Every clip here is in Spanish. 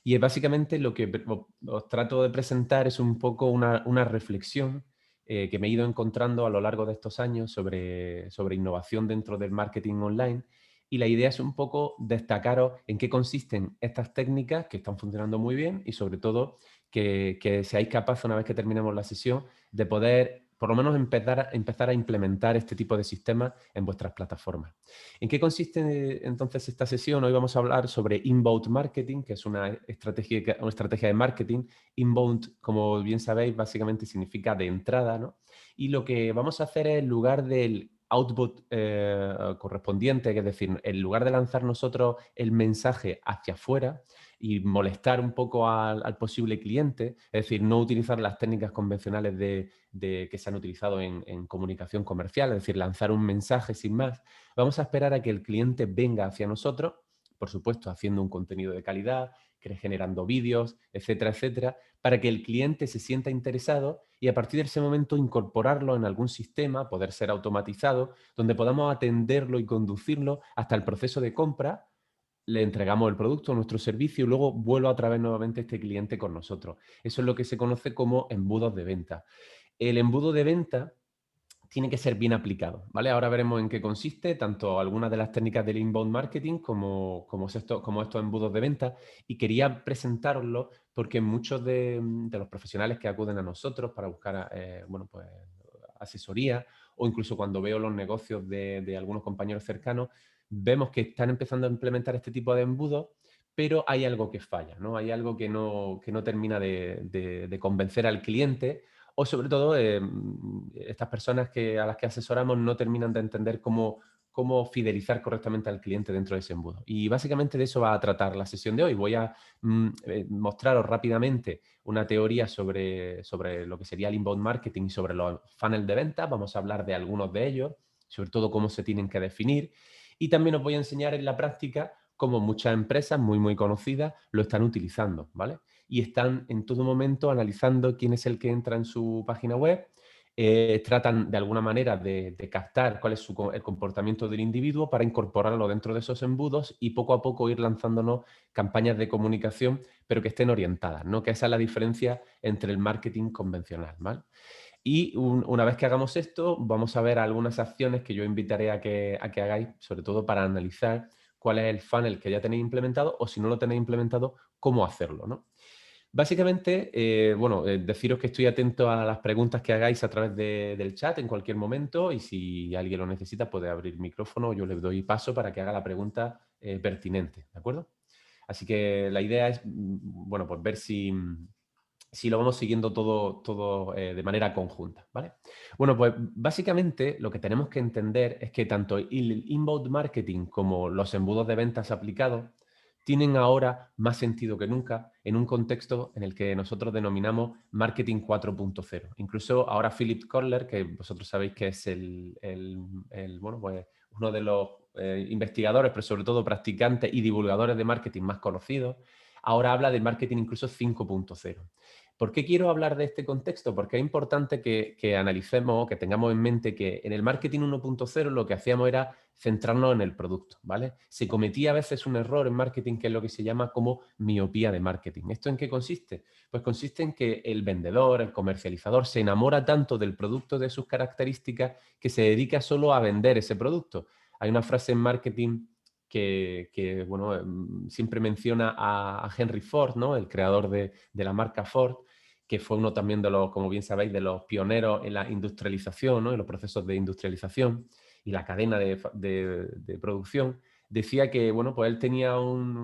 Y es básicamente lo que os trato de presentar es un poco una reflexión que me he ido encontrando a lo largo de estos años sobre innovación dentro del marketing online. Y la idea es un poco destacaros en qué consisten estas técnicas que están funcionando muy bien y sobre todo que seáis capaces, una vez que terminemos la sesión, de poder por lo menos empezar a implementar este tipo de sistemas en vuestras plataformas. ¿En qué consiste entonces esta sesión? Hoy vamos a hablar sobre inbound marketing, que es una estrategia de marketing. Inbound, como bien sabéis, básicamente significa de entrada, ¿no? Y lo que vamos a hacer es, en lugar del output correspondiente, es decir, en lugar de lanzar nosotros el mensaje hacia afuera y molestar un poco al posible cliente, es decir, no utilizar las técnicas convencionales que se han utilizado en comunicación comercial, es decir, lanzar un mensaje sin más, vamos a esperar a que el cliente venga hacia nosotros, por supuesto, haciendo un contenido de calidad, generando vídeos, etcétera, etcétera, para que el cliente se sienta interesado y a partir de ese momento incorporarlo en algún sistema, poder ser automatizado, donde podamos atenderlo y conducirlo hasta el proceso de compra. Le entregamos el producto, nuestro servicio y luego vuelve otra vez nuevamente este cliente con nosotros. Eso es lo que se conoce como embudos de venta. El embudo de venta tiene que ser bien aplicado, ¿vale? Ahora veremos en qué consiste, tanto algunas de las técnicas del inbound marketing como estos embudos de venta, y quería presentároslo porque muchos de los profesionales que acuden a nosotros para buscar, bueno, pues, asesoría, o incluso cuando veo los negocios de algunos compañeros cercanos, vemos que están empezando a implementar este tipo de embudos, pero hay algo que falla, ¿no? Hay algo que no termina de convencer al cliente, o sobre todo, estas personas a las que asesoramos no terminan de entender cómo fidelizar correctamente al cliente dentro de ese embudo. Y básicamente de eso va a tratar la sesión de hoy. Voy a mostraros rápidamente una teoría sobre lo que sería el inbound marketing y sobre los funnels de venta. Vamos a hablar de algunos de ellos, sobre todo cómo se tienen que definir. Y también os voy a enseñar en la práctica cómo muchas empresas muy conocidas lo están utilizando, ¿vale? Y están en todo momento analizando quién es el que entra en su página web, tratan de alguna manera de captar cuál es el comportamiento del individuo para incorporarlo dentro de esos embudos y poco a poco ir lanzándonos campañas de comunicación, pero que estén orientadas, ¿no? Que esa es la diferencia entre el marketing convencional, ¿vale? Y una vez que hagamos esto, vamos a ver algunas acciones que yo invitaré a que hagáis, sobre todo para analizar cuál es el funnel que ya tenéis implementado o si no lo tenéis implementado, cómo hacerlo, ¿no? Básicamente, bueno, deciros que estoy atento a las preguntas que hagáis a través del chat en cualquier momento y si alguien lo necesita puede abrir el micrófono, yo le doy paso para que haga la pregunta pertinente, ¿de acuerdo? Así que la idea es, bueno, pues ver si lo vamos siguiendo todo de manera conjunta, ¿vale? Bueno, pues básicamente lo que tenemos que entender es que tanto el inbound marketing como los embudos de ventas aplicados tienen ahora más sentido que nunca en un contexto en el que nosotros denominamos marketing 4.0. Incluso ahora Philip Kotler, que vosotros sabéis que es bueno, pues uno de los investigadores, pero sobre todo practicantes y divulgadores de marketing más conocidos, ahora habla de marketing incluso 5.0. ¿Por qué quiero hablar de este contexto? Porque es importante que analicemos, que tengamos en mente que en el marketing 1.0 lo que hacíamos era centrarnos en el producto, ¿vale? Se cometía a veces un error en marketing que es lo que se llama como miopía de marketing. ¿Esto en qué consiste? Pues consiste en que el vendedor, el comercializador, se enamora tanto del producto, de sus características, que se dedica solo a vender ese producto. Hay una frase en marketing bueno, siempre menciona a Henry Ford, ¿no? El creador de la marca Ford, que fue uno también de los, como bien sabéis, de los pioneros en la industrialización, ¿no? En los procesos de industrialización y la cadena de producción. Decía que, bueno, pues él tenía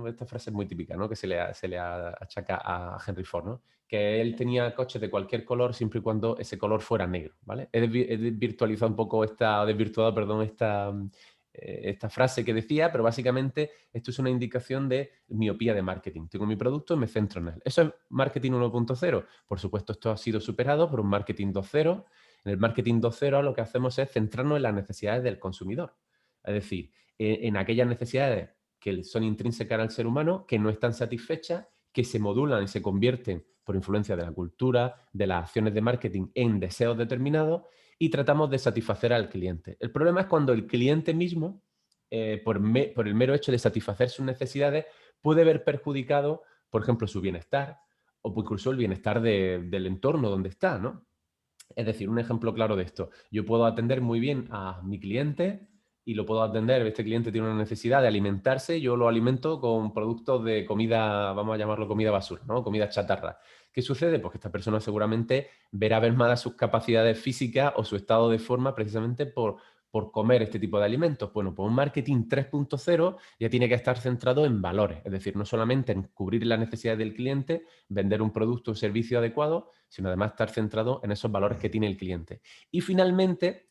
esta frase es muy típica, ¿no? Que se le achaca a Henry Ford, ¿no? Que él tenía coches de cualquier color siempre y cuando ese color fuera negro, ¿vale? He desvirtualizado un poco desvirtuado, perdón, esta frase que decía, pero básicamente esto es una indicación de miopía de marketing. Tengo mi producto y me centro en él. ¿Eso es marketing 1.0? Por supuesto, esto ha sido superado por un marketing 2.0. En el marketing 2.0 lo que hacemos es centrarnos en las necesidades del consumidor. Es decir, en aquellas necesidades que son intrínsecas al ser humano, que no están satisfechas, que se modulan y se convierten por influencia de la cultura, de las acciones de marketing en deseos determinados y tratamos de satisfacer al cliente. El problema es cuando el cliente mismo, por el mero hecho de satisfacer sus necesidades, puede ver perjudicado por ejemplo, su bienestar o incluso el bienestar del entorno donde está, ¿no? Es decir, un ejemplo claro de esto. Yo puedo atender muy bien a mi cliente y lo puedo atender. Este cliente tiene una necesidad de alimentarse, yo lo alimento con productos de comida, vamos a llamarlo comida basura, ¿no? Comida chatarra. ¿Qué sucede? Pues que esta persona seguramente verá mermadas sus capacidades físicas o su estado de forma precisamente por comer este tipo de alimentos. Bueno, pues un marketing 3.0 ya tiene que estar centrado en valores, es decir, no solamente en cubrir las necesidades del cliente, vender un producto o servicio adecuado, sino además estar centrado en esos valores que tiene el cliente. Y finalmente,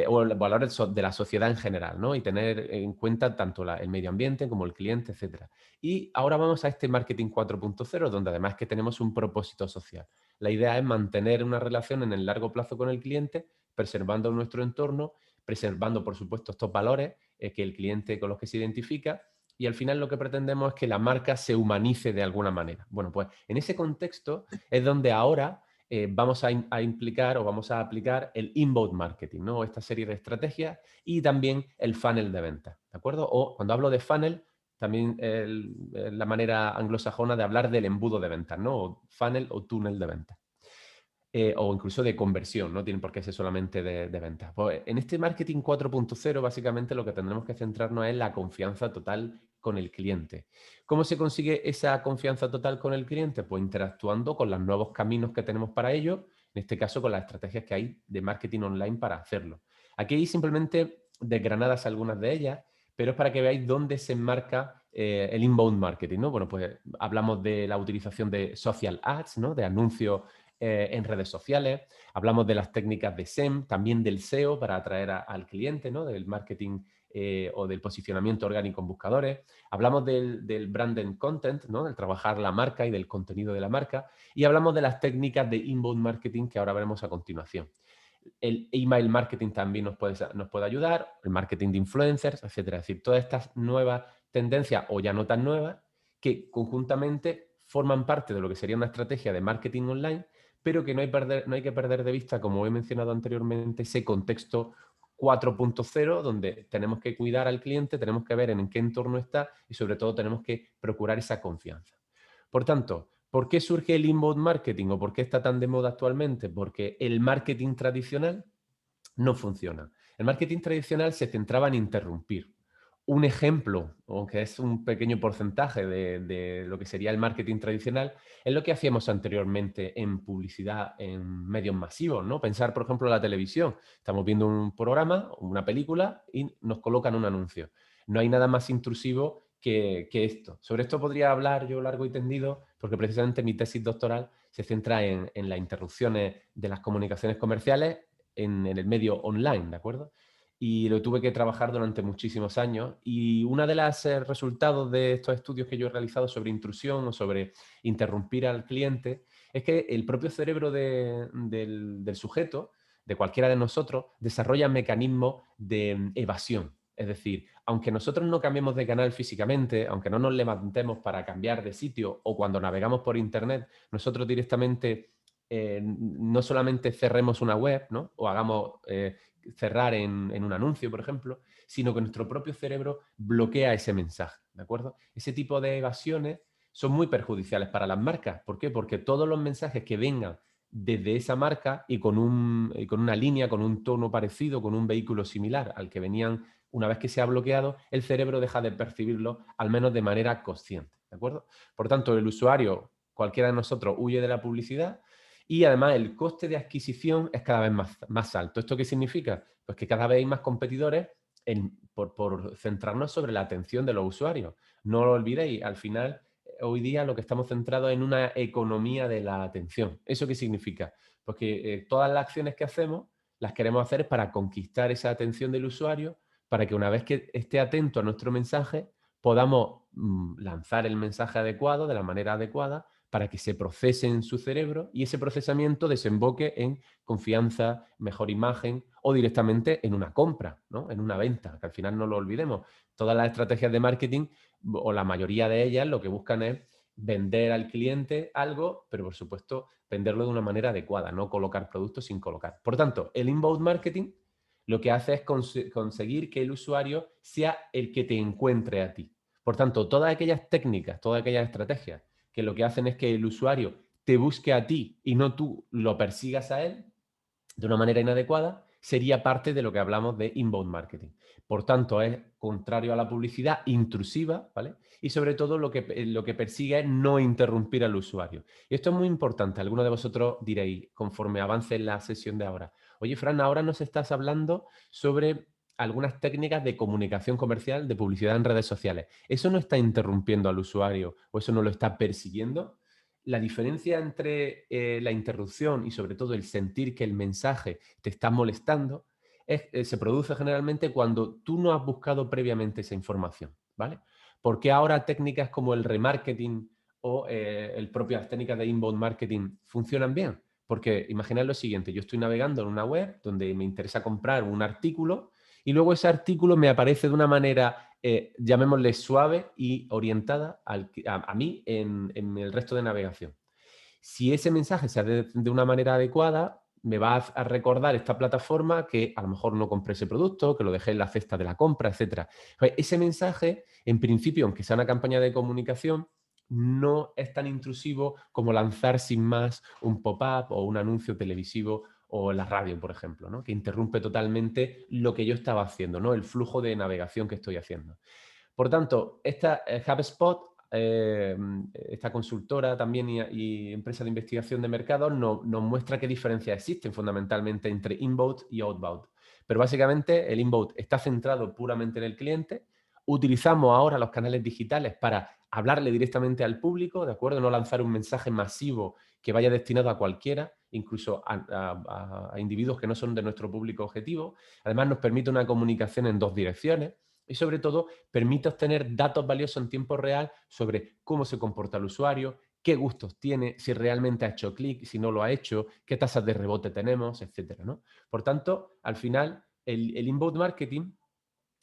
o los valores de la sociedad en general, ¿no? Y tener en cuenta tanto el medio ambiente como el cliente, etcétera. Y ahora vamos a este marketing 4.0, donde además que tenemos un propósito social. La idea es mantener una relación en el largo plazo con el cliente, preservando nuestro entorno, preservando, por supuesto, estos valores que el cliente con los que se identifica, y al final lo que pretendemos es que la marca se humanice de alguna manera. Bueno, pues en ese contexto es donde ahora vamos a implicar o vamos a aplicar el inbound marketing, ¿no? Esta serie de estrategias y también el funnel de venta, ¿de acuerdo? O cuando hablo de funnel, también la manera anglosajona de hablar del embudo de ventas, ¿no? O funnel o túnel de venta. O incluso de conversión, no tiene por qué ser solamente de ventas. Pues en este marketing 4.0 básicamente lo que tendremos que centrarnos es la confianza total con el cliente. ¿Cómo se consigue esa confianza total con el cliente? Pues interactuando con los nuevos caminos que tenemos para ello, en este caso con las estrategias que hay de marketing online para hacerlo. Aquí hay simplemente desgranadas algunas de ellas, pero es para que veáis dónde se enmarca el inbound marketing, ¿no? Bueno, pues hablamos de la utilización de social ads, ¿no? De anuncios en redes sociales, hablamos de las técnicas de SEM, también del SEO para atraer al cliente, ¿no? Del marketing o del posicionamiento orgánico en buscadores, hablamos del branded content, ¿no? Del trabajar la marca y del contenido de la marca, y hablamos de las técnicas de inbound marketing que ahora veremos a continuación. El email marketing también nos puede ayudar, el marketing de influencers, etcétera. Es decir, todas estas nuevas tendencias o ya no tan nuevas que conjuntamente forman parte de lo que sería una estrategia de marketing online, pero que no hay que perder de vista, como he mencionado anteriormente, ese contexto 4.0, donde tenemos que cuidar al cliente, tenemos que ver en qué entorno está y sobre todo tenemos que procurar esa confianza. Por tanto, ¿por qué surge el inbound marketing o por qué está tan de moda actualmente? Porque el marketing tradicional no funciona. El marketing tradicional se centraba en interrumpir. Un ejemplo, aunque es un pequeño porcentaje de lo que sería el marketing tradicional, es lo que hacíamos anteriormente en publicidad en medios masivos, ¿no? Pensar, por ejemplo, en la televisión. Estamos viendo un programa, una película y nos colocan un anuncio. No hay nada más intrusivo que esto. Sobre esto podría hablar yo largo y tendido, porque precisamente mi tesis doctoral se centra en las interrupciones de las comunicaciones comerciales en el medio online, ¿de acuerdo? Y lo tuve que trabajar durante muchísimos años y uno de los resultados de estos estudios que yo he realizado sobre intrusión o sobre interrumpir al cliente es que el propio cerebro del sujeto, de cualquiera de nosotros, desarrolla mecanismos de evasión. Es decir, aunque nosotros no cambiemos de canal físicamente, aunque no nos levantemos para cambiar de sitio o cuando navegamos por internet, nosotros directamente no solamente cerremos una web, ¿no? O hagamos cerrar en un anuncio, por ejemplo, sino que nuestro propio cerebro bloquea ese mensaje, ¿de acuerdo? Ese tipo de evasiones son muy perjudiciales para las marcas. ¿Por qué? Porque todos los mensajes que vengan desde esa marca y con una línea, con un tono parecido, con un vehículo similar al que venían una vez que se ha bloqueado, el cerebro deja de percibirlo, al menos de manera consciente, ¿de acuerdo? Por tanto, el usuario, cualquiera de nosotros, huye de la publicidad y además el coste de adquisición es cada vez más alto. ¿Esto qué significa? Pues que cada vez hay más competidores por centrarnos sobre la atención de los usuarios. No lo olvidéis, al final, hoy día lo que estamos centrados es en una economía de la atención. ¿Eso qué significa? Pues que todas las acciones que hacemos las queremos hacer para conquistar esa atención del usuario, para que una vez que esté atento a nuestro mensaje, podamos lanzar el mensaje adecuado, de la manera adecuada, para que se procese en su cerebro y ese procesamiento desemboque en confianza, mejor imagen o directamente en una compra, ¿no? En una venta, que al final no lo olvidemos. Todas las estrategias de marketing, o la mayoría de ellas, lo que buscan es vender al cliente algo, pero por supuesto venderlo de una manera adecuada, no colocar productos sin colocar. Por tanto, el inbound marketing lo que hace es conseguir que el usuario sea el que te encuentre a ti. Por tanto, todas aquellas técnicas, todas aquellas estrategias que lo que hacen es que el usuario te busque a ti y no tú lo persigas a él de una manera inadecuada, sería parte de lo que hablamos de inbound marketing. Por tanto, es contrario a la publicidad intrusiva, ¿vale? Y sobre todo lo que persigue es no interrumpir al usuario. Y esto es muy importante. Algunos de vosotros diréis, conforme avance la sesión de ahora, oye, Fran, ahora nos estás hablando sobre algunas técnicas de comunicación comercial, de publicidad en redes sociales. ¿Eso no está interrumpiendo al usuario o eso no lo está persiguiendo? La diferencia entre la interrupción y sobre todo el sentir que el mensaje te está molestando se produce generalmente cuando tú no has buscado previamente esa información, ¿vale? Porque ahora técnicas como el remarketing o el propias técnicas de inbound marketing funcionan bien. Porque imaginad lo siguiente, yo estoy navegando en una web donde me interesa comprar un artículo y luego ese artículo me aparece de una manera, llamémosle suave y orientada a mí en el resto de navegación. Si ese mensaje se hace de una manera adecuada, me va a recordar esta plataforma que a lo mejor no compré ese producto, que lo dejé en la cesta de la compra, etc. Pues ese mensaje, en principio, aunque sea una campaña de comunicación, no es tan intrusivo como lanzar sin más un pop-up o un anuncio televisivo o en la radio, por ejemplo, ¿no? Que interrumpe totalmente lo que yo estaba haciendo, ¿no? El flujo de navegación que estoy haciendo. Por tanto, esta HubSpot, esta consultora también y empresa de investigación de mercado, nos muestra qué diferencias existen fundamentalmente entre inbound y outbound. Pero básicamente el inbound está centrado puramente en el cliente. Utilizamos ahora los canales digitales para hablarle directamente al público, ¿de acuerdo? No lanzar un mensaje masivo que vaya destinado a cualquiera, incluso a individuos que no son de nuestro público objetivo. Además, nos permite una comunicación en dos direcciones y, sobre todo, permite obtener datos valiosos en tiempo real sobre cómo se comporta el usuario, qué gustos tiene, si realmente ha hecho clic, si no lo ha hecho, qué tasas de rebote tenemos, etcétera, ¿no? Por tanto, al final, el inbound marketing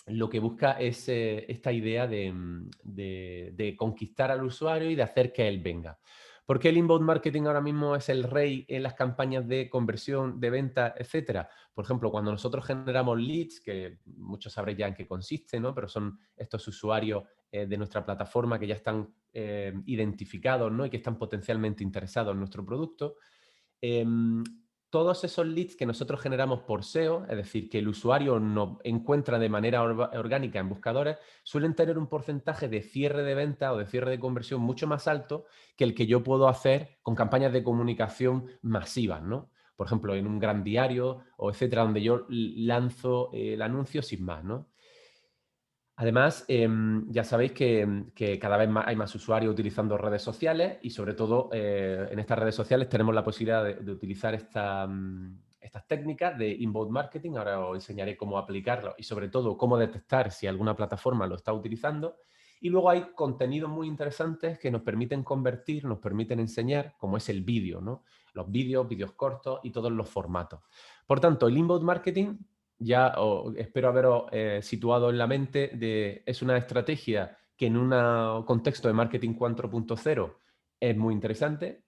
lo que busca es esta idea de conquistar al usuario y de hacer que él venga. ¿Por qué el inbound marketing ahora mismo es el rey en las campañas de conversión, de venta, etcétera? Por ejemplo, cuando nosotros generamos leads, que muchos sabréis ya en qué consiste, ¿no? Pero son estos usuarios de nuestra plataforma que ya están identificados, ¿no? Y que están potencialmente interesados en nuestro producto. Em, Todos esos leads que nosotros generamos por SEO, es decir, que el usuario nos encuentra de manera orgánica en buscadores, suelen tener un porcentaje de cierre de venta o de cierre de conversión mucho más alto que el que yo puedo hacer con campañas de comunicación masivas, ¿no? Por ejemplo, en un gran diario o etcétera, donde yo lanzo el anuncio sin más, ¿no? Además, ya sabéis que cada vez más hay más usuarios utilizando redes sociales y, sobre todo, en estas redes sociales tenemos la posibilidad de utilizar estas técnicas de inbound marketing. Ahora os enseñaré cómo aplicarlo y, sobre todo, cómo detectar si alguna plataforma lo está utilizando. Y luego hay contenidos muy interesantes que nos permiten convertir, nos permiten enseñar, como es el vídeo, ¿no? Los vídeos, vídeos cortos y todos los formatos. Por tanto, el inbound marketing ya espero haberos situado en la mente es una estrategia que en un contexto de marketing 4.0 es muy interesante.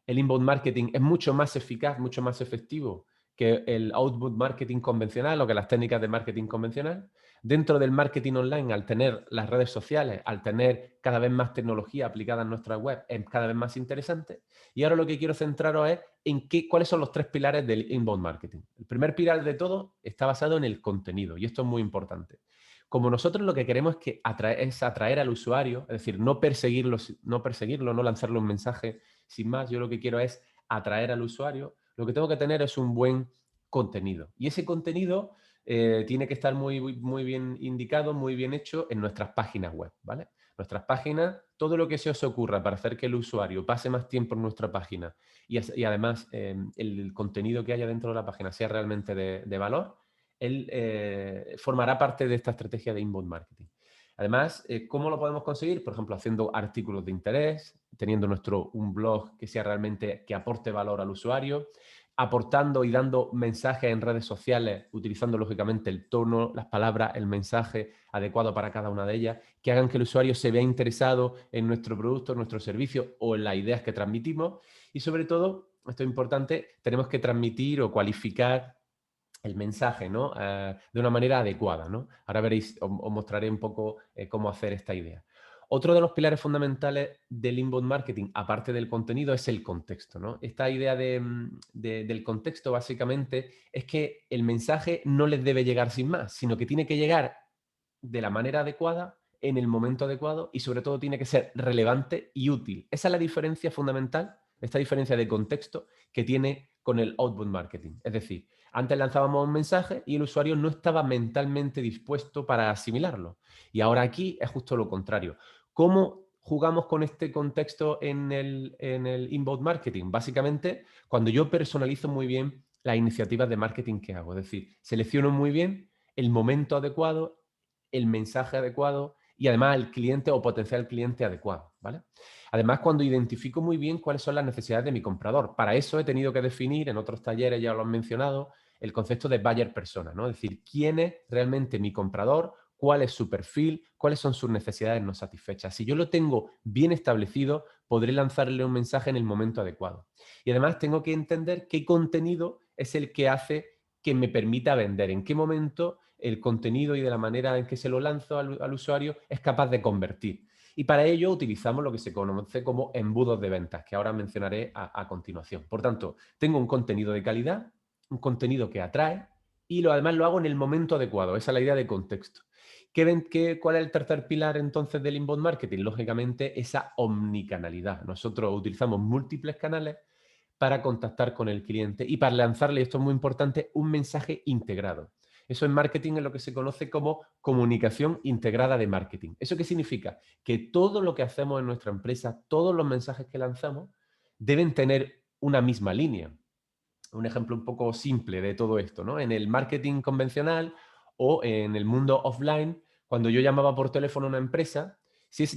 El inbound marketing es mucho más eficaz, mucho más efectivo que el outbound marketing convencional o que las técnicas de marketing convencional. Dentro del marketing online, al tener las redes sociales, al tener cada vez más tecnología aplicada en nuestra web, es cada vez más interesante. Y ahora lo que quiero centraros es en cuáles son los tres pilares del inbound marketing. El primer pilar de todo está basado en el contenido, y esto es muy importante. Como nosotros lo que queremos es atraer al usuario, es decir, no perseguirlo, no lanzarle un mensaje sin más, yo lo que quiero es atraer al usuario, lo que tengo que tener es un buen contenido. Y ese contenido tiene que estar muy bien indicado, muy bien hecho en nuestras páginas web, ¿vale? Nuestras páginas, todo lo que se os ocurra para hacer que el usuario pase más tiempo en nuestra página y además el contenido que haya dentro de la página sea realmente de valor, él formará parte de esta estrategia de inbound marketing. Además, ¿cómo lo podemos conseguir? Por ejemplo, haciendo artículos de interés, teniendo un blog que sea realmente, que aporte valor al usuario, aportando y dando mensajes en redes sociales, utilizando lógicamente el tono, las palabras, el mensaje adecuado para cada una de ellas, que hagan que el usuario se vea interesado en nuestro producto, en nuestro servicio o en las ideas que transmitimos. Y, sobre todo, esto es importante, tenemos que transmitir o cualificar el mensaje, ¿no? De una manera adecuada, ¿no? Ahora veréis, os mostraré un poco cómo hacer esta idea. Otro de los pilares fundamentales del inbound marketing, aparte del contenido, es el contexto, ¿no? Esta idea del contexto, básicamente, es que el mensaje no les debe llegar sin más, sino que tiene que llegar de la manera adecuada, en el momento adecuado y, sobre todo, tiene que ser relevante y útil. Esa es la diferencia fundamental, esta diferencia de contexto que tiene con el outbound marketing. Es decir, antes lanzábamos un mensaje y el usuario no estaba mentalmente dispuesto para asimilarlo. Y ahora aquí es justo lo contrario. ¿Cómo jugamos con este contexto en el inbound marketing? Básicamente, cuando yo personalizo muy bien las iniciativas de marketing que hago. Es decir, selecciono muy bien el momento adecuado, el mensaje adecuado y además el cliente o potencial cliente adecuado, ¿vale? Además, cuando identifico muy bien cuáles son las necesidades de mi comprador. Para eso he tenido que definir, en otros talleres ya lo han mencionado, el concepto de buyer persona, ¿no? Es decir, quién es realmente mi comprador, cuál es su perfil, cuáles son sus necesidades no satisfechas. Si yo lo tengo bien establecido, podré lanzarle un mensaje en el momento adecuado. Y además tengo que entender qué contenido es el que hace que me permita vender, en qué momento el contenido y de la manera en que se lo lanzo al usuario es capaz de convertir. Y para ello utilizamos lo que se conoce como embudos de ventas, que ahora mencionaré a continuación. Por tanto, tengo un contenido de calidad, un contenido que atrae y además lo hago en el momento adecuado. Esa es la idea de contexto. ¿Cuál es el tercer pilar entonces del inbound marketing? Lógicamente, esa omnicanalidad. Nosotros utilizamos múltiples canales para contactar con el cliente y para lanzarle, esto es muy importante, un mensaje integrado. Eso en marketing es lo que se conoce como comunicación integrada de marketing. ¿Eso qué significa? Que todo lo que hacemos en nuestra empresa, todos los mensajes que lanzamos, deben tener una misma línea. Un ejemplo un poco simple de todo esto, ¿no? En el marketing convencional o en el mundo offline, cuando yo llamaba por teléfono a una empresa,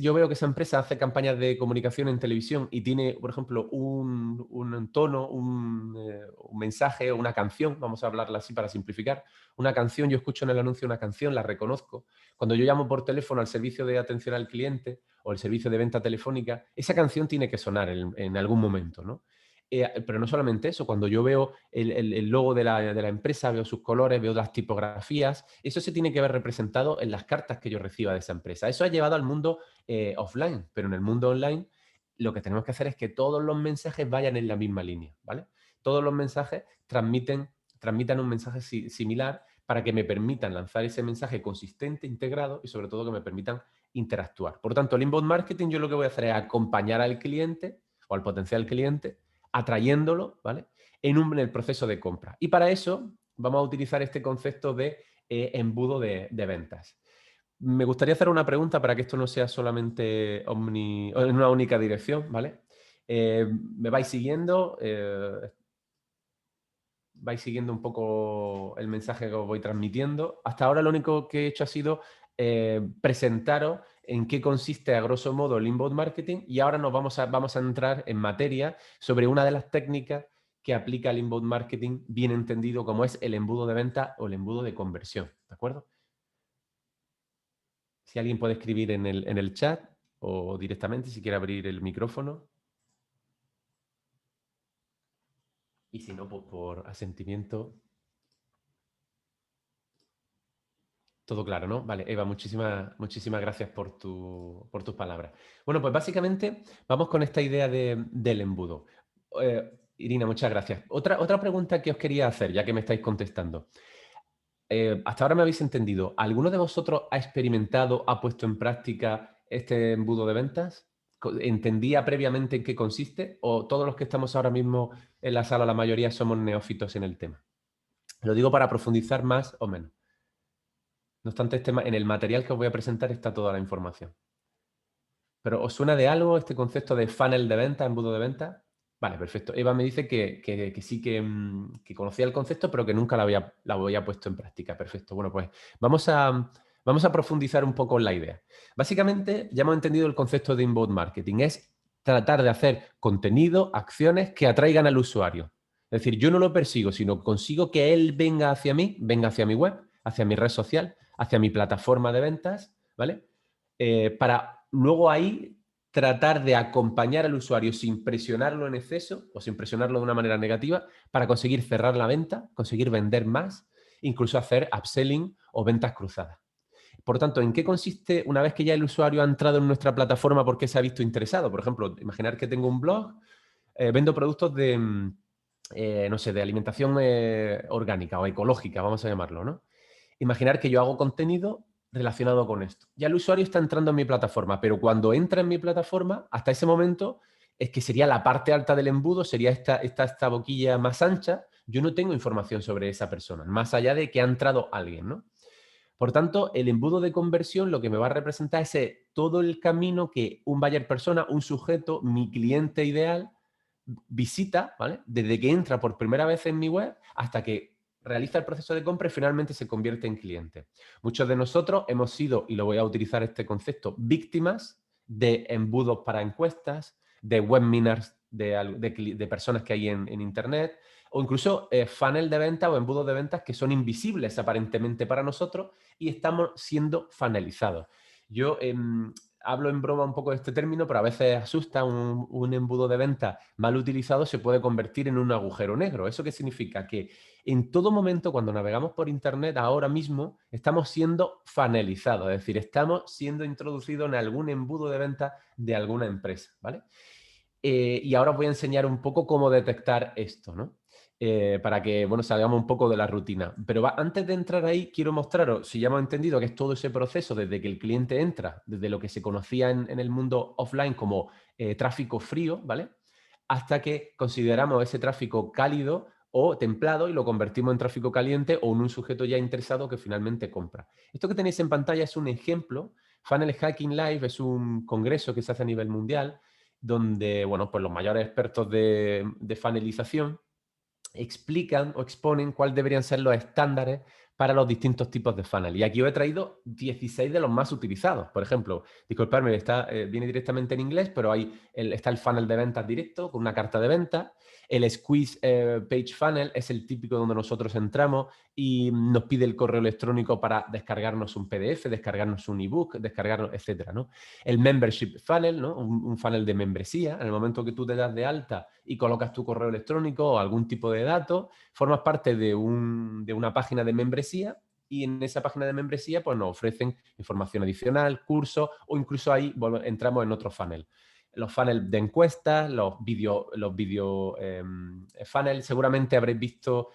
yo veo que esa empresa hace campañas de comunicación en televisión y tiene, por ejemplo, un tono, un mensaje o una canción, vamos a hablarla así para simplificar, una canción, yo escucho en el anuncio una canción, la reconozco. Cuando yo llamo por teléfono al servicio de atención al cliente o el servicio de venta telefónica, esa canción tiene que sonar en algún momento, ¿no? Pero no solamente eso, cuando yo veo el logo de la empresa, veo sus colores, veo las tipografías, eso se tiene que ver representado en las cartas que yo reciba de esa empresa. Eso ha llevado al mundo offline, pero en el mundo online lo que tenemos que hacer es que todos los mensajes vayan en la misma línea, ¿vale? Todos los mensajes transmitan un mensaje similar para que me permitan lanzar ese mensaje consistente, integrado y sobre todo que me permitan interactuar. Por tanto, el inbound marketing yo lo que voy a hacer es acompañar al cliente o al potencial cliente atrayéndolo, ¿vale? En el proceso de compra. Y para eso vamos a utilizar este concepto de embudo de ventas. Me gustaría hacer una pregunta para que esto no sea solamente en una única dirección, ¿vale? ¿Me vais siguiendo? ¿Vais siguiendo un poco el mensaje que os voy transmitiendo? Hasta ahora lo único que he hecho ha sido presentaros en qué consiste a grosso modo el inbound marketing y ahora vamos a entrar en materia sobre una de las técnicas que aplica el inbound marketing, bien entendido como es el embudo de venta o el embudo de conversión, ¿de acuerdo? Si alguien puede escribir en el chat o directamente si quiere abrir el micrófono. Y si no, pues por asentimiento. Todo claro, ¿no? Vale, Eva, muchísimas gracias por tus palabras. Bueno, pues básicamente vamos con esta idea del embudo. Irina, muchas gracias. Otra pregunta que os quería hacer, ya que me estáis contestando. Hasta ahora me habéis entendido. ¿Alguno de vosotros ha experimentado, ha puesto en práctica este embudo de ventas? ¿Entendía previamente en qué consiste? ¿O todos los que estamos ahora mismo en la sala, la mayoría somos neófitos en el tema? Lo digo para profundizar más o menos. No obstante, en el material que os voy a presentar está toda la información. ¿Pero os suena de algo este concepto de funnel de venta, embudo de venta? Vale, perfecto. Eva me dice que sí que conocía el concepto, pero que nunca la había puesto en práctica. Perfecto. Bueno, pues vamos a profundizar un poco en la idea. Básicamente, ya hemos entendido el concepto de inbound marketing. Es tratar de hacer contenido, acciones que atraigan al usuario. Es decir, yo no lo persigo, sino consigo que él venga hacia mí, venga hacia mi web, hacia mi red social, hacia mi plataforma de ventas, ¿vale? Para luego ahí tratar de acompañar al usuario sin presionarlo en exceso o sin presionarlo de una manera negativa para conseguir cerrar la venta, conseguir vender más, incluso hacer upselling o ventas cruzadas. Por tanto, ¿en qué consiste una vez que ya el usuario ha entrado en nuestra plataforma porque se ha visto interesado? Por ejemplo, imaginar que tengo un blog, vendo productos de, no sé, de alimentación orgánica o ecológica, vamos a llamarlo, ¿no? Imaginar que yo hago contenido relacionado con esto. Ya el usuario está entrando en mi plataforma, pero cuando entra en mi plataforma, hasta ese momento, es que sería la parte alta del embudo, sería esta boquilla más ancha. Yo no tengo información sobre esa persona, más allá de que ha entrado alguien, ¿no? Por tanto, el embudo de conversión lo que me va a representar es todo el camino que un buyer persona, un sujeto, mi cliente ideal, visita, ¿vale? Desde que entra por primera vez en mi web hasta que realiza el proceso de compra y finalmente se convierte en cliente. Muchos de nosotros hemos sido, y lo voy a utilizar este concepto, víctimas de embudos para encuestas, de webinars de personas que hay en Internet, o incluso funnel de ventas o embudos de ventas que son invisibles aparentemente para nosotros y estamos siendo funnelizados. Yo hablo en broma un poco de este término, pero a veces asusta. Un embudo de venta mal utilizado se puede convertir en un agujero negro. ¿Eso qué significa? Que en todo momento, cuando navegamos por Internet, ahora mismo, estamos siendo funnelizados, es decir, estamos siendo introducidos en algún embudo de venta de alguna empresa, ¿vale? Y ahora os voy a enseñar un poco cómo detectar esto, ¿no? Para que, bueno, salgamos un poco de la rutina. Pero antes de entrar ahí, quiero mostraros, si ya hemos entendido que es todo ese proceso desde que el cliente entra, desde lo que se conocía en el mundo offline como tráfico frío, ¿vale? Hasta que consideramos ese tráfico cálido o templado y lo convertimos en tráfico caliente o en un sujeto ya interesado que finalmente compra. Esto que tenéis en pantalla es un ejemplo. Funnel Hacking Live es un congreso que se hace a nivel mundial donde, bueno, pues los mayores expertos de funnelización explican o exponen cuáles deberían ser los estándares para los distintos tipos de funnel. Y aquí os he traído 16 de los más utilizados. Por ejemplo, disculpadme, viene directamente en inglés, pero está el funnel de ventas directo con una carta de venta. El squeeze page funnel es el típico donde nosotros entramos y nos pide el correo electrónico para descargarnos un PDF, descargarnos un ebook, descargarnos, etcétera, ¿no? El membership funnel, ¿no? Un funnel de membresía. En el momento que tú te das de alta y colocas tu correo electrónico o algún tipo de datos, formas parte de una página de membresía y en esa página de membresía pues nos ofrecen información adicional, cursos o incluso ahí entramos en otro funnel. Los funnels de encuestas, los video funnels, seguramente habréis visto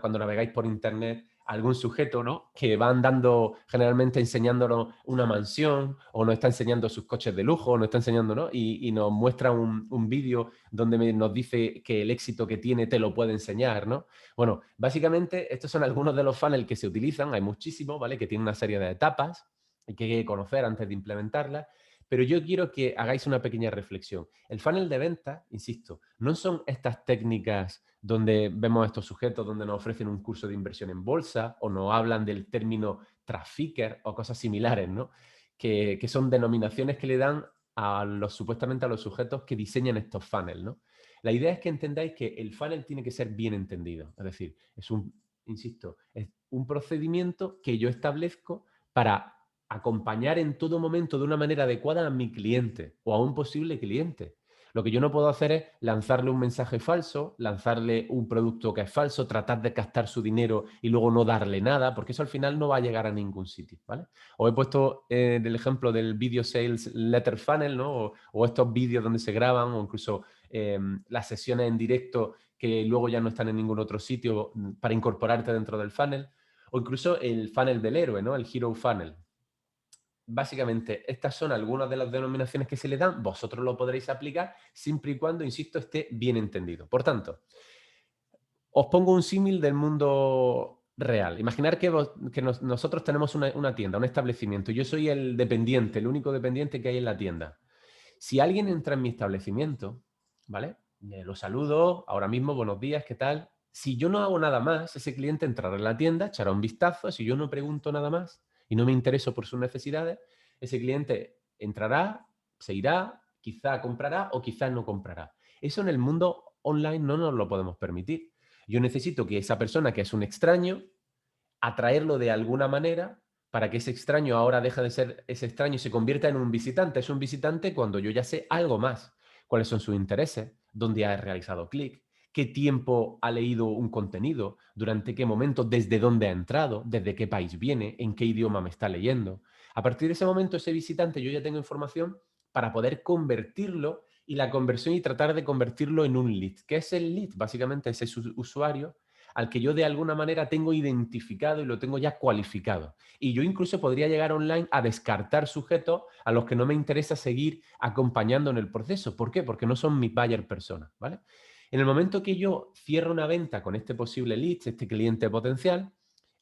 cuando navegáis por internet algún sujeto, ¿no? Que va andando generalmente enseñándonos una mansión o nos está enseñando sus coches de lujo, o nos está enseñando, ¿no? Y nos muestra un vídeo donde nos dice que el éxito que tiene te lo puede enseñar, ¿no? Bueno, básicamente estos son algunos de los funnels que se utilizan, hay muchísimos, ¿vale? Que tienen una serie de etapas que hay que conocer antes de implementarlas. Pero yo quiero que hagáis una pequeña reflexión. El funnel de venta, insisto, no son estas técnicas donde vemos a estos sujetos donde nos ofrecen un curso de inversión en bolsa o nos hablan del término trafficker o cosas similares, ¿no? Que son denominaciones que le dan supuestamente a los sujetos que diseñan estos funnels, ¿no? La idea es que entendáis que el funnel tiene que ser bien entendido. Es decir, insisto, es un procedimiento que yo establezco para acompañar en todo momento de una manera adecuada a mi cliente o a un posible cliente. Lo que yo no puedo hacer es lanzarle un mensaje falso, lanzarle un producto que es falso, tratar de captar su dinero y luego no darle nada, porque eso al final no va a llegar a ningún sitio, ¿vale? Os he puesto el ejemplo del Video Sales Letter Funnel, ¿no? O estos vídeos donde se graban, o incluso las sesiones en directo que luego ya no están en ningún otro sitio para incorporarte dentro del funnel, o incluso el funnel del héroe, ¿no? El Hero Funnel. Básicamente, estas son algunas de las denominaciones que se le dan. Vosotros lo podréis aplicar siempre y cuando, insisto, esté bien entendido. Por tanto, os pongo un símil del mundo real. Imaginar que nosotros tenemos una tienda, un establecimiento. Yo soy el dependiente, el único dependiente que hay en la tienda. Si alguien entra en mi establecimiento, ¿vale? Lo saludo, ahora mismo, buenos días, ¿qué tal? Si yo no hago nada más, ese cliente entrará en la tienda, echará un vistazo. Si yo no pregunto nada más y no me intereso por sus necesidades, ese cliente entrará, se irá, quizá comprará o quizá no comprará. Eso en el mundo online no nos lo podemos permitir. Yo necesito que esa persona que es un extraño, atraerlo de alguna manera para que ese extraño ahora deje de ser ese extraño y se convierta en un visitante. Es un visitante cuando yo ya sé algo más. Cuáles son sus intereses, dónde ha realizado clic, qué tiempo ha leído un contenido, durante qué momento, desde dónde ha entrado, desde qué país viene, en qué idioma me está leyendo. A partir de ese momento, ese visitante, yo ya tengo información para poder convertirlo y la conversión y tratar de convertirlo en un lead. ¿Qué es el lead? Básicamente es ese usuario al que yo de alguna manera tengo identificado y lo tengo ya cualificado. Y yo incluso podría llegar online a descartar sujetos a los que no me interesa seguir acompañando en el proceso. ¿Por qué? Porque no son mis buyer personas, ¿vale? En el momento que yo cierro una venta con este posible lead, este cliente potencial,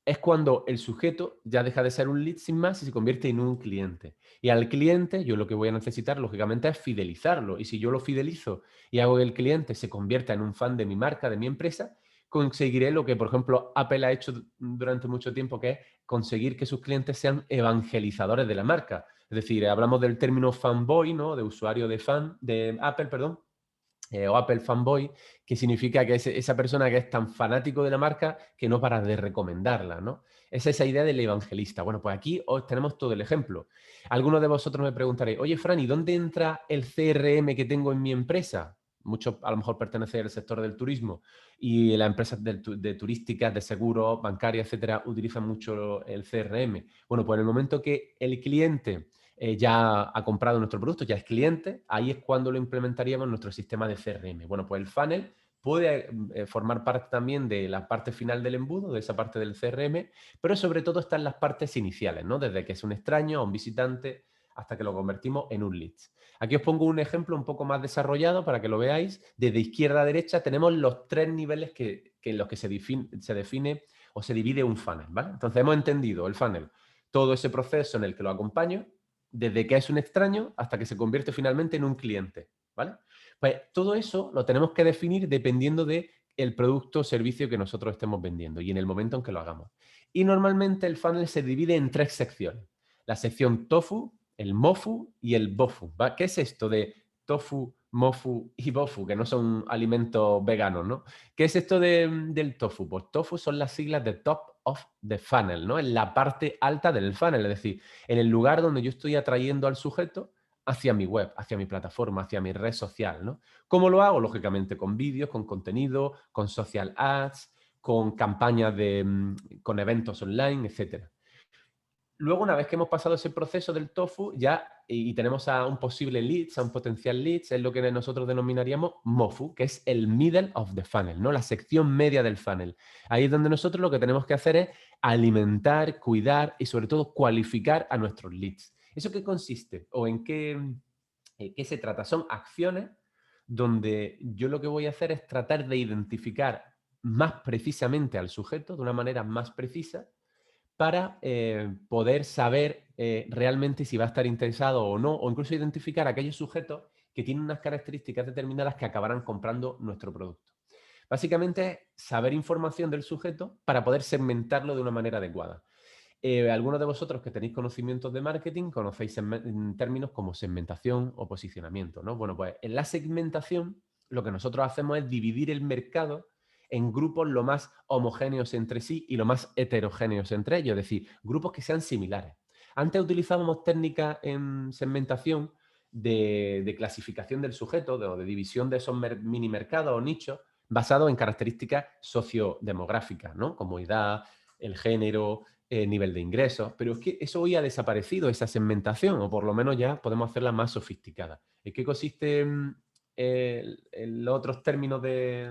es cuando el sujeto ya deja de ser un lead sin más y se convierte en un cliente. Y al cliente yo lo que voy a necesitar, lógicamente, es fidelizarlo. Y si yo lo fidelizo y hago que el cliente se convierta en un fan de mi marca, de mi empresa, conseguiré lo que, por ejemplo, Apple ha hecho durante mucho tiempo, que es conseguir que sus clientes sean evangelizadores de la marca. Es decir, hablamos del término fanboy, ¿no? De usuario de fan, de Apple, perdón, o Apple fanboy, que significa que es esa persona que es tan fanático de la marca que no para de recomendarla, ¿no? Es esa idea del evangelista. Bueno, pues aquí os tenemos todo el ejemplo. Algunos de vosotros me preguntaréis, oye, Fran, ¿y dónde entra el CRM que tengo en mi empresa? Muchos a lo mejor pertenecen al sector del turismo y las empresas de turísticas, de seguros, bancarias, etcétera, utilizan mucho el CRM. Bueno, pues en el momento que el cliente ya ha comprado nuestro producto, ya es cliente, ahí es cuando lo implementaríamos en nuestro sistema de CRM. Bueno, pues el funnel puede formar parte también de la parte final del embudo, de esa parte del CRM, pero sobre todo está en las partes iniciales, ¿no? Desde que es un extraño a un visitante hasta que lo convertimos en un lead. Aquí os pongo un ejemplo un poco más desarrollado para que lo veáis. Desde izquierda a derecha tenemos los tres niveles en los que se define o se divide un funnel, ¿vale? Entonces hemos entendido el funnel, todo ese proceso en el que lo acompaño, desde que es un extraño hasta que se convierte finalmente en un cliente, ¿vale? Pues todo eso lo tenemos que definir dependiendo de el producto o servicio que nosotros estemos vendiendo y en el momento en que lo hagamos. Y normalmente el funnel se divide en tres secciones. La sección tofu, el mofu y el bofu. ¿Va? ¿Qué es esto de tofu, mofu y bofu? Que no son alimentos veganos, ¿no? ¿Qué es esto del tofu? Pues tofu son las siglas de top of the funnel, ¿no? En la parte alta del funnel, es decir, en el lugar donde yo estoy atrayendo al sujeto hacia mi web, hacia mi plataforma, hacia mi red social, ¿no? ¿Cómo lo hago? Lógicamente con vídeos, con contenido, con social ads, con campañas con eventos online, etcétera. Luego, una vez que hemos pasado ese proceso del tofu, ya y tenemos a un posible leads, a un potencial leads, es lo que nosotros denominaríamos MOFU, que es el middle of the funnel, ¿no? La sección media del funnel. Ahí es donde nosotros lo que tenemos que hacer es alimentar, cuidar y sobre todo cualificar a nuestros leads. ¿Eso qué consiste? ¿O en qué se trata? Son acciones donde yo lo que voy a hacer es tratar de identificar más precisamente al sujeto, de una manera más precisa, para poder saber realmente si va a estar interesado o no, o incluso identificar aquellos sujetos que tienen unas características determinadas que acabarán comprando nuestro producto. Básicamente es saber información del sujeto para poder segmentarlo de una manera adecuada. Algunos de vosotros que tenéis conocimientos de marketing conocéis en términos como segmentación o posicionamiento, ¿no? Bueno, pues en la segmentación lo que nosotros hacemos es dividir el mercado en grupos lo más homogéneos entre sí y lo más heterogéneos entre ellos, es decir, grupos que sean similares. Antes utilizábamos técnicas en segmentación de clasificación del sujeto, de división de esos mini mercados o nichos, basados en características sociodemográficas, ¿no? Como edad, el género, nivel de ingresos, pero es que eso hoy ha desaparecido, esa segmentación, o por lo menos ya podemos hacerla más sofisticada. ¿En qué consiste los otros términos de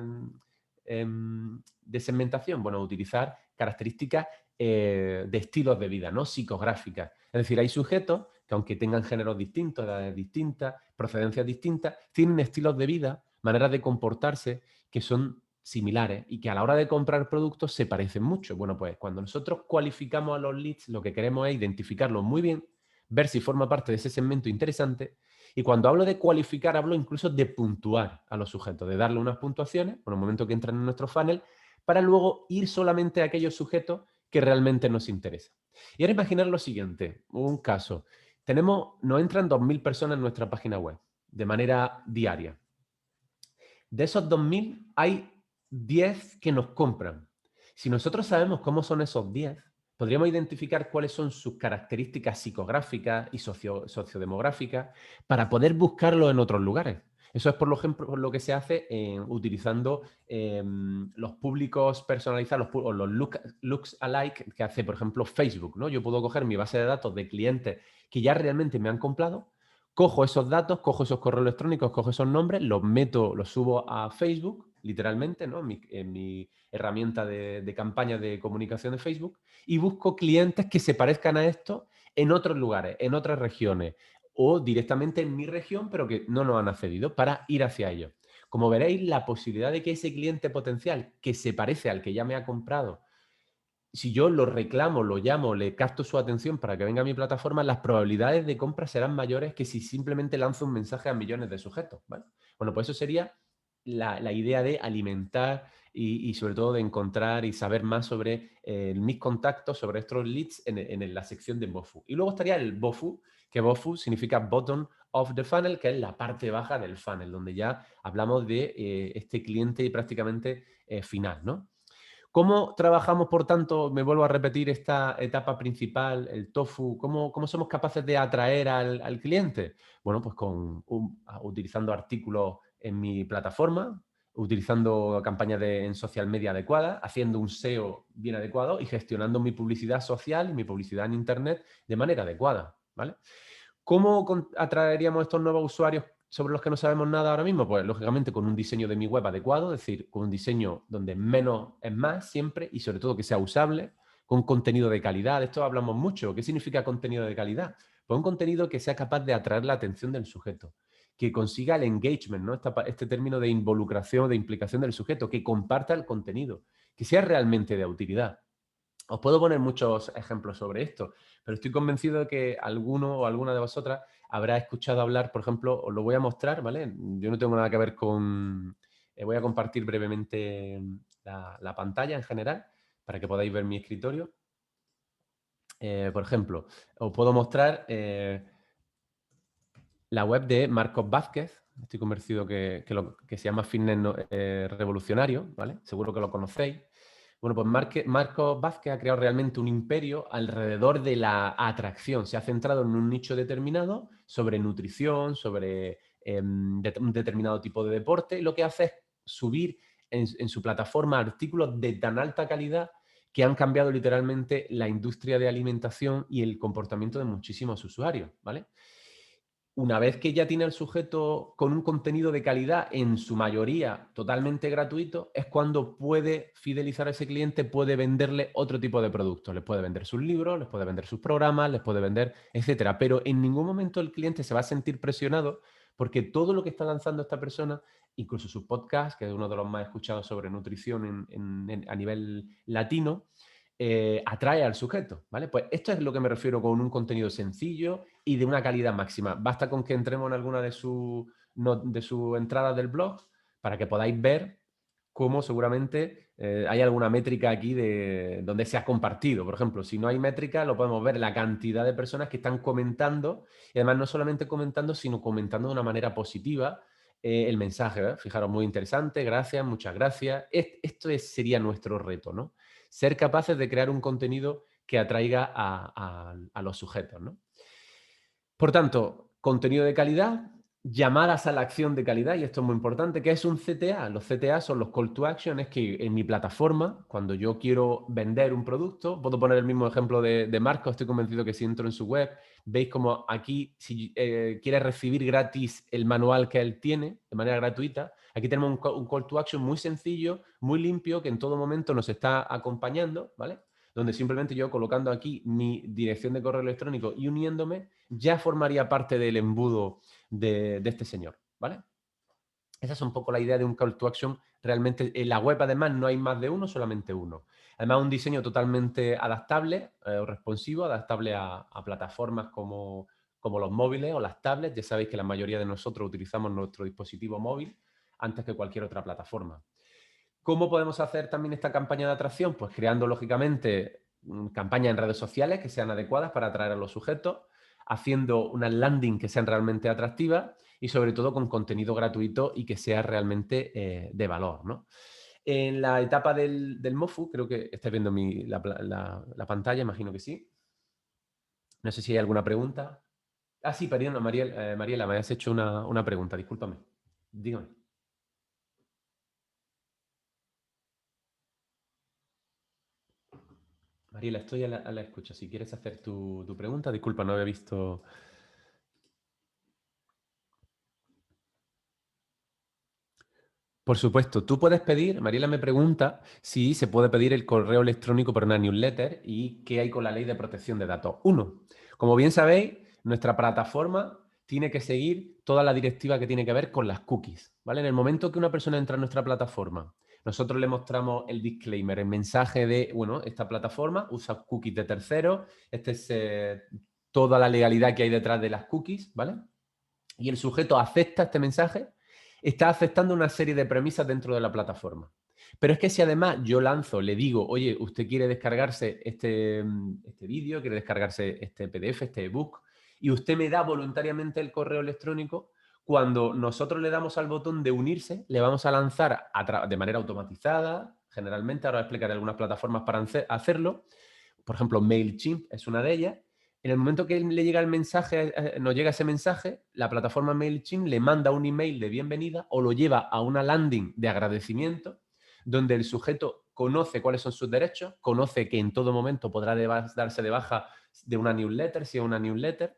segmentación? Bueno, utilizar características de estilos de vida, ¿no? Psicográficas. Es decir, hay sujetos que aunque tengan géneros distintos, edades distintas, procedencias distintas, tienen estilos de vida, maneras de comportarse que son similares y que a la hora de comprar productos se parecen mucho. Bueno, pues cuando nosotros cualificamos a los leads, lo que queremos es identificarlos muy bien, ver si forma parte de ese segmento interesante. Y cuando hablo de cualificar, hablo incluso de puntuar a los sujetos, de darle unas puntuaciones por el momento que entran en nuestro funnel, para luego ir solamente a aquellos sujetos que realmente nos interesan. Y ahora imaginar lo siguiente, un caso. Nos entran 2.000 personas en nuestra página web de manera diaria. De esos 2.000 hay 10 que nos compran. Si nosotros sabemos cómo son esos 10, podríamos identificar cuáles son sus características psicográficas y sociodemográficas para poder buscarlo en otros lugares. Eso es, por ejemplo, lo que se hace utilizando los públicos personalizados o los looks alike que hace, por ejemplo, Facebook, ¿no? Yo puedo coger mi base de datos de clientes que ya realmente me han comprado, cojo esos datos, cojo esos correos electrónicos, cojo esos nombres, los meto, los subo a Facebook, literalmente, ¿no? En mi herramienta de campaña de comunicación de Facebook, y busco clientes que se parezcan a esto en otros lugares, en otras regiones, o directamente en mi región, pero que no nos han accedido, para ir hacia ellos. Como veréis, la posibilidad de que ese cliente potencial que se parece al que ya me ha comprado, si yo lo reclamo, lo llamo, le capto su atención para que venga a mi plataforma, las probabilidades de compra serán mayores que si simplemente lanzo un mensaje a millones de sujetos, ¿vale? Bueno, pues eso sería la idea de alimentar y sobre todo de encontrar y saber más sobre mis contactos, sobre estos leads en la sección de BOFU. Y luego estaría el BOFU, que BOFU significa Bottom of the Funnel, que es la parte baja del funnel, donde ya hablamos de este cliente prácticamente final, ¿no? ¿Cómo trabajamos, por tanto, me vuelvo a repetir esta etapa principal, el TOFU? ¿Cómo somos capaces de atraer al cliente? Bueno, pues utilizando artículos en mi plataforma, utilizando campañas en social media adecuadas, haciendo un SEO bien adecuado y gestionando mi publicidad social y mi publicidad en Internet de manera adecuada, ¿vale? ¿Cómo atraeríamos estos nuevos usuarios sobre los que no sabemos nada ahora mismo? Pues lógicamente con un diseño de mi web adecuado, es decir, con un diseño donde menos es más siempre y sobre todo que sea usable, con contenido de calidad. De esto hablamos mucho. ¿Qué significa contenido de calidad? Pues un contenido que sea capaz de atraer la atención del sujeto, que consiga el engagement, ¿no? Este término de involucración, de implicación del sujeto, que comparta el contenido, que sea realmente de utilidad. Os puedo poner muchos ejemplos sobre esto, pero estoy convencido de que alguno o alguna de vosotras habrá escuchado hablar, por ejemplo, os lo voy a mostrar, ¿vale? Yo no tengo nada que ver con... voy a compartir brevemente la pantalla en general para que podáis ver mi escritorio. Por ejemplo, os puedo mostrar la web de Marcos Vázquez. Estoy convencido que se llama Fitness Revolucionario, ¿vale? Seguro que lo conocéis. Bueno, pues Marcos Vázquez ha creado realmente un imperio alrededor de la atracción. Se ha centrado en un nicho determinado sobre nutrición, sobre un determinado tipo de deporte, y lo que hace es subir en su plataforma artículos de tan alta calidad que han cambiado literalmente la industria de alimentación y el comportamiento de muchísimos usuarios, ¿vale? Una vez que ya tiene el sujeto con un contenido de calidad, en su mayoría totalmente gratuito, es cuando puede fidelizar a ese cliente, puede venderle otro tipo de productos. Les puede vender sus libros, les puede vender sus programas, les puede vender, etcétera. Pero en ningún momento el cliente se va a sentir presionado porque todo lo que está lanzando esta persona, incluso su podcast, que es uno de los más escuchados sobre nutrición a nivel latino, atrae al sujeto, ¿vale? Pues esto es lo que me refiero con un contenido sencillo y de una calidad máxima. Basta con que entremos en alguna de sus entradas del blog para que podáis ver cómo seguramente hay alguna métrica aquí de donde se ha compartido. Por ejemplo, si no hay métrica, lo podemos ver la cantidad de personas que están comentando y además no solamente comentando, sino comentando de una manera positiva el mensaje. ¿Eh? Fijaros, muy interesante, gracias, muchas gracias. Esto sería nuestro reto, ¿no? Ser capaces de crear un contenido que atraiga a los sujetos, ¿no? Por tanto, contenido de calidad, llamadas a la acción de calidad, y esto es muy importante. ¿Qué es un CTA? Los CTA son los call to action, es que en mi plataforma, cuando yo quiero vender un producto, puedo poner el mismo ejemplo de Marco, estoy convencido que si entro en su web, veis como aquí, si quiere recibir gratis el manual que él tiene, de manera gratuita, aquí tenemos un call to action muy sencillo, muy limpio, que en todo momento nos está acompañando, ¿vale? Donde simplemente yo colocando aquí mi dirección de correo electrónico y uniéndome, ya formaría parte del embudo de este señor, ¿vale? Esa es un poco la idea de un call to action. Realmente en la web, además, no hay más de uno, solamente uno. Además, un diseño totalmente adaptable o responsivo, adaptable a plataformas como los móviles o las tablets. Ya sabéis que la mayoría de nosotros utilizamos nuestro dispositivo móvil antes que cualquier otra plataforma. ¿Cómo podemos hacer también esta campaña de atracción? Pues creando, lógicamente, campañas en redes sociales que sean adecuadas para atraer a los sujetos, haciendo unas landing que sean realmente atractivas y, sobre todo, con contenido gratuito y que sea realmente de valor, ¿no? En la etapa del MOFU, creo que estáis viendo la pantalla, imagino que sí. No sé si hay alguna pregunta. Ah, sí, perdón, Mariela, me has hecho una pregunta, discúlpame. Dígame. Mariela, estoy a la escucha. Si quieres hacer tu pregunta, disculpa, no había visto. Por supuesto, tú puedes pedir, Mariela me pregunta si se puede pedir el correo electrónico por una newsletter y qué hay con la ley de protección de datos. Uno, como bien sabéis, nuestra plataforma tiene que seguir toda la directiva que tiene que ver con las cookies, ¿vale? En el momento que una persona entra en nuestra plataforma, nosotros le mostramos el disclaimer, el mensaje de, bueno, esta plataforma usa cookies de terceros, este es toda la legalidad que hay detrás de las cookies, ¿vale? Y el sujeto acepta este mensaje, está aceptando una serie de premisas dentro de la plataforma. Pero es que si además yo lanzo, le digo, oye, usted quiere descargarse este vídeo, quiere descargarse este PDF, este ebook, y usted me da voluntariamente el correo electrónico, cuando nosotros le damos al botón de unirse, le vamos a lanzar de manera automatizada, generalmente, ahora explicaré algunas plataformas para hacerlo, por ejemplo, MailChimp es una de ellas. En el momento que le llega el mensaje, nos llega ese mensaje, la plataforma MailChimp le manda un email de bienvenida o lo lleva a una landing de agradecimiento donde el sujeto conoce cuáles son sus derechos, conoce que en todo momento podrá darse de baja de una newsletter, si es una newsletter,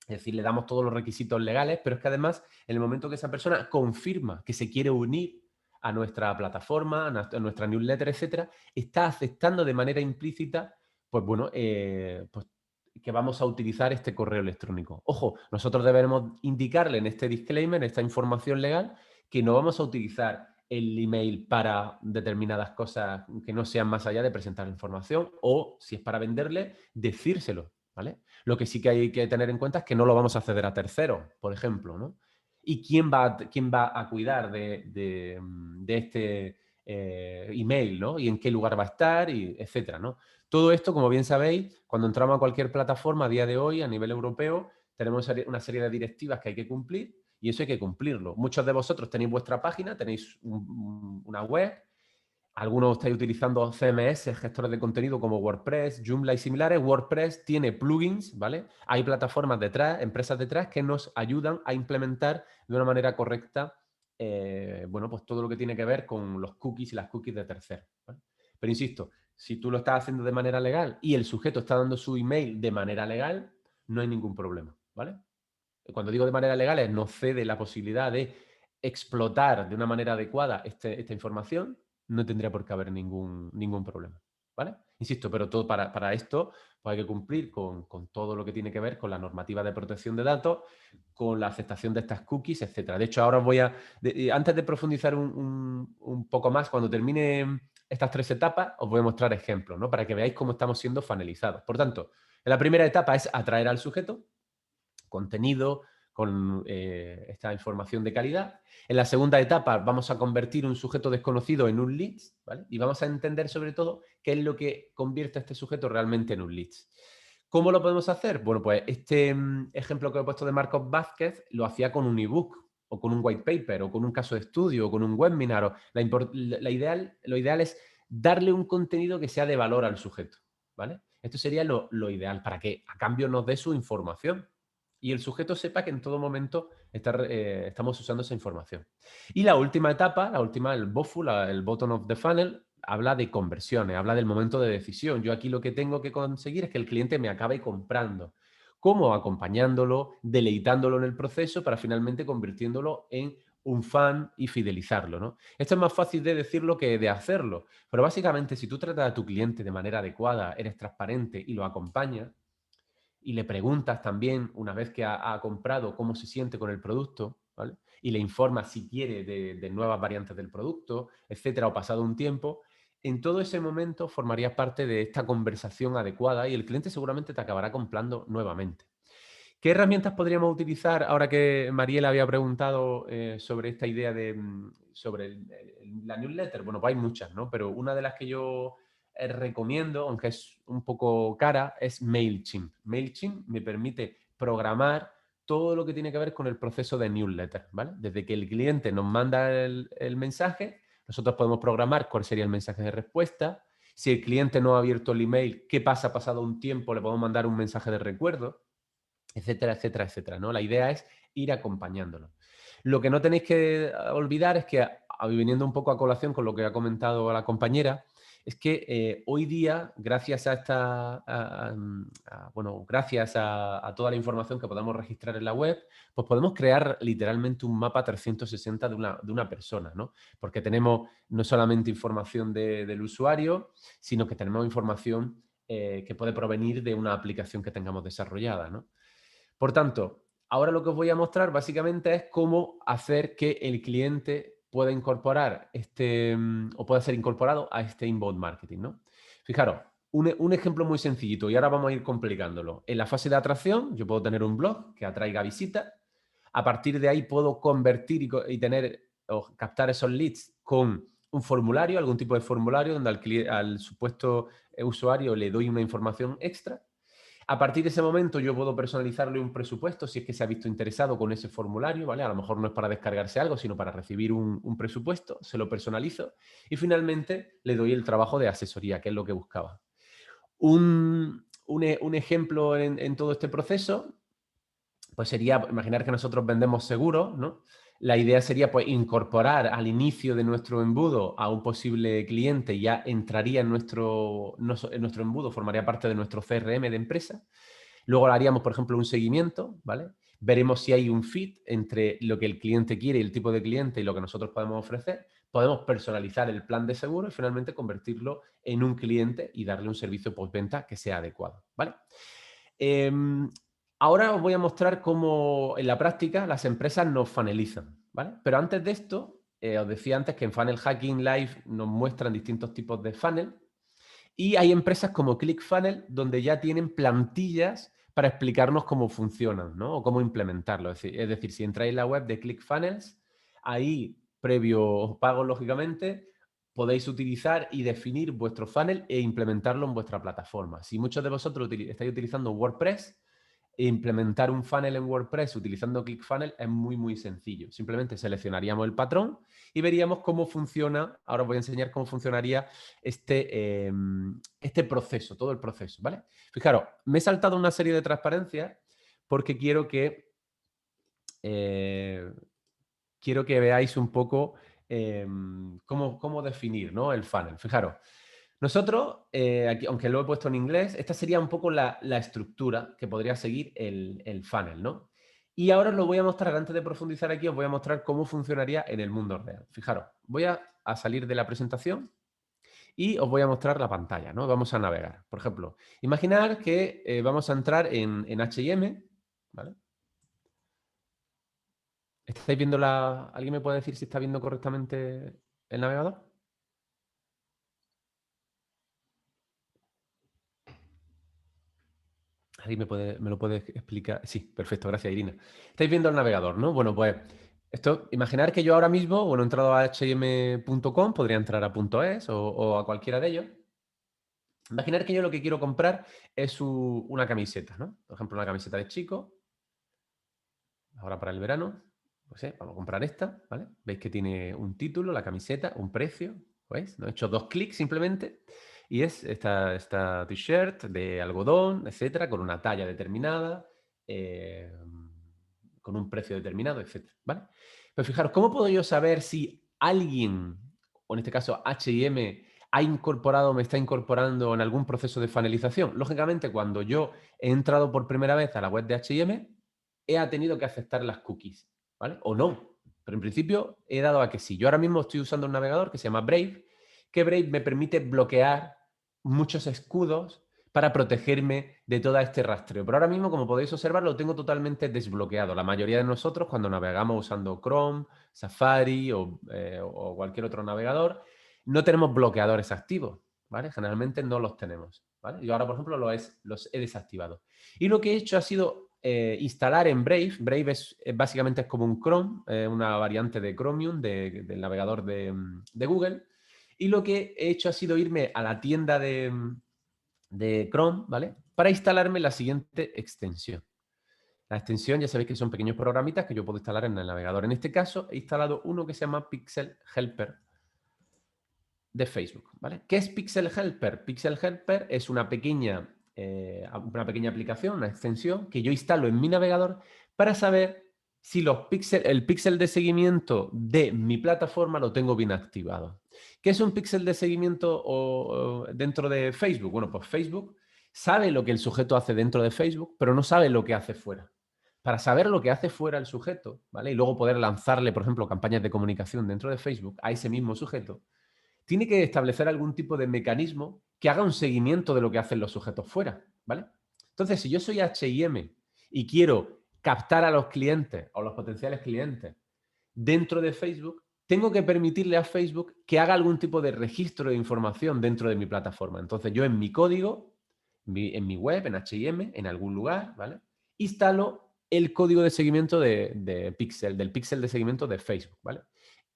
es decir, le damos todos los requisitos legales, pero es que además, en el momento que esa persona confirma que se quiere unir a nuestra plataforma, a nuestra newsletter, etcétera, está aceptando de manera implícita, pues bueno, pues que vamos a utilizar este correo electrónico. Ojo, nosotros deberemos indicarle en este disclaimer, en esta información legal, que no vamos a utilizar el email para determinadas cosas que no sean más allá de presentar información o, si es para venderle, decírselo, ¿vale? Lo que sí que hay que tener en cuenta es que no lo vamos a ceder a terceros, por ejemplo, ¿no? ¿Y quién va a cuidar de este email, ¿no? Y en qué lugar va a estar, y etcétera, ¿no? Todo esto, como bien sabéis, cuando entramos a cualquier plataforma a día de hoy, a nivel europeo, tenemos una serie de directivas que hay que cumplir y eso hay que cumplirlo. Muchos de vosotros tenéis vuestra página, tenéis una web, algunos estáis utilizando CMS, gestores de contenido como WordPress, Joomla y similares. WordPress tiene plugins, ¿vale? Hay plataformas detrás, empresas detrás que nos ayudan a implementar de una manera correcta, bueno, pues todo lo que tiene que ver con los cookies y las cookies de terceros, ¿vale? Pero insisto, si tú lo estás haciendo de manera legal y el sujeto está dando su email de manera legal, no hay ningún problema, ¿vale? Cuando digo de manera legal es no cede la posibilidad de explotar de una manera adecuada esta información, no tendría por qué haber ningún problema, ¿vale? Insisto, pero todo para esto pues hay que cumplir con todo lo que tiene que ver con la normativa de protección de datos, con la aceptación de estas cookies, etcétera. De hecho, ahora os voy a... antes de profundizar un poco más, cuando termine estas tres etapas, os voy a mostrar ejemplos, ¿no? Para que veáis cómo estamos siendo funnelizados. Por tanto, en la primera etapa es atraer al sujeto, contenido, con esta información de calidad. En la segunda etapa vamos a convertir un sujeto desconocido en un lead, ¿vale? Y vamos a entender sobre todo qué es lo que convierte a este sujeto realmente en un lead. ¿Cómo lo podemos hacer? Bueno, pues este ejemplo que he puesto de Marcos Vázquez lo hacía con un ebook o con un white paper o con un caso de estudio o con un webinar. Lo ideal es darle un contenido que sea de valor al sujeto, ¿vale? Esto sería lo ideal para que a cambio nos dé su información y el sujeto sepa que en todo momento estamos usando esa información. Y la última etapa, el BOFU, el Bottom of the Funnel, habla de conversiones, habla del momento de decisión. Yo aquí lo que tengo que conseguir es que el cliente me acabe comprando. ¿Cómo? Acompañándolo, deleitándolo en el proceso para finalmente convirtiéndolo en un fan y fidelizarlo, ¿no? Esto es más fácil de decirlo que de hacerlo, pero básicamente si tú tratas a tu cliente de manera adecuada, eres transparente y lo acompañas, y le preguntas también, una vez que ha comprado, cómo se siente con el producto, ¿vale? Y le informas si quiere de nuevas variantes del producto, etcétera, o pasado un tiempo, en todo ese momento formarías parte de esta conversación adecuada y el cliente seguramente te acabará comprando nuevamente. ¿Qué herramientas podríamos utilizar ahora que Mariela había preguntado sobre esta idea de sobre la newsletter? Bueno, pues hay muchas, ¿no? Pero una de las que yo recomiendo, aunque es un poco cara, es MailChimp. MailChimp me permite programar todo lo que tiene que ver con el proceso de newsletter, ¿vale? Desde que el cliente nos manda el mensaje, nosotros podemos programar cuál sería el mensaje de respuesta. Si el cliente no ha abierto el email, ¿qué pasa pasado un tiempo? Le podemos mandar un mensaje de recuerdo, etcétera, etcétera, etcétera, ¿no? La idea es ir acompañándolo. Lo que no tenéis que olvidar es que, viniendo un poco a colación con lo que ha comentado la compañera, es que hoy día, gracias a bueno, gracias a toda la información que podamos registrar en la web, pues podemos crear literalmente un mapa 360 de una persona, ¿no? Porque tenemos no solamente información del usuario, sino que tenemos información que puede provenir de una aplicación que tengamos desarrollada, ¿no? Por tanto, ahora lo que os voy a mostrar básicamente es cómo hacer que el cliente pueda incorporar o pueda ser incorporado a este inbound marketing, ¿no? Fijaros, un ejemplo muy sencillito y ahora vamos a ir complicándolo. En la fase de atracción yo puedo tener un blog que atraiga visitas. A partir de ahí puedo convertir y tener o captar esos leads con un formulario, algún tipo de formulario donde al supuesto usuario le doy una información extra. A partir de ese momento yo puedo personalizarle un presupuesto si es que se ha visto interesado con ese formulario, ¿vale? A lo mejor no es para descargarse algo, sino para recibir un presupuesto, se lo personalizo y finalmente le doy el trabajo de asesoría, que es lo que buscaba. Un ejemplo en todo este proceso pues sería, imaginar que nosotros vendemos seguros, ¿no? La idea sería pues incorporar al inicio de nuestro embudo a un posible cliente, ya entraría en nuestro embudo, formaría parte de nuestro CRM de empresa. Luego haríamos, por ejemplo, un seguimiento, ¿vale? Veremos si hay un fit entre lo que el cliente quiere y el tipo de cliente y lo que nosotros podemos ofrecer. Podemos personalizar el plan de seguro y finalmente convertirlo en un cliente y darle un servicio postventa que sea adecuado, ¿vale? Ahora os voy a mostrar cómo en la práctica las empresas nos funnelizan, ¿vale? Pero antes de esto, os decía antes que en Funnel Hacking Live nos muestran distintos tipos de funnel y hay empresas como ClickFunnels donde ya tienen plantillas para explicarnos cómo funcionan, ¿no? O cómo implementarlo. Es decir, si entráis en la web de ClickFunnels, ahí, previo pago, lógicamente, podéis utilizar y definir vuestro funnel e implementarlo en vuestra plataforma. Si muchos de vosotros estáis utilizando WordPress, implementar un funnel en WordPress utilizando ClickFunnels es muy, muy sencillo. Simplemente seleccionaríamos el patrón y veríamos cómo funciona. Ahora os voy a enseñar cómo funcionaría este proceso, todo el proceso, ¿vale? Fijaros, me he saltado una serie de transparencias porque eh, quiero que veáis un poco cómo definir, ¿no? El funnel. Fijaros, nosotros, aquí, aunque lo he puesto en inglés, esta sería un poco la estructura que podría seguir el funnel, ¿no? Y ahora os lo voy a mostrar, antes de profundizar aquí, os voy a mostrar cómo funcionaría en el mundo real. Fijaros, voy a salir de la presentación y os voy a mostrar la pantalla, ¿no? Vamos a navegar. Por ejemplo, imaginar que vamos a entrar en H&M, ¿vale? ¿Estáis viendo ¿Alguien me puede decir si está viendo correctamente el navegador? ¿Alguien me lo puede explicar? Sí, perfecto, gracias, Irina. Estáis viendo el navegador, ¿no? Bueno, pues imaginar que yo ahora mismo, bueno, he entrado a hm.com, podría entrar a .es o a cualquiera de ellos. Imaginar que yo lo que quiero comprar es una camiseta, ¿no? Por ejemplo, una camiseta de chico, ahora para el verano, pues vamos a comprar esta, ¿vale? Veis que tiene un título, la camiseta, un precio, ¿veis? No he hecho 2 clics simplemente y es esta t-shirt de algodón, etcétera, con una talla determinada, con un precio determinado, etcétera, ¿vale? Pero fijaros, ¿cómo puedo yo saber si alguien, o en este caso H&M, me está incorporando en algún proceso de funnelización? Lógicamente, cuando yo he entrado por primera vez a la web de H&M, he tenido que aceptar las cookies, ¿vale? O no, pero en principio he dado a que sí. Yo ahora mismo estoy usando un navegador que se llama Brave, que Brave me permite bloquear muchos escudos para protegerme de todo este rastreo. Pero ahora mismo, como podéis observar, lo tengo totalmente desbloqueado. La mayoría de nosotros, cuando navegamos usando Chrome, Safari o cualquier otro navegador, no tenemos bloqueadores activos, ¿vale? Generalmente no los tenemos, ¿vale? Yo ahora, por ejemplo, los he desactivado. Y lo que he hecho ha sido instalar en Brave. Brave básicamente es como un Chrome, una variante de Chromium, del navegador de Google. Y lo que he hecho ha sido irme a la tienda de Chrome, ¿vale? Para instalarme la siguiente extensión. La extensión, ya sabéis que son pequeños programitas que yo puedo instalar en el navegador. En este caso, he instalado uno que se llama Pixel Helper de Facebook, ¿vale? ¿Qué es Pixel Helper? Pixel Helper es una pequeña aplicación, una extensión que yo instalo en mi navegador para saber si el píxel de seguimiento de mi plataforma lo tengo bien activado. ¿Qué es un píxel de seguimiento dentro de Facebook? Bueno, pues Facebook sabe lo que el sujeto hace dentro de Facebook, pero no sabe lo que hace fuera. Para saber lo que hace fuera el sujeto, ¿vale? Y luego poder lanzarle, por ejemplo, campañas de comunicación dentro de Facebook a ese mismo sujeto, tiene que establecer algún tipo de mecanismo que haga un seguimiento de lo que hacen los sujetos fuera, ¿vale? Entonces, si yo soy H&M y quiero captar a los clientes o los potenciales clientes dentro de Facebook, tengo que permitirle a Facebook que haga algún tipo de registro de información dentro de mi plataforma. Entonces, yo en mi código, en mi web, en H&M, en algún lugar, ¿vale? Instalo el código de seguimiento del píxel de seguimiento de Facebook, ¿vale?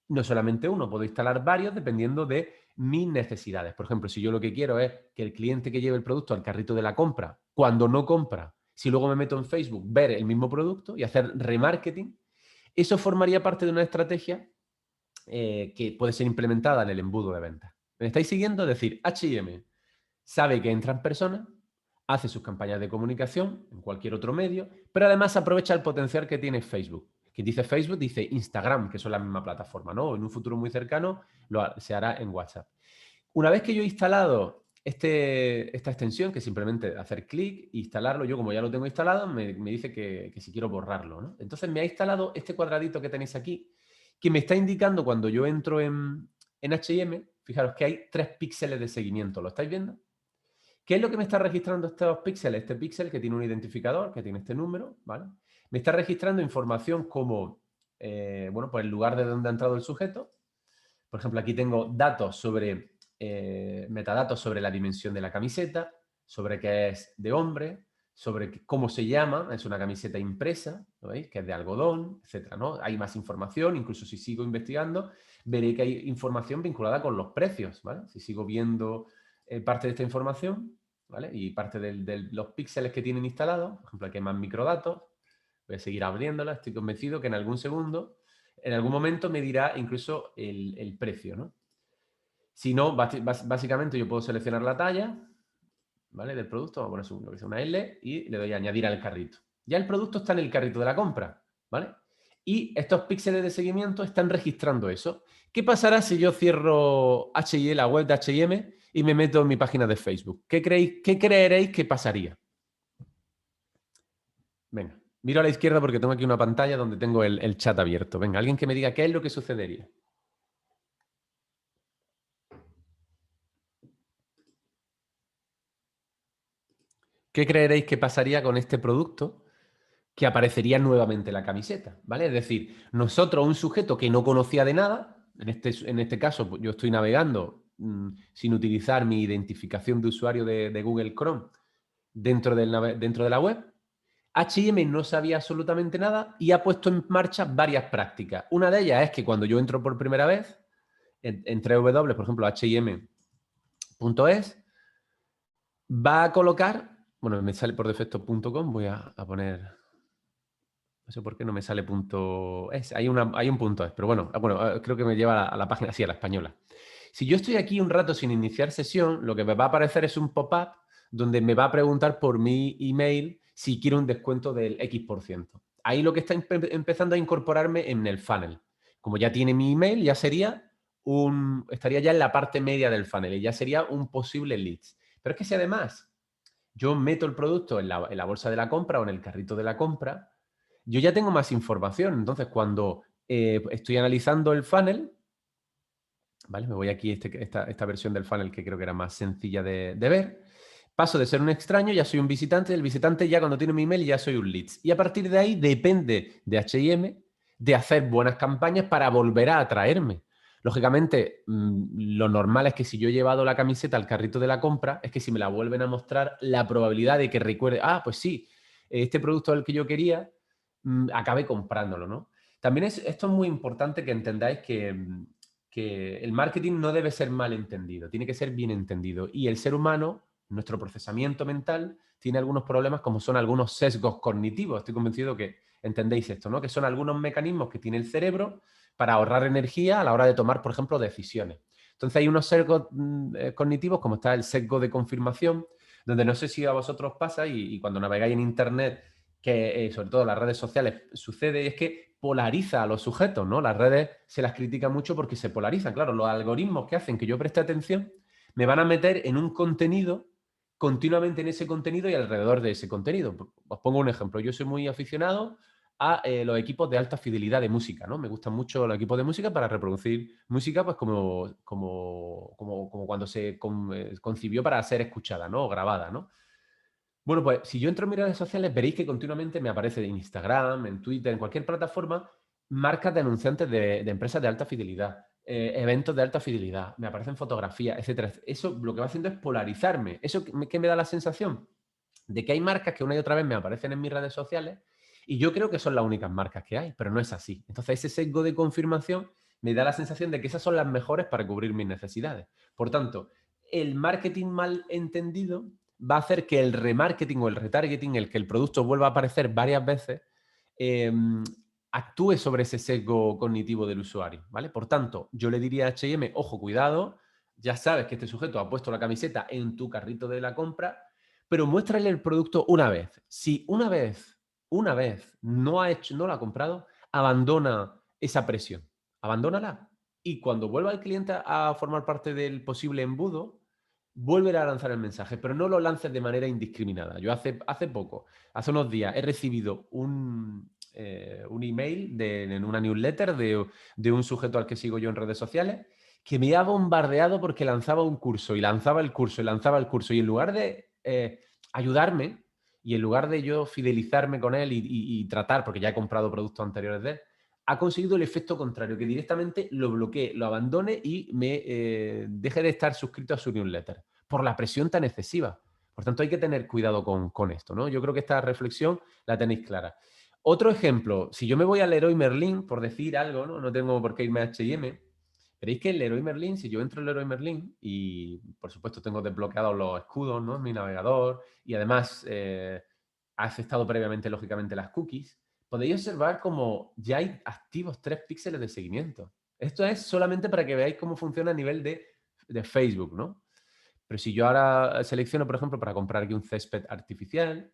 No solamente uno, puedo instalar varios dependiendo de mis necesidades. Por ejemplo, si yo lo que quiero es que el cliente que lleve el producto al carrito de la compra, cuando no compra, si luego me meto en Facebook, ver el mismo producto y hacer remarketing, eso formaría parte de una estrategia que puede ser implementada en el embudo de ventas. ¿Me estáis siguiendo? Es decir, H&M sabe que entran personas, hace sus campañas de comunicación en cualquier otro medio, pero además aprovecha el potencial que tiene Facebook. Que dice Facebook, dice Instagram, que son la misma plataforma, ¿no? En un futuro muy cercano se hará en WhatsApp. Una vez que yo he instalado esta extensión, que simplemente hacer clic, instalarlo, yo como ya lo tengo instalado, me dice que si quiero borrarlo, ¿no? Entonces me ha instalado este cuadradito que tenéis aquí, que me está indicando cuando yo entro en H&M, fijaros que hay 3 píxeles de seguimiento, ¿lo estáis viendo? ¿Qué es lo que me está registrando estos píxeles? Este píxel que tiene un identificador, que tiene este número, ¿vale? Me está registrando información como, bueno, pues el lugar de donde ha entrado el sujeto. Por ejemplo, aquí tengo datos sobre, metadatos sobre la dimensión de la camiseta, sobre que es de hombre, sobre cómo se llama, es una camiseta impresa, ¿lo veis? Que es de algodón, etcétera, ¿no? Hay más información, incluso si sigo investigando, veré que hay información vinculada con los precios, ¿vale? Si sigo viendo parte de esta información, ¿vale? Y parte de los píxeles que tienen instalados, por ejemplo, aquí hay más microdatos, voy a seguir abriéndola, estoy convencido que en algún segundo, en algún momento me dirá incluso el precio, ¿no? Si no, básicamente yo puedo seleccionar la talla, ¿vale? Del producto, vamos a poner una L y le doy a añadir al carrito. Ya el producto está en el carrito de la compra, ¿vale? Y estos píxeles de seguimiento están registrando eso. ¿Qué pasará si yo cierro H&M, la web de H&M, y me meto en mi página de Facebook? ¿Qué creeréis que pasaría? Venga, miro a la izquierda porque tengo aquí una pantalla donde tengo el chat abierto. Venga, alguien que me diga qué es lo que sucedería. ¿Qué creeréis que pasaría con este producto? Que aparecería nuevamente la camiseta, ¿vale? Es decir, nosotros, un sujeto que no conocía de nada, en este caso yo estoy navegando sin utilizar mi identificación de usuario de Google Chrome dentro de la web, H&M no sabía absolutamente nada y ha puesto en marcha varias prácticas. Una de ellas es que cuando yo entro por primera vez, entre W, por ejemplo, H&M.es, va a colocar, bueno, me sale por defecto .com, voy a poner, no sé por qué no me sale .es, hay un .es, pero bueno, creo que me lleva a la página, así, a la española. Si yo estoy aquí un rato sin iniciar sesión, lo que me va a aparecer es un pop-up donde me va a preguntar por mi email si quiero un descuento del X%. Ahí lo que está empezando a incorporarme en el funnel. Como ya tiene mi email, ya estaría ya en la parte media del funnel y ya sería un posible leads. Pero es que si además yo meto el producto en la bolsa de la compra o en el carrito de la compra, yo ya tengo más información. Entonces, cuando estoy analizando el funnel, ¿vale? Me voy aquí a esta versión del funnel que creo que era más sencilla de ver. Paso de ser un extraño, ya soy un visitante. El visitante ya cuando tiene mi email ya soy un leads. Y a partir de ahí depende de H&M de hacer buenas campañas para volver a atraerme. Lógicamente, lo normal es que si yo he llevado la camiseta al carrito de la compra, es que si me la vuelven a mostrar, la probabilidad de que recuerde, pues sí, este producto es el que yo quería, acabe comprándolo, ¿no? También esto es muy importante que entendáis que el marketing no debe ser mal entendido, tiene que ser bien entendido. Y el ser humano, nuestro procesamiento mental, tiene algunos problemas como son algunos sesgos cognitivos. Estoy convencido que entendéis esto, ¿no? Que son algunos mecanismos que tiene el cerebro para ahorrar energía a la hora de tomar, por ejemplo, decisiones. Entonces hay unos sesgos cognitivos, como está el sesgo de confirmación, donde no sé si a vosotros pasa y cuando navegáis en Internet que sobre todo en las redes sociales sucede, es que polariza a los sujetos, ¿no? Las redes se las critica mucho porque se polarizan. Claro, los algoritmos que hacen que yo preste atención me van a meter en un contenido, continuamente en ese contenido y alrededor de ese contenido. Os pongo un ejemplo. Yo soy muy aficionado a los equipos de alta fidelidad de música, ¿no? Me gustan mucho los equipos de música para reproducir música, pues como cuando se concibió para ser escuchada, ¿no? O grabada, ¿no? Bueno, pues si yo entro en mis redes sociales, veréis que continuamente me aparece en Instagram, en Twitter, en cualquier plataforma, marcas de anunciantes de empresas de alta fidelidad, eventos de alta fidelidad, me aparecen fotografías, etcétera. Eso lo que va haciendo es polarizarme. ¿Eso qué me da la sensación? De que hay marcas que una y otra vez me aparecen en mis redes sociales y yo creo que son las únicas marcas que hay, pero no es así. Entonces ese sesgo de confirmación me da la sensación de que esas son las mejores para cubrir mis necesidades. Por tanto, el marketing mal entendido va a hacer que el remarketing o el retargeting, el que el producto vuelva a aparecer varias veces, eh, actúe sobre ese sesgo cognitivo del usuario, ¿vale? Por tanto, yo le diría a H&M, ojo, cuidado, ya sabes que este sujeto ha puesto la camiseta en tu carrito de la compra, pero muéstrale el producto una vez. Si una vez no lo ha comprado, abandona esa presión, abandónala. Y cuando vuelva el cliente a formar parte del posible embudo, vuelve a lanzar el mensaje, pero no lo lances de manera indiscriminada. Yo hace poco, hace unos días, he recibido un email en una newsletter de un sujeto al que sigo yo en redes sociales que me ha bombardeado porque lanzaba un curso y lanzaba el curso y lanzaba el curso y en lugar de ayudarme y en lugar de yo fidelizarme con él y tratar, porque ya he comprado productos anteriores de él, ha conseguido el efecto contrario, que directamente lo bloquee, lo abandone y me deje de estar suscrito a su newsletter por la presión tan excesiva. Por tanto, hay que tener cuidado con esto, ¿no? Yo creo que esta reflexión la tenéis clara. Otro ejemplo, si yo me voy al Leroy Merlin, por decir algo, ¿no? No tengo por qué irme a H&M, veréis que el Leroy Merlin, si yo entro en el Leroy Merlin y, por supuesto, tengo desbloqueados los escudos, ¿no? En mi navegador y además ha aceptado previamente, lógicamente, las cookies, podéis observar como ya hay activos 3 píxeles de seguimiento. Esto es solamente para que veáis cómo funciona a nivel de Facebook, ¿no? Pero si yo ahora selecciono, por ejemplo, para comprar aquí un césped artificial,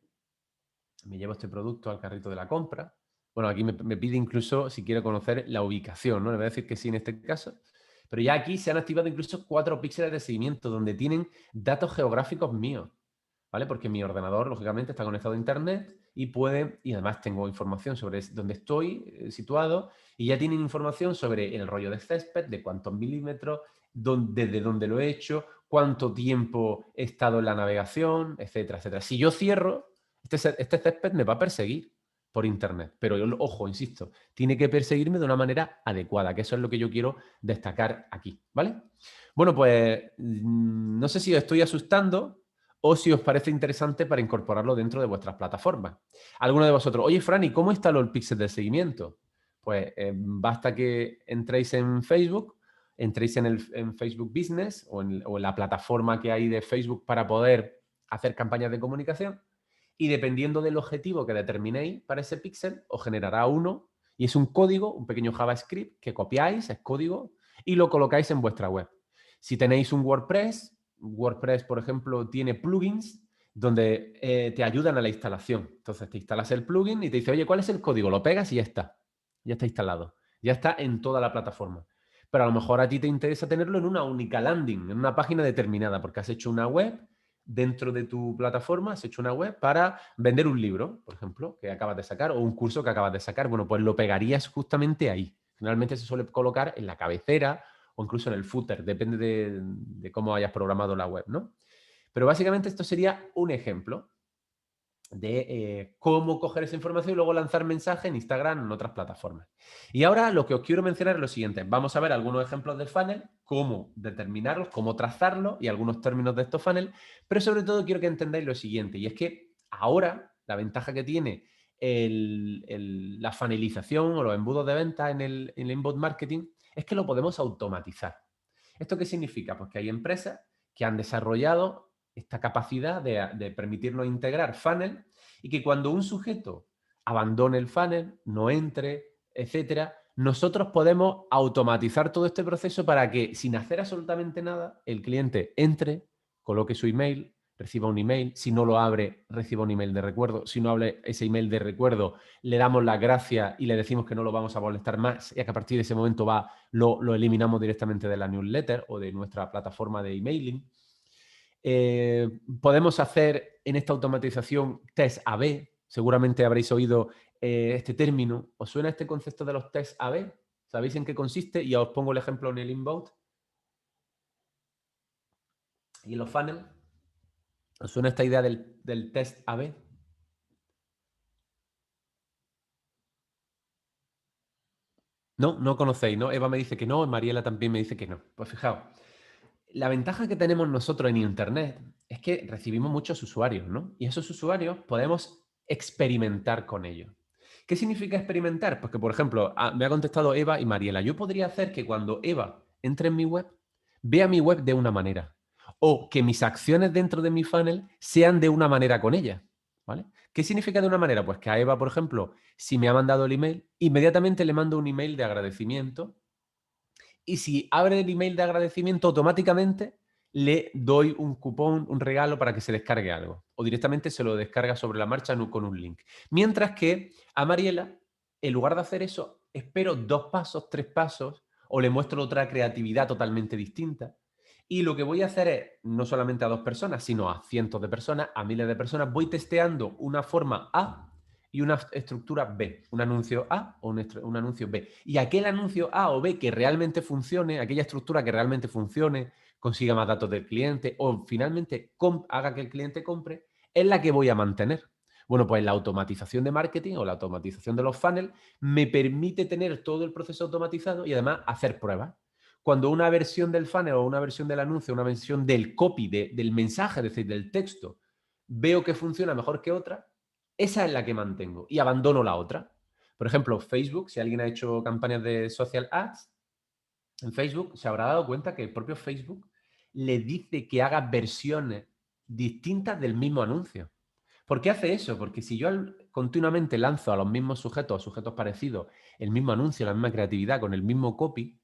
me llevo este producto al carrito de la compra. Bueno, aquí me pide incluso si quiero conocer la ubicación, ¿no? Le voy a decir que sí en este caso. Pero ya aquí se han activado incluso 4 píxeles de seguimiento donde tienen datos geográficos míos, ¿vale? Porque mi ordenador, lógicamente, está conectado a Internet y además tengo información sobre dónde estoy situado y ya tienen información sobre el rollo de césped, de cuántos milímetros, desde dónde lo he hecho, cuánto tiempo he estado en la navegación, etcétera, etcétera. Si yo cierro, este césped me va a perseguir por Internet. Pero, ojo, insisto, tiene que perseguirme de una manera adecuada, que eso es lo que yo quiero destacar aquí, ¿vale? Bueno, pues no sé si os estoy asustando o si os parece interesante para incorporarlo dentro de vuestras plataformas. Alguno de vosotros, oye, Fran, ¿y cómo instaló el pixel de seguimiento? Pues basta que entréis en Facebook, entréis en Facebook Business o en la plataforma que hay de Facebook para poder hacer campañas de comunicación y dependiendo del objetivo que determinéis para ese píxel, os generará uno y es un código, un pequeño JavaScript que copiáis, es código, y lo colocáis en vuestra web. Si tenéis un WordPress, por ejemplo, tiene plugins donde te ayudan a la instalación. Entonces te instalas el plugin y te dice, oye, ¿cuál es el código? Lo pegas y ya está. Ya está instalado. Ya está en toda la plataforma. Pero a lo mejor a ti te interesa tenerlo en una única landing, en una página determinada, porque has hecho una web dentro de tu plataforma, has hecho una web para vender un libro, por ejemplo, que acabas de sacar, o un curso que acabas de sacar. Bueno, pues lo pegarías justamente ahí. Generalmente se suele colocar en la cabecera o incluso en el footer, depende de cómo hayas programado la web, ¿no? Pero básicamente esto sería un ejemplo de cómo coger esa información y luego lanzar mensaje en Instagram en otras plataformas. Y ahora lo que os quiero mencionar es lo siguiente. Vamos a ver algunos ejemplos del funnel, cómo determinarlos, cómo trazarlos y algunos términos de estos funnels, pero sobre todo quiero que entendáis lo siguiente, y es que ahora la ventaja que tiene la funnelización o los embudos de venta en el inbound marketing es que lo podemos automatizar. ¿Esto qué significa? Pues que hay empresas que han desarrollado esta capacidad de permitirnos integrar funnel y que cuando un sujeto abandone el funnel, no entre, etcétera, nosotros podemos automatizar todo este proceso para que sin hacer absolutamente nada, el cliente entre, coloque su email, reciba un email. Si no lo abre, reciba un email de recuerdo. Si no abre ese email de recuerdo, le damos las gracias y le decimos que no lo vamos a molestar más y que a partir de ese momento lo eliminamos directamente de la newsletter o de nuestra plataforma de emailing. Podemos hacer en esta automatización test A/B. Seguramente habréis oído este término. ¿Os suena este concepto de los test A/B? ¿Sabéis en qué consiste? Y os pongo el ejemplo en el inbound. ¿Y en los funnels? ¿Os suena esta idea del test A/B? No, no conocéis, ¿no? Eva me dice que no, Mariela también me dice que no. Pues fijaos, la ventaja que tenemos nosotros en Internet es que recibimos muchos usuarios, ¿no? Y esos usuarios podemos experimentar con ellos. ¿Qué significa experimentar? Pues que, por ejemplo, me ha contestado Eva y Mariela. Yo podría hacer que cuando Eva entre en mi web, vea mi web de una manera. O que mis acciones dentro de mi funnel sean de una manera con ella. ¿Vale? ¿Qué significa de una manera? Pues que a Eva, por ejemplo, si me ha mandado el email, inmediatamente le mando un email de agradecimiento y si abre el email de agradecimiento, automáticamente le doy un cupón, un regalo para que se descargue algo. O directamente se lo descarga sobre la marcha con un link. Mientras que a Mariela, en lugar de hacer eso, espero 2 pasos, 3 pasos, o le muestro otra creatividad totalmente distinta. Y lo que voy a hacer es, no solamente a 2 personas, sino a cientos de personas, a miles de personas, voy testeando una forma A y una estructura B, un anuncio A o un anuncio B. Y aquel anuncio A o B que realmente funcione, aquella estructura que realmente funcione, consiga más datos del cliente o finalmente haga que el cliente compre, es la que voy a mantener. Bueno, pues la automatización de marketing o la automatización de los funnels me permite tener todo el proceso automatizado y además hacer pruebas. Cuando una versión del funnel o una versión del anuncio, una versión del copy, del mensaje, es decir, del texto, veo que funciona mejor que otra, esa es la que mantengo y abandono la otra. Por ejemplo, Facebook, si alguien ha hecho campañas de social ads en Facebook, se habrá dado cuenta que el propio Facebook le dice que haga versiones distintas del mismo anuncio. ¿Por qué hace eso? Porque si yo continuamente lanzo a los mismos sujetos, sujetos parecidos, el mismo anuncio, la misma creatividad, con el mismo copy,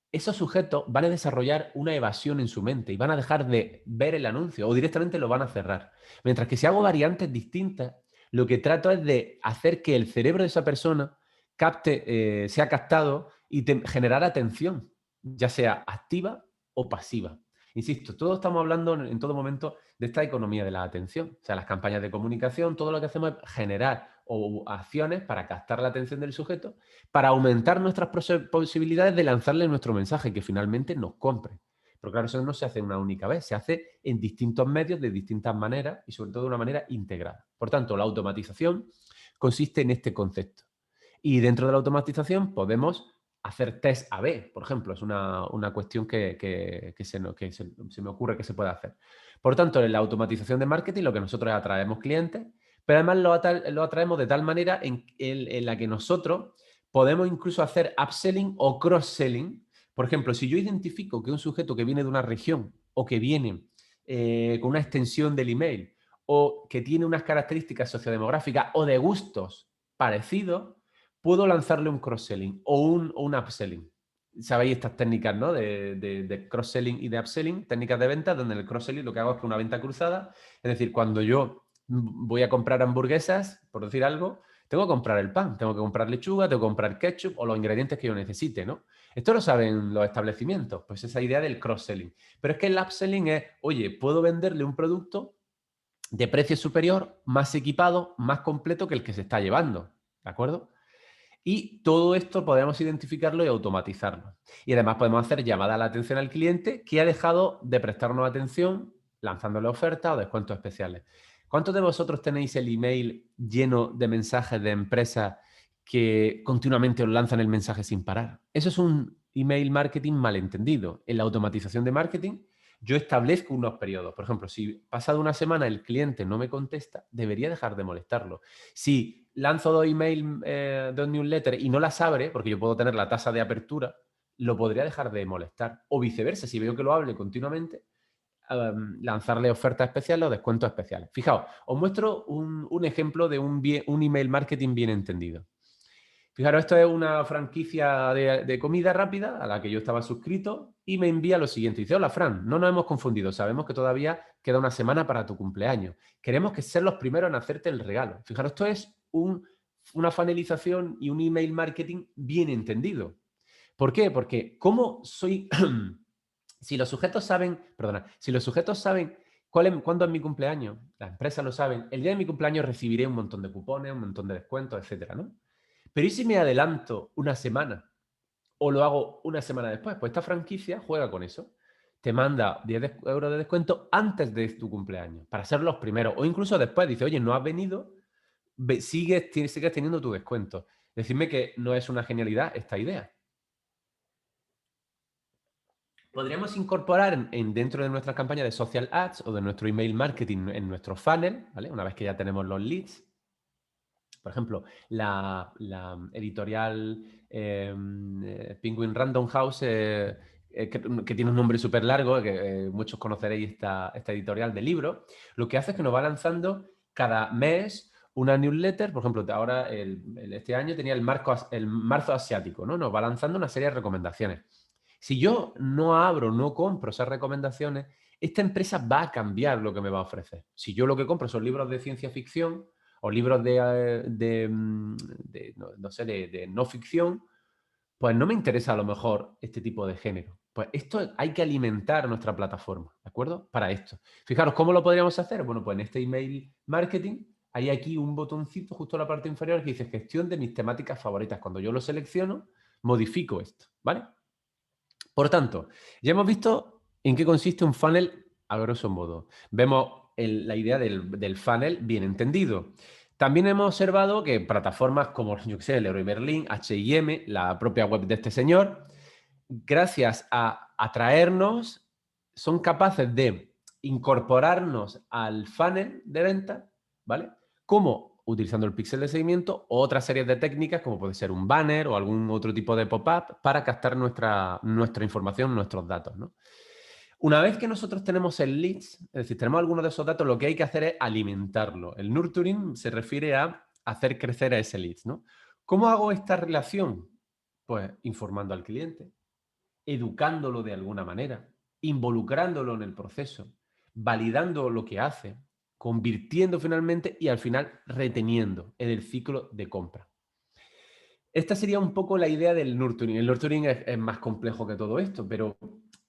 esos sujetos van a desarrollar una evasión en su mente y van a dejar de ver el anuncio o directamente lo van a cerrar. Mientras que si hago variantes distintas, lo que trato es de hacer que el cerebro de esa persona sea captado y generar atención, ya sea activa o pasiva. Insisto, todos estamos hablando en todo momento de esta economía de la atención. O sea, las campañas de comunicación, todo lo que hacemos es generar acciones para captar la atención del sujeto, para aumentar nuestras posibilidades de lanzarle nuestro mensaje, que finalmente nos compre. Pero claro, eso no se hace una única vez, se hace en distintos medios, de distintas maneras y sobre todo de una manera integrada. Por tanto, la automatización consiste en este concepto. Y dentro de la automatización podemos hacer test A/B, por ejemplo, es una cuestión que se me ocurre que se puede hacer. Por tanto, en la automatización de marketing lo que nosotros atraemos clientes, pero además lo atraemos de tal manera en la que nosotros podemos incluso hacer upselling o cross-selling. Por ejemplo, si yo identifico que un sujeto que viene de una región o que viene con una extensión del email o que tiene unas características sociodemográficas o de gustos parecidos, puedo lanzarle un cross-selling o un upselling. Sabéis estas técnicas, ¿no? De cross-selling y de upselling, técnicas de venta, donde el cross-selling lo que hago es que una venta cruzada, es decir, cuando yo voy a comprar hamburguesas, por decir algo, tengo que comprar el pan, tengo que comprar lechuga, tengo que comprar ketchup o los ingredientes que yo necesite, ¿no? Esto lo saben los establecimientos, pues esa idea del cross-selling. Pero es que el upselling es, oye, puedo venderle un producto de precio superior, más equipado, más completo que el que se está llevando, ¿de acuerdo? Y todo esto podemos identificarlo y automatizarlo. Y además podemos hacer llamada a la atención al cliente que ha dejado de prestarnos atención lanzándole ofertas o descuentos especiales. ¿Cuántos de vosotros tenéis el email lleno de mensajes de empresas que continuamente os lanzan el mensaje sin parar? Eso es un email marketing malentendido. En la automatización de marketing, yo establezco unos periodos. Por ejemplo, si pasado una semana el cliente no me contesta, debería dejar de molestarlo. Si lanzo 2 emails, 2 newsletters y no las abre, porque yo puedo tener la tasa de apertura, lo podría dejar de molestar. O viceversa, si veo que lo hable continuamente, lanzarle ofertas especiales o descuentos especiales. Fijaos, os muestro un ejemplo de un email marketing bien entendido. Fijaros, esto es una franquicia de comida rápida a la que yo estaba suscrito y me envía lo siguiente. Dice, hola Fran, no nos hemos confundido. Sabemos que todavía queda una semana para tu cumpleaños. Queremos que seas los primeros en hacerte el regalo. Fijaros, esto es una funnelización y un email marketing bien entendido. ¿Por qué? Porque ¿cómo soy...? Si los sujetos saben, perdona, si los sujetos saben cuándo es mi cumpleaños, las empresas lo saben, el día de mi cumpleaños recibiré un montón de cupones, un montón de descuentos, etcétera, ¿no? Pero ¿y si me adelanto una semana o lo hago una semana después? Pues esta franquicia juega con eso. Te manda 10 euros de descuento antes de tu cumpleaños, para ser los primeros. O incluso después dice, oye, no has venido, sigues teniendo tu descuento. Decidme que no es una genialidad esta idea. Podríamos incorporar dentro de nuestra campaña de social ads o de nuestro email marketing en nuestro funnel, ¿vale? Una vez que ya tenemos los leads. Por ejemplo, la editorial Penguin Random House, que tiene un nombre súper largo, que muchos conoceréis esta editorial de libros, lo que hace es que nos va lanzando cada mes una newsletter. Por ejemplo, ahora este año tenía el marzo asiático, ¿no? Nos va lanzando una serie de recomendaciones. Si yo no abro, no compro esas recomendaciones, esta empresa va a cambiar lo que me va a ofrecer. Si yo lo que compro son libros de ciencia ficción o libros de no ficción, pues no me interesa a lo mejor este tipo de género. Pues esto hay que alimentar nuestra plataforma, ¿de acuerdo? Para esto. Fijaros, ¿cómo lo podríamos hacer? Bueno, pues en este email marketing hay aquí un botoncito justo en la parte inferior que dice gestión de mis temáticas favoritas. Cuando yo lo selecciono, modifico esto, ¿vale? Por tanto, ya hemos visto en qué consiste un funnel a grosso modo. Vemos la idea del funnel bien entendido. También hemos observado que plataformas como, yo qué sé, Leroy Merlin, H&M, la propia web de este señor, gracias a atraernos, son capaces de incorporarnos al funnel de venta, ¿vale? Como utilizando el píxel de seguimiento o otras series de técnicas como puede ser un banner o algún otro tipo de pop-up para captar nuestra información, nuestros datos, ¿no? Una vez que nosotros tenemos el leads, es decir, tenemos algunos de esos datos, lo que hay que hacer es alimentarlo. El nurturing se refiere a hacer crecer a ese leads, ¿no? ¿Cómo hago esta relación? Pues informando al cliente, educándolo de alguna manera, involucrándolo en el proceso, validando lo que hace, convirtiendo finalmente y al final reteniendo en el ciclo de compra. Esta sería un poco la idea del nurturing. El nurturing es más complejo que todo esto, pero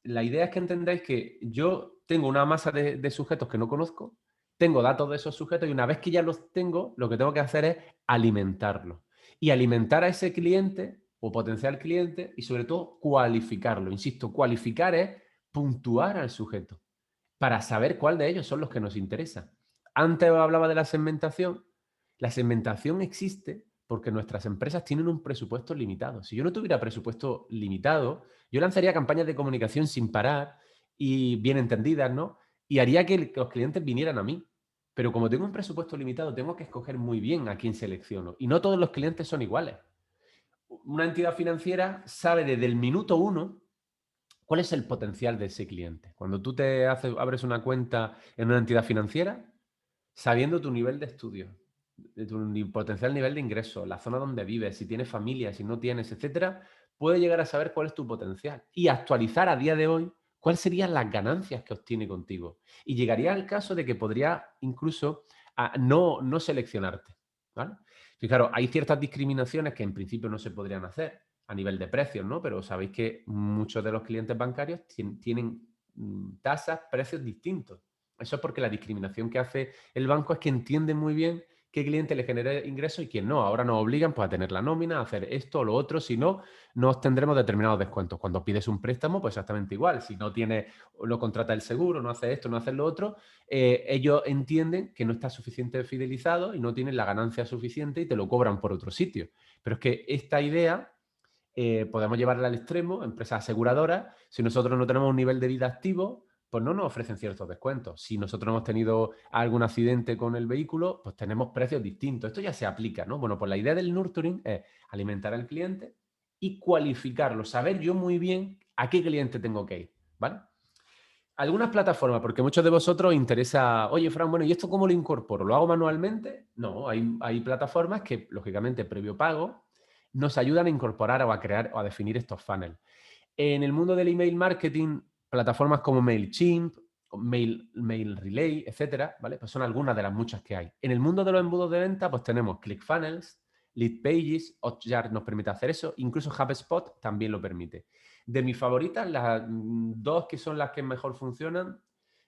la idea es que entendáis que yo tengo una masa de sujetos que no conozco, tengo datos de esos sujetos y una vez que ya los tengo, lo que tengo que hacer es alimentarlos. Y alimentar a ese cliente o potencial cliente y sobre todo cualificarlo. Insisto, cualificar es puntuar al sujeto para saber cuál de ellos son los que nos interesan. Antes hablaba de la segmentación. La segmentación existe porque nuestras empresas tienen un presupuesto limitado. Si yo no tuviera presupuesto limitado, yo lanzaría campañas de comunicación sin parar y bien entendidas, ¿no? Y haría que los clientes vinieran a mí. Pero como tengo un presupuesto limitado, tengo que escoger muy bien a quién selecciono. Y no todos los clientes son iguales. Una entidad financiera sabe desde el minuto 1 cuál es el potencial de ese cliente. Cuando tú abres una cuenta en una entidad financiera, sabiendo tu nivel de estudio, de tu potencial nivel de ingreso, la zona donde vives, si tienes familia, si no tienes, etcétera, puedes llegar a saber cuál es tu potencial y actualizar a día de hoy cuáles serían las ganancias que obtiene contigo. Y llegaría al caso de que podría incluso no seleccionarte, ¿vale? Fijaros, hay ciertas discriminaciones que en principio no se podrían hacer a nivel de precios, ¿no? Pero sabéis que muchos de los clientes bancarios tienen tasas, precios distintos. Eso es porque la discriminación que hace el banco es que entiende muy bien qué cliente le genera ingresos y quién no. Ahora nos obligan pues, a tener la nómina, a hacer esto o lo otro, si no, no tendremos determinados descuentos. Cuando pides un préstamo, pues exactamente igual. Si no no contrata el seguro, no hace esto, no hace lo otro, ellos entienden que no está suficientemente fidelizado y no tienen la ganancia suficiente y te lo cobran por otro sitio. Pero es que esta idea podemos llevarla al extremo, empresas aseguradoras, si nosotros no tenemos un nivel de vida activo, pues no nos ofrecen ciertos descuentos. Si nosotros hemos tenido algún accidente con el vehículo, pues tenemos precios distintos. Esto ya se aplica, ¿no? Bueno, pues la idea del nurturing es alimentar al cliente y cualificarlo, saber yo muy bien a qué cliente tengo que ir, ¿vale? Algunas plataformas, porque muchos de vosotros os interesa, oye, Fran, bueno, ¿y esto cómo lo incorporo? ¿Lo hago manualmente? No, hay plataformas que, lógicamente, previo pago, nos ayudan a incorporar o a crear o a definir estos funnels. En el mundo del email marketing, plataformas como MailChimp, Mail Relay, etcétera, ¿vale? Pues son algunas de las muchas que hay. En el mundo de los embudos de venta, pues tenemos ClickFunnels, Leadpages, Hotjar nos permite hacer eso, incluso HubSpot también lo permite. De mis favoritas, las dos que son las que mejor funcionan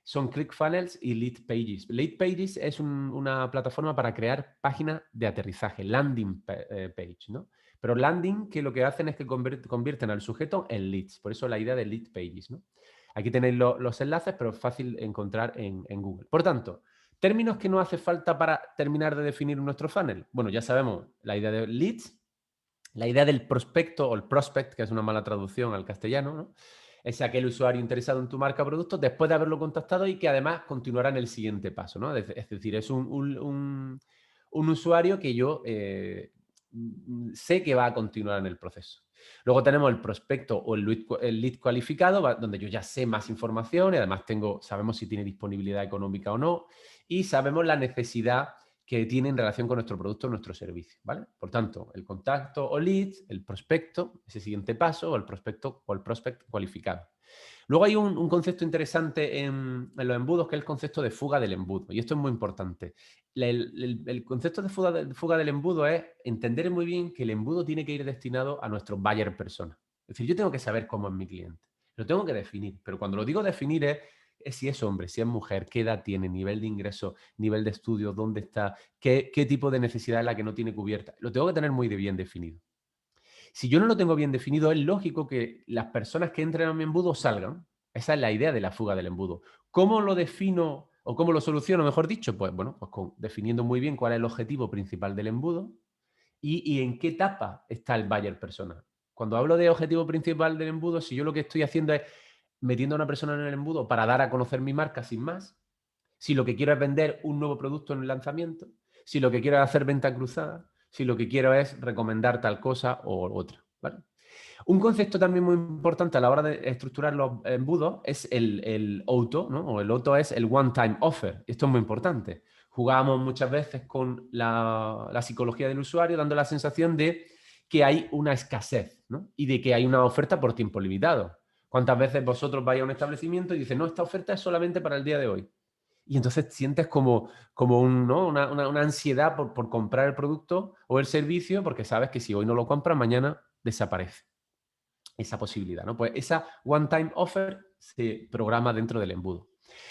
son ClickFunnels y Leadpages. Leadpages es una plataforma para crear páginas de aterrizaje, landing page, ¿no? Pero landing, que lo que hacen es que convierten al sujeto en leads. Por eso la idea de Leadpages, ¿no? Aquí tenéis los enlaces, pero es fácil encontrar en Google. Por tanto, términos que no hace falta para terminar de definir nuestro funnel. Bueno, ya sabemos la idea de leads, la idea del prospecto o el prospect, que es una mala traducción al castellano, ¿no? Es aquel usuario interesado en tu marca o producto después de haberlo contactado y que además continuará en el siguiente paso, ¿no? Es decir, es un usuario que yo sé que va a continuar en el proceso. Luego tenemos el prospecto o el lead cualificado, donde yo ya sé más información y además sabemos si tiene disponibilidad económica o no y sabemos la necesidad que tiene en relación con nuestro producto o nuestro servicio, ¿vale? Por tanto, el contacto o lead, el prospecto, ese siguiente paso, o el prospecto o el prospect cualificado. Luego hay un concepto interesante en los embudos, que es el concepto de fuga del embudo. Y esto es muy importante. El concepto de fuga del embudo es entender muy bien que el embudo tiene que ir destinado a nuestro buyer persona. Es decir, yo tengo que saber cómo es mi cliente. Lo tengo que definir. Pero cuando lo digo definir es si es hombre, si es mujer, qué edad tiene, nivel de ingreso, nivel de estudio, dónde está, qué tipo de necesidad es la que no tiene cubierta. Lo tengo que tener muy bien definido. Si yo no lo tengo bien definido, es lógico que las personas que entren a mi embudo salgan. Esa es la idea de la fuga del embudo. ¿Cómo lo defino o cómo lo soluciono, mejor dicho? Pues bueno, pues definiendo muy bien cuál es el objetivo principal del embudo y en qué etapa está el buyer persona. Cuando hablo de objetivo principal del embudo, si yo lo que estoy haciendo es metiendo a una persona en el embudo para dar a conocer mi marca sin más, si lo que quiero es vender un nuevo producto en el lanzamiento, si lo que quiero es hacer venta cruzada, si lo que quiero es recomendar tal cosa o otra, ¿vale? Un concepto también muy importante a la hora de estructurar los embudos es el auto, ¿no? O el auto es el one-time offer. Esto es muy importante. Jugamos muchas veces con la psicología del usuario, dando la sensación de que hay una escasez, ¿no? Y de que hay una oferta por tiempo limitado. ¿Cuántas veces vosotros vais a un establecimiento y dices, no, esta oferta es solamente para el día de hoy? Y entonces sientes como ¿no? una ansiedad por comprar el producto o el servicio porque sabes que si hoy no lo compras, mañana desaparece esa posibilidad, ¿no? Pues esa one-time offer se programa dentro del embudo.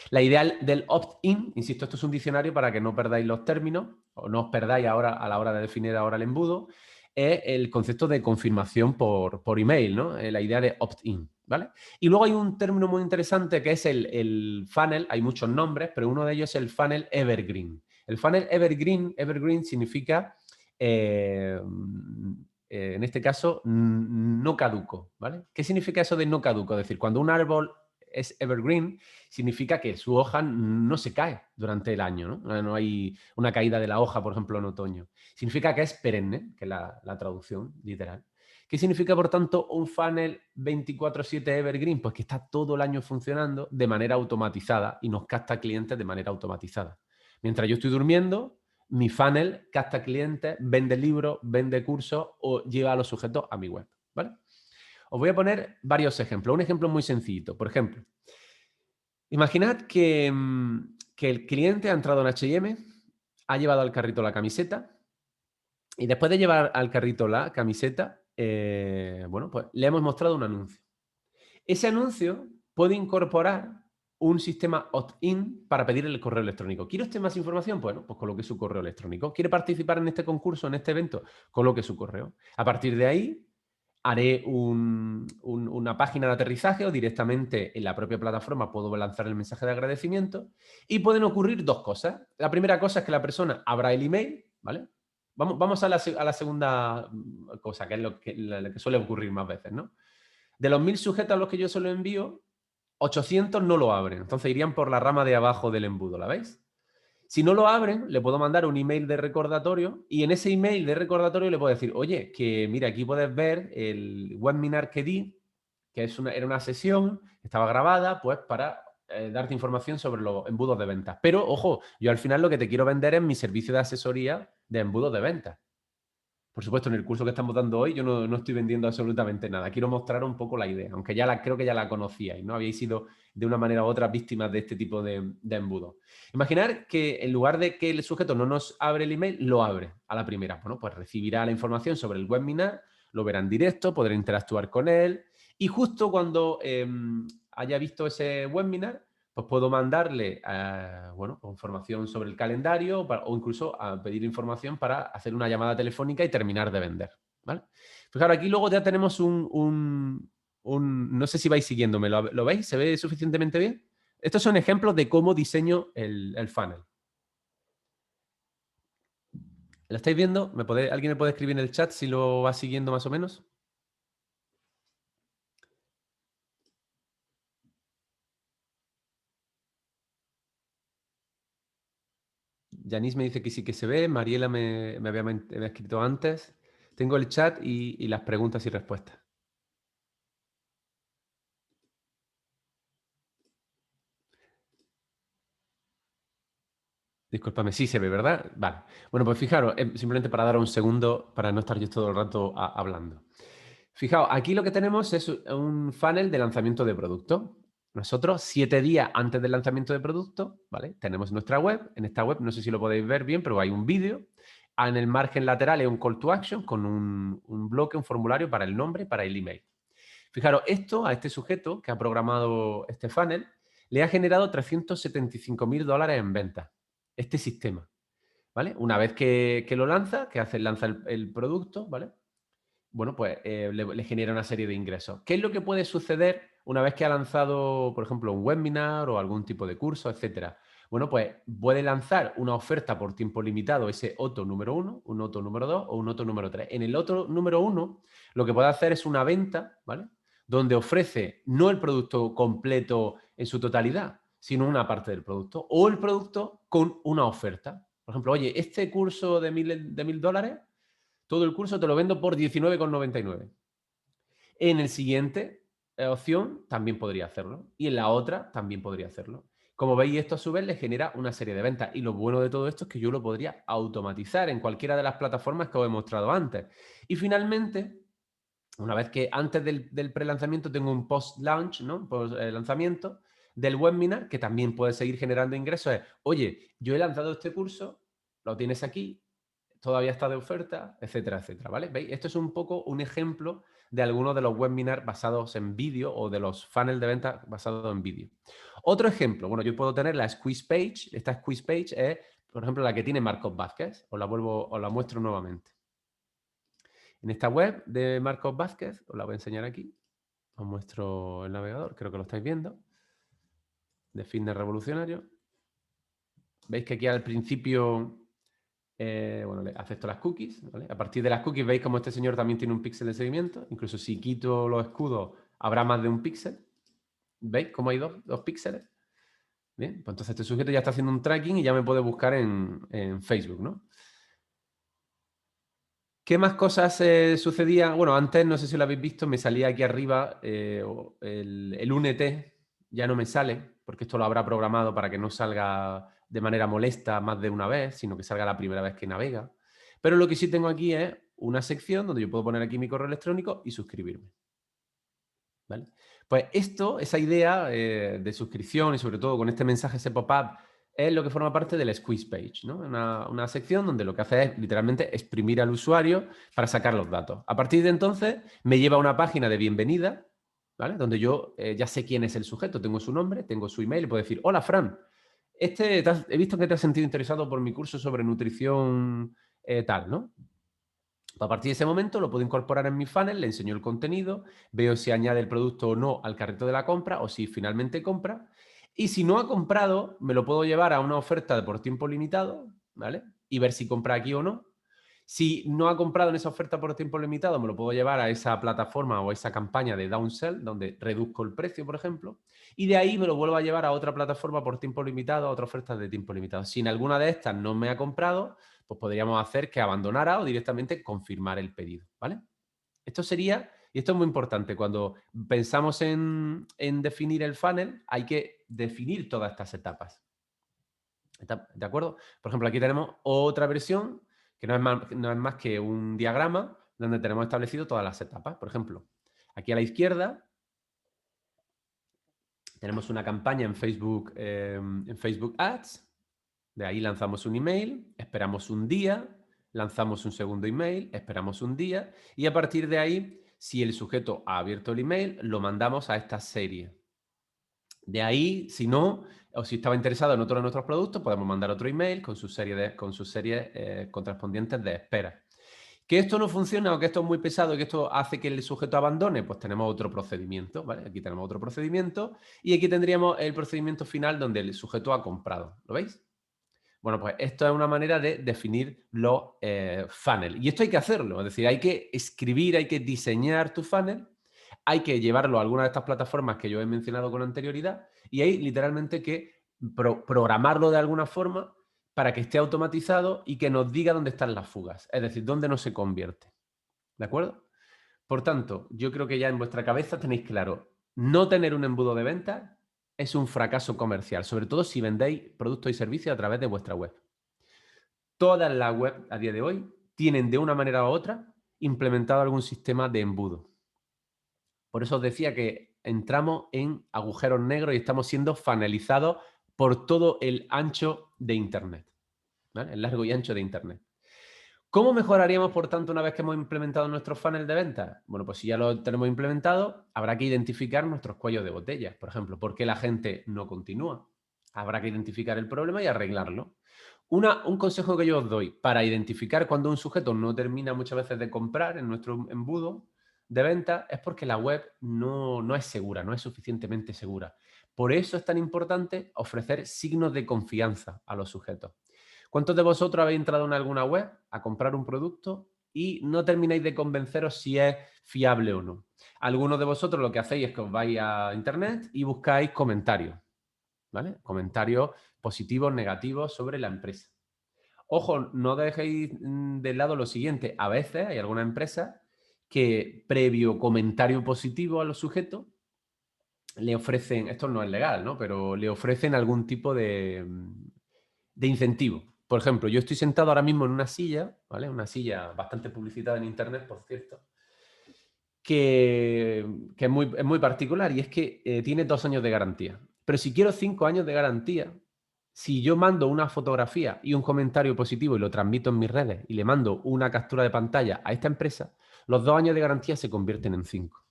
La idea del opt-in, insisto, esto es un diccionario para que no perdáis los términos o no os perdáis ahora a la hora de definir ahora el embudo, es el concepto de confirmación por email, ¿no? La idea de opt-in, ¿vale? Y luego hay un término muy interesante que es el funnel, hay muchos nombres, pero uno de ellos es el funnel evergreen. El funnel evergreen significa en este caso, no caduco, ¿vale? ¿Qué significa eso de no caduco? Es decir, cuando un árbol es evergreen, significa que su hoja no se cae durante el año, ¿no? No hay una caída de la hoja, por ejemplo, en otoño. Significa que es perenne, que es la traducción literal. ¿Qué significa, por tanto, un funnel 24/7 evergreen? Pues que está todo el año funcionando de manera automatizada y nos capta clientes de manera automatizada. Mientras yo estoy durmiendo, mi funnel capta clientes, vende libros, vende cursos o lleva a los sujetos a mi web, ¿vale? Os voy a poner varios ejemplos. Un ejemplo muy sencillito. Por ejemplo, imaginad que el cliente ha entrado en H&M, ha llevado al carrito la camiseta y después de llevar al carrito la camiseta, bueno, pues le hemos mostrado un anuncio. Ese anuncio puede incorporar un sistema opt-in para pedir el correo electrónico. ¿Quiere usted más información? Bueno, pues coloque su correo electrónico. ¿Quiere participar en este concurso, en este evento? Coloque su correo. A partir de ahí, haré una página de aterrizaje o directamente en la propia plataforma puedo lanzar el mensaje de agradecimiento y pueden ocurrir dos cosas. La primera cosa es que la persona abra el email, ¿vale? Vamos a la segunda cosa, que es lo que suele ocurrir más veces, ¿no? De los 1000 sujetos a los que yo se lo envío, 800 no lo abren. Entonces irían por la rama de abajo del embudo, ¿la veis? Si no lo abren, le puedo mandar un email de recordatorio y en ese email de recordatorio le puedo decir, oye, que mira, aquí puedes ver el webinar que di, que era una sesión, estaba grabada, pues para darte información sobre los embudos de ventas. Pero, ojo, yo al final lo que te quiero vender es mi servicio de asesoría de embudos de ventas. Por supuesto, en el curso que estamos dando hoy yo no estoy vendiendo absolutamente nada. Quiero mostrar un poco la idea, aunque creo que ya la conocíais, ¿no? Habíais sido de una manera u otra víctimas de este tipo de embudos. Imaginar que en lugar de que el sujeto no nos abre el email, lo abre a la primera. Bueno, pues recibirá la información sobre el webinar, lo verá en directo, podrá interactuar con él y justo cuando haya visto ese webinar, pues puedo mandarle bueno, información sobre el calendario o incluso a pedir información para hacer una llamada telefónica y terminar de vender. ¿Vale? Fijaros, aquí luego ya tenemos no sé si vais siguiéndome, ¿lo veis? ¿Se ve suficientemente bien? Estos son ejemplos de cómo diseño el funnel. ¿Lo estáis viendo? ¿Alguien me puede escribir en el chat si lo va siguiendo más o menos? Yanis me dice que sí que se ve, Mariela me había escrito antes. Tengo el chat y las preguntas y respuestas. Discúlpame, sí se ve, ¿verdad? Vale. Bueno, pues fijaros, simplemente para dar un segundo, para no estar yo todo el rato hablando. Fijaos, aquí lo que tenemos es un funnel de lanzamiento de producto. Nosotros, 7 días antes del lanzamiento de producto, ¿vale? Tenemos nuestra web. En esta web, no sé si lo podéis ver bien, pero hay un vídeo. En el margen lateral hay un call to action con un bloque, un formulario para el nombre, para el email. Fijaros, esto a este sujeto que ha programado este funnel le ha generado $375.000 en ventas. Este sistema, ¿vale? Una vez que lo lanza, lanza el producto, ¿vale? Bueno, pues le genera una serie de ingresos. ¿Qué es lo que puede suceder una vez que ha lanzado, por ejemplo, un webinar o algún tipo de curso, etcétera? Bueno, pues puede lanzar una oferta por tiempo limitado, ese OTO número 1, un OTO número 2 o un OTO número 3. En el OTO número 1, lo que puede hacer es una venta, ¿vale? Donde ofrece no el producto completo en su totalidad, sino una parte del producto, o el producto con una oferta. Por ejemplo, oye, este curso de $1.000, todo el curso te lo vendo por 19,99. En el siguiente opción también podría hacerlo. Y en la otra también podría hacerlo. Como veis, esto a su vez le genera una serie de ventas. Y lo bueno de todo esto es que yo lo podría automatizar en cualquiera de las plataformas que os he mostrado antes. Y finalmente, una vez que antes del pre-lanzamiento tengo un post-launch, ¿no? Post-lanzamiento del webinar, que también puede seguir generando ingresos. Oye, yo he lanzado este curso, lo tienes aquí, todavía está de oferta, etcétera, etcétera, ¿vale? ¿Veis? Esto es un poco un ejemplo de algunos de los webinars basados en vídeo o de los funnels de venta basados en vídeo. Otro ejemplo, bueno, yo puedo tener la squeeze page. Esta squeeze page es, por ejemplo, la que tiene Marcos Vázquez. Os la muestro nuevamente. En esta web de Marcos Vázquez, os la voy a enseñar aquí. Os muestro el navegador, creo que lo estáis viendo. De fitness revolucionario. Veis que aquí al principio bueno, le acepto las cookies, ¿vale? A partir de las cookies veis como este señor también tiene un píxel de seguimiento. Incluso si quito los escudos, habrá más de un píxel. ¿Veis cómo hay dos píxeles? Bien, pues entonces este sujeto ya está haciendo un tracking y ya me puede buscar en Facebook, ¿no? ¿Qué más cosas sucedían? Bueno, antes, no sé si lo habéis visto, me salía aquí arriba el UNT, ya no me sale, porque esto lo habrá programado para que no salga de manera molesta más de una vez, sino que salga la primera vez que navega. Pero lo que sí tengo aquí es una sección donde yo puedo poner aquí mi correo electrónico y suscribirme. ¿Vale? Pues esto, esa idea de suscripción y sobre todo con este mensaje, ese pop-up, es lo que forma parte del squeeze page, ¿no? Una sección donde lo que hace es literalmente exprimir al usuario para sacar los datos. A partir de entonces me lleva a una página de bienvenida, ¿vale? Donde yo ya sé quién es el sujeto, tengo su nombre, tengo su email y puedo decir, hola Fran, he visto que te has sentido interesado por mi curso sobre nutrición tal, ¿no? A partir de ese momento lo puedo incorporar en mi funnel, le enseño el contenido, veo si añade el producto o no al carrito de la compra o si finalmente compra. Y si no ha comprado, me lo puedo llevar a una oferta por tiempo limitado, ¿vale? Y ver si compra aquí o no. Si no ha comprado en esa oferta por tiempo limitado, me lo puedo llevar a esa plataforma o a esa campaña de downsell, donde reduzco el precio, por ejemplo. Y de ahí me lo vuelvo a llevar a otra plataforma por tiempo limitado, a otra oferta de tiempo limitado. Si en alguna de estas no me ha comprado, pues podríamos hacer que abandonara o directamente confirmar el pedido, ¿vale? Esto sería, y esto es muy importante, cuando pensamos en definir el funnel, hay que definir todas estas etapas. ¿De acuerdo? Por ejemplo, aquí tenemos otra versión que no es más que un diagrama donde tenemos establecido todas las etapas. Por ejemplo, aquí a la izquierda tenemos una campaña en Facebook Ads. De ahí lanzamos un email, esperamos un día, lanzamos un segundo email, esperamos un día y a partir de ahí, si el sujeto ha abierto el email, lo mandamos a esta serie. De ahí, si no, o si estaba interesado en otro de nuestros productos, podemos mandar otro email con sus series correspondientes de espera. ¿Que esto no funciona o que esto es muy pesado y que esto hace que el sujeto abandone? Pues tenemos otro procedimiento, ¿vale? Aquí tenemos otro procedimiento y aquí tendríamos el procedimiento final donde el sujeto ha comprado. ¿Lo veis? Bueno, pues esto es una manera de definir los funnels. Y esto hay que hacerlo, es decir, hay que escribir, hay que diseñar tu funnel, hay que llevarlo a alguna de estas plataformas que yo he mencionado con anterioridad y hay literalmente que programarlo de alguna forma para que esté automatizado y que nos diga dónde están las fugas, es decir, dónde no se convierte. ¿De acuerdo? Por tanto, yo creo que ya en vuestra cabeza tenéis claro, no tener un embudo de venta es un fracaso comercial, sobre todo si vendéis productos y servicios a través de vuestra web. Todas las webs a día de hoy tienen de una manera u otra implementado algún sistema de embudo. Por eso os decía que entramos en agujeros negros y estamos siendo funnelizados por todo el ancho de Internet, ¿vale? El largo y ancho de Internet. ¿Cómo mejoraríamos, por tanto, una vez que hemos implementado nuestro funnel de ventas? Bueno, pues si ya lo tenemos implementado, habrá que identificar nuestros cuellos de botella. Por ejemplo, ¿por qué la gente no continúa? Habrá que identificar el problema y arreglarlo. Un consejo que yo os doy para identificar cuando un sujeto no termina muchas veces de comprar en nuestro embudo de venta es porque la web no es segura, no es suficientemente segura. Por eso es tan importante ofrecer signos de confianza a los sujetos. ¿Cuántos de vosotros habéis entrado en alguna web a comprar un producto y no termináis de convenceros si es fiable o no? Algunos de vosotros lo que hacéis es que os vais a internet y buscáis comentarios, ¿vale? Comentarios positivos, negativos sobre la empresa. Ojo, no dejéis de lado lo siguiente. A veces hay algunas empresas que previo comentario positivo a los sujetos le ofrecen, esto no es legal, ¿no? Pero le ofrecen algún tipo de incentivo. Por ejemplo, yo estoy sentado ahora mismo en una silla, ¿vale? Una silla bastante publicitada en internet, por cierto, que es muy particular y es que tiene 2 años de garantía. Pero si quiero 5 años de garantía, si yo mando una fotografía y un comentario positivo y lo transmito en mis redes y le mando una captura de pantalla a esta empresa, los 2 años de garantía se convierten en 5.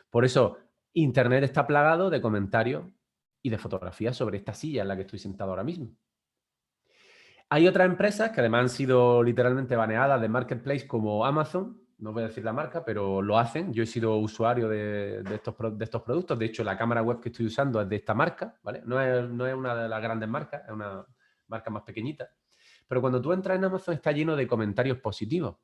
Por eso, internet está plagado de comentarios y de fotografías sobre esta silla en la que estoy sentado ahora mismo. Hay otras empresas que además han sido literalmente baneadas de Marketplace como Amazon, no voy a decir la marca, pero lo hacen. Yo he sido usuario de estos productos. De hecho, la cámara web que estoy usando es de esta marca, ¿vale? No es una de las grandes marcas, es una marca más pequeñita. Pero cuando tú entras en Amazon está lleno de comentarios positivos.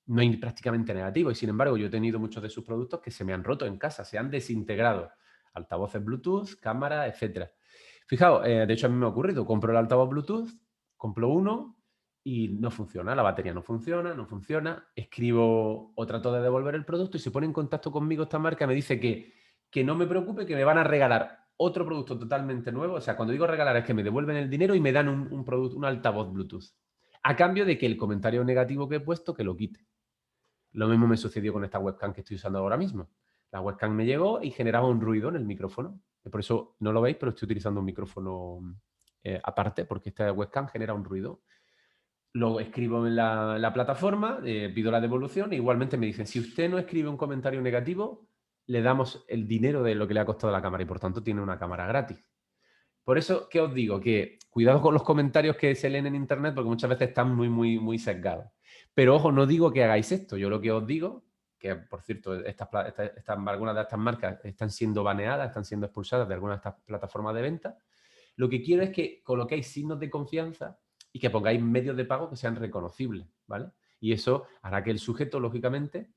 No hay prácticamente negativos. Y sin embargo, yo he tenido muchos de sus productos que se me han roto en casa, se han desintegrado. Altavoces Bluetooth, cámara, etcétera. Fijaos, de hecho a mí me ha ocurrido, compro el altavoz Bluetooth, compro uno y no funciona, la batería no funciona, escribo o trato de devolver el producto y se pone en contacto conmigo esta marca, me dice que no me preocupe, que me van a regalar otro producto totalmente nuevo. O sea, cuando digo regalar es que me devuelven el dinero y me dan un altavoz Bluetooth. A cambio de que el comentario negativo que he puesto, que lo quite. Lo mismo me sucedió con esta webcam que estoy usando ahora mismo. La webcam me llegó y generaba un ruido en el micrófono. Por eso no lo veis, pero estoy utilizando un micrófono aparte, porque esta webcam genera un ruido. Lo escribo en la plataforma, pido la devolución e igualmente me dicen, si usted no escribe un comentario negativo, le damos el dinero de lo que le ha costado la cámara y por tanto tiene una cámara gratis. Por eso, ¿qué os digo? Que cuidado con los comentarios que se leen en internet porque muchas veces están muy sesgados. Pero ojo, no digo que hagáis esto. Yo lo que os digo, que por cierto, algunas de estas marcas están siendo baneadas, están siendo expulsadas de algunas de estas plataformas de venta. Lo que quiero es que coloquéis signos de confianza y que pongáis medios de pago que sean reconocibles, ¿vale? Y eso hará que el sujeto, lógicamente,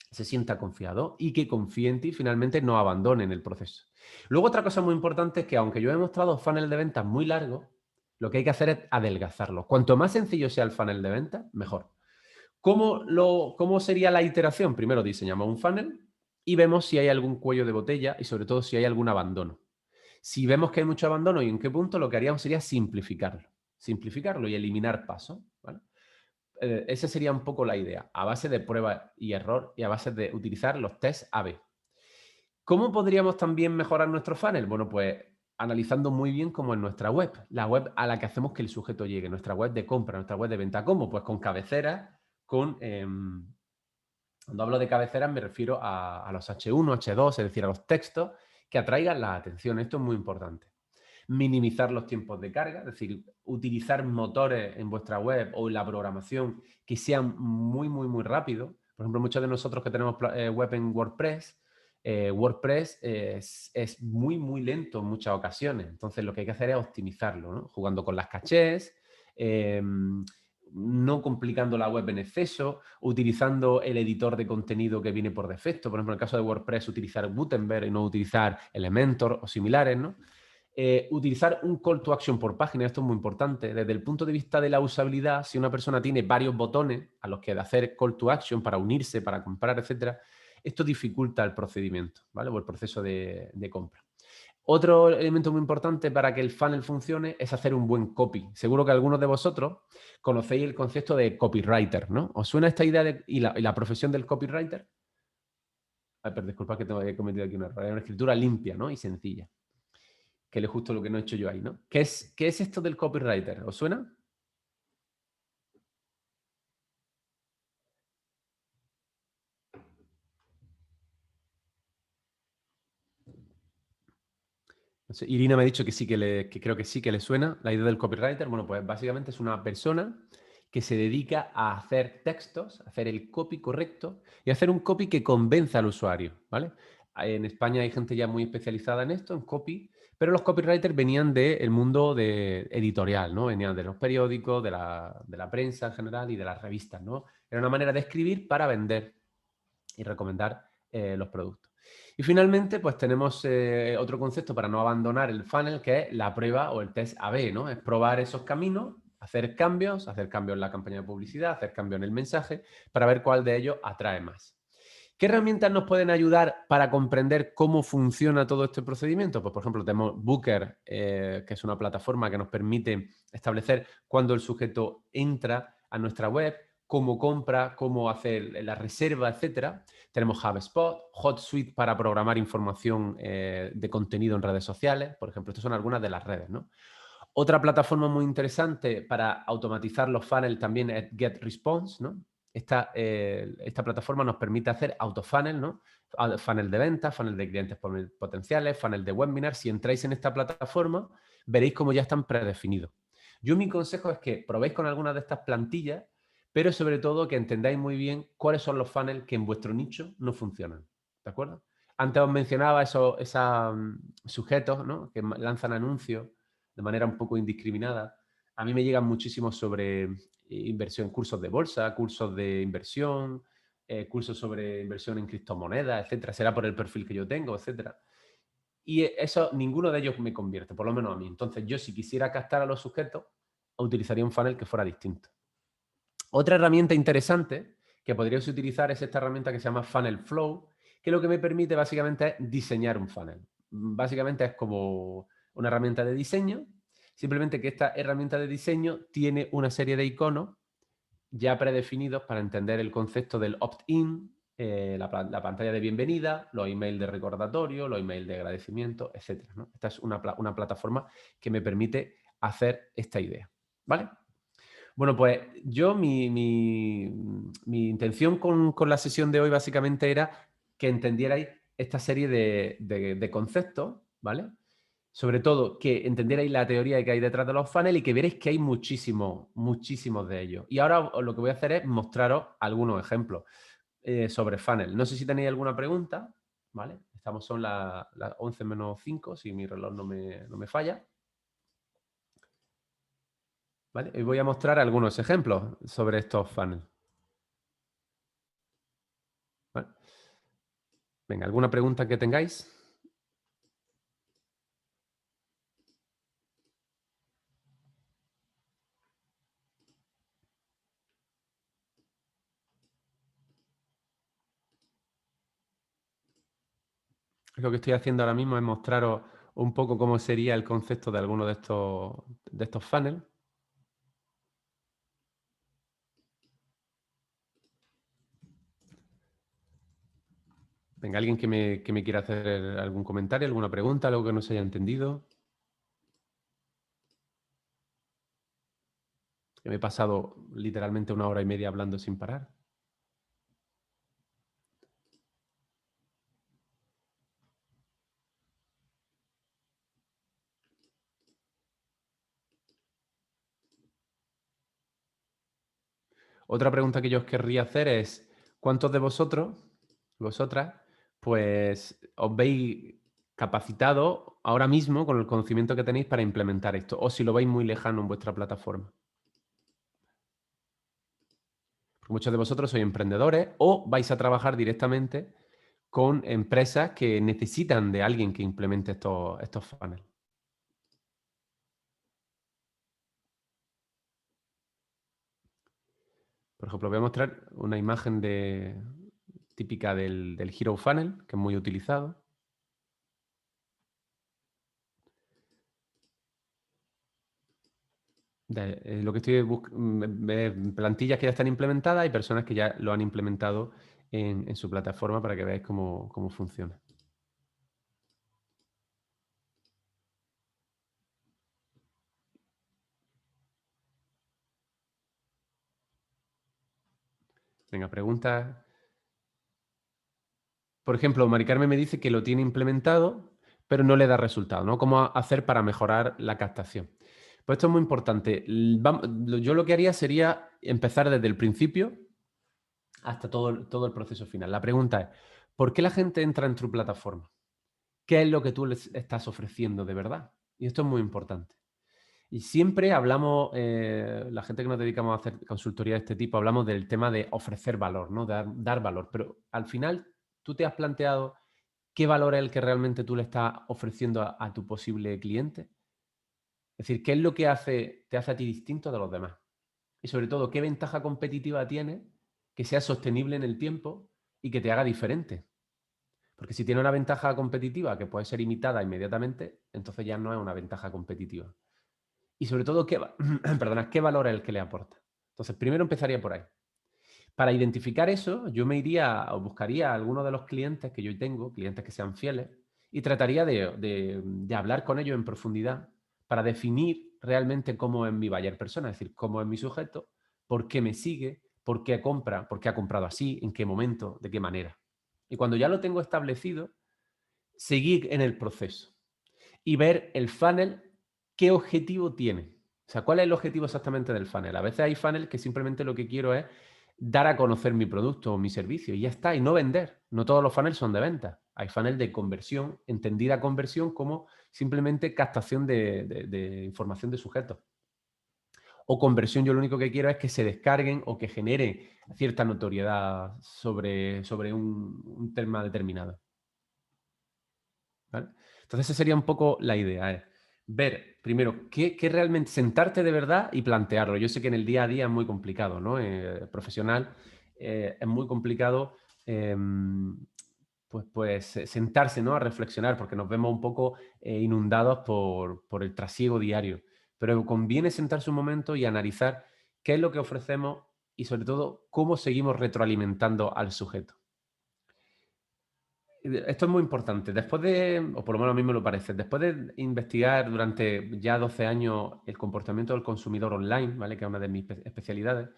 se sienta confiado y que confíe en ti y finalmente no abandonen el proceso. Luego, otra cosa muy importante es que aunque yo he mostrado funnel de ventas muy largo, lo que hay que hacer es adelgazarlo. Cuanto más sencillo sea el funnel de ventas, mejor. ¿Cómo sería la iteración? Primero diseñamos un funnel y vemos si hay algún cuello de botella y sobre todo si hay algún abandono. Si vemos que hay mucho abandono y en qué punto, lo que haríamos sería simplificarlo y eliminar pasos, ¿vale? esa sería un poco la idea, a base de prueba y error y a base de utilizar los tests A/B. ¿Cómo podríamos también mejorar nuestro funnel? Bueno, pues analizando muy bien cómo es nuestra web, la web a la que hacemos que el sujeto llegue, nuestra web de compra, nuestra web de venta. ¿Cómo? Pues con cabeceras, cuando hablo de cabeceras me refiero a los H1, H2, es decir, a los textos que atraigan la atención. Esto es muy importante. Minimizar los tiempos de carga, es decir, utilizar motores en vuestra web o en la programación que sean muy, muy, muy rápidos. Por ejemplo, muchos de nosotros que tenemos web en WordPress, WordPress es muy, muy lento en muchas ocasiones. Entonces, lo que hay que hacer es optimizarlo, ¿no? Jugando con las cachés, no complicando la web en exceso, utilizando el editor de contenido que viene por defecto. Por ejemplo, en el caso de WordPress, utilizar Gutenberg y no utilizar Elementor o similares, ¿no? Utilizar un call to action por página, esto es muy importante. Desde el punto de vista de la usabilidad, si una persona tiene varios botones a los que hacer call to action para unirse, para comprar, etcétera, esto dificulta el procedimiento, ¿vale? O el proceso de compra. Otro elemento muy importante para que el funnel funcione es hacer un buen copy. Seguro que algunos de vosotros conocéis el concepto de copywriter, ¿no? ¿Os suena esta idea y la profesión del copywriter? Ay, pero disculpa que he cometido aquí un error. Es una escritura limpia, ¿no? Y sencilla. Que es justo lo que no he hecho yo ahí, ¿no? ¿Qué es esto del copywriter? ¿Os suena? No sé, Irina me ha dicho que sí que creo que sí que le suena la idea del copywriter. Bueno, pues básicamente es una persona que se dedica a hacer textos, a hacer el copy correcto y hacer un copy que convenza al usuario, ¿vale? En España hay gente ya muy especializada en esto, en copy, pero los copywriters venían del mundo editorial, ¿no? Venían de los periódicos, de la prensa en general y de las revistas, ¿no? Era una manera de escribir para vender y recomendar los productos. Y finalmente, pues tenemos otro concepto para no abandonar el funnel, que es la prueba o el test A/B, ¿no? Es probar esos caminos, hacer cambios en la campaña de publicidad, hacer cambios en el mensaje, para ver cuál de ellos atrae más. ¿Qué herramientas nos pueden ayudar para comprender cómo funciona todo este procedimiento? Pues, por ejemplo, tenemos Booker, que es una plataforma que nos permite establecer cuándo el sujeto entra a nuestra web, cómo compra, cómo hacer la reserva, etcétera. Tenemos HubSpot, HotSuite para programar información de contenido en redes sociales. Por ejemplo, estas son algunas de las redes, ¿no? Otra plataforma muy interesante para automatizar los funnels también es GetResponse, ¿no? Esta plataforma nos permite hacer autofunnel, ¿no? Funnel de ventas, funnel de clientes potenciales, funnel de webinars. Si entráis en esta plataforma, veréis cómo ya están predefinidos. Yo mi consejo es que probéis con alguna de estas plantillas, pero sobre todo que entendáis muy bien cuáles son los funnels que en vuestro nicho no funcionan. ¿De acuerdo? Antes os mencionaba esos sujetos, ¿no? Que lanzan anuncios de manera un poco indiscriminada. A mí me llegan muchísimo sobre inversión, cursos de bolsa, cursos de inversión, cursos sobre inversión en criptomonedas, etcétera. Será por el perfil que yo tengo, etcétera. Y eso, ninguno de ellos me convierte, por lo menos a mí. Entonces, yo si quisiera captar a los sujetos, utilizaría un funnel que fuera distinto. Otra herramienta interesante que podríais utilizar es esta herramienta que se llama Funnel Flow, que lo que me permite básicamente es diseñar un funnel. Básicamente es como una herramienta de diseño, simplemente que esta herramienta de diseño tiene una serie de iconos ya predefinidos para entender el concepto del opt-in, la pantalla de bienvenida, los emails de recordatorio, los emails de agradecimiento, etc., ¿no? Esta es una plataforma que me permite hacer esta idea. ¿Vale? Bueno, pues yo mi intención con la sesión de hoy básicamente era que entendierais esta serie de conceptos, ¿vale? Sobre todo que entendierais la teoría que hay detrás de los funnels y que vierais que hay muchísimos, muchísimos de ellos. Y ahora lo que voy a hacer es mostraros algunos ejemplos sobre funnel. No sé si tenéis alguna pregunta, ¿vale? Son las 11 menos 5, si mi reloj no me falla. ¿Vale? Y voy a mostrar algunos ejemplos sobre estos funnels. ¿Vale? Venga, ¿alguna pregunta que tengáis? Lo que estoy haciendo ahora mismo es mostraros un poco cómo sería el concepto de alguno de estos funnels. Venga, alguien que me quiera hacer algún comentario, alguna pregunta, algo que no se haya entendido. Que me he pasado literalmente 1 hora y media hablando sin parar. Otra pregunta que yo os querría hacer es, ¿cuántos de vosotras, pues os veis capacitados ahora mismo con el conocimiento que tenéis para implementar esto? O si lo veis muy lejano en vuestra plataforma. Porque muchos de vosotros sois emprendedores o vais a trabajar directamente con empresas que necesitan de alguien que implemente estos funnels. Por ejemplo, voy a mostrar una imagen típica del Hero Funnel, que es muy utilizado. Lo que estoy buscando, plantillas que ya están implementadas y personas que ya lo han implementado en su plataforma para que veáis cómo funciona. Venga, preguntas. Por ejemplo, Mari Carmen me dice que lo tiene implementado, pero no le da resultado, ¿no? ¿Cómo hacer para mejorar la captación? Pues esto es muy importante. Yo lo que haría sería empezar desde el principio hasta todo el proceso final. La pregunta es, ¿por qué la gente entra en tu plataforma? ¿Qué es lo que tú les estás ofreciendo de verdad? Y esto es muy importante. Y siempre hablamos, la gente que nos dedicamos a hacer consultoría de este tipo, hablamos del tema de ofrecer valor, ¿no? Dar valor. Pero al final, ¿tú te has planteado qué valor es el que realmente tú le estás ofreciendo a tu posible cliente? Es decir, ¿qué es lo que te hace a ti distinto de los demás? Y sobre todo, ¿qué ventaja competitiva tiene que sea sostenible en el tiempo y que te haga diferente? Porque si tiene una ventaja competitiva que puede ser imitada inmediatamente, entonces ya no es una ventaja competitiva. Y sobre todo, perdona, ¿qué valor es el que le aporta? Entonces, primero empezaría por ahí. Para identificar eso, yo me iría o buscaría a alguno de los clientes que yo tengo, clientes que sean fieles, y trataría de hablar con ellos en profundidad para definir realmente cómo es mi buyer persona, es decir, cómo es mi sujeto, por qué me sigue, por qué ha comprado así, en qué momento, de qué manera. Y cuando ya lo tengo establecido, seguir en el proceso y ver el funnel qué objetivo tiene. O sea, ¿cuál es el objetivo exactamente del funnel? A veces hay funnel que simplemente lo que quiero es dar a conocer mi producto o mi servicio y ya está, y no vender. No todos los funnels son de venta. Hay funnel de conversión, entendida conversión como simplemente captación de información de sujetos. O conversión, yo lo único que quiero es que se descarguen o que genere cierta notoriedad sobre un tema determinado. ¿Vale? Entonces, esa sería un poco la idea, es ver primero qué realmente, sentarte de verdad y plantearlo. Yo sé que en el día a día es muy complicado, ¿no? Profesional, es muy complicado pues sentarse, ¿no? A reflexionar, porque nos vemos un poco inundados por el trasiego diario. Pero conviene sentarse un momento y analizar qué es lo que ofrecemos y sobre todo cómo seguimos retroalimentando al sujeto. Esto es muy importante. Después o por lo menos a mí me lo parece, después de investigar durante ya 12 años el comportamiento del consumidor online, ¿vale? Que es una de mis especialidades,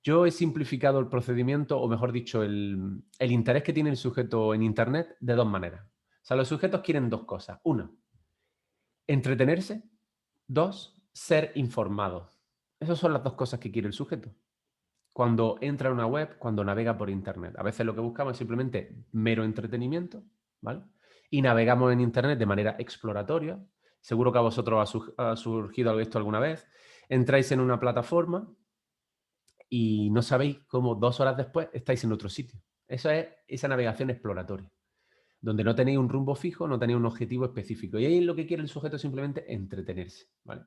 yo he simplificado el procedimiento, o mejor dicho, el interés que tiene el sujeto en Internet de dos maneras. O sea, los sujetos quieren dos cosas. Una, entretenerse. Dos, ser informado. Esas son las dos cosas que quiere el sujeto cuando entra a una web, cuando navega por Internet. A veces lo que buscamos es simplemente mero entretenimiento, ¿vale? Y navegamos en Internet de manera exploratoria. Seguro que a vosotros ha surgido esto alguna vez. Entráis en una plataforma y no sabéis cómo 2 horas después estáis en otro sitio. Eso es esa navegación exploratoria, donde no tenéis un rumbo fijo, no tenéis un objetivo específico. Y ahí lo que quiere el sujeto es simplemente entretenerse, ¿vale?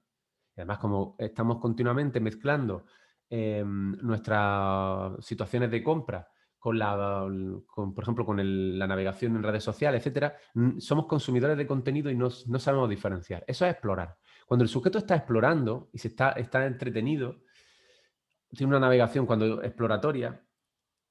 Y además, como estamos continuamente mezclando nuestras situaciones de compra por ejemplo, con la navegación en redes sociales, etcétera, somos consumidores de contenido y no sabemos diferenciar. Eso es explorar. Cuando el sujeto está explorando y está entretenido, tiene una navegación cuando exploratoria,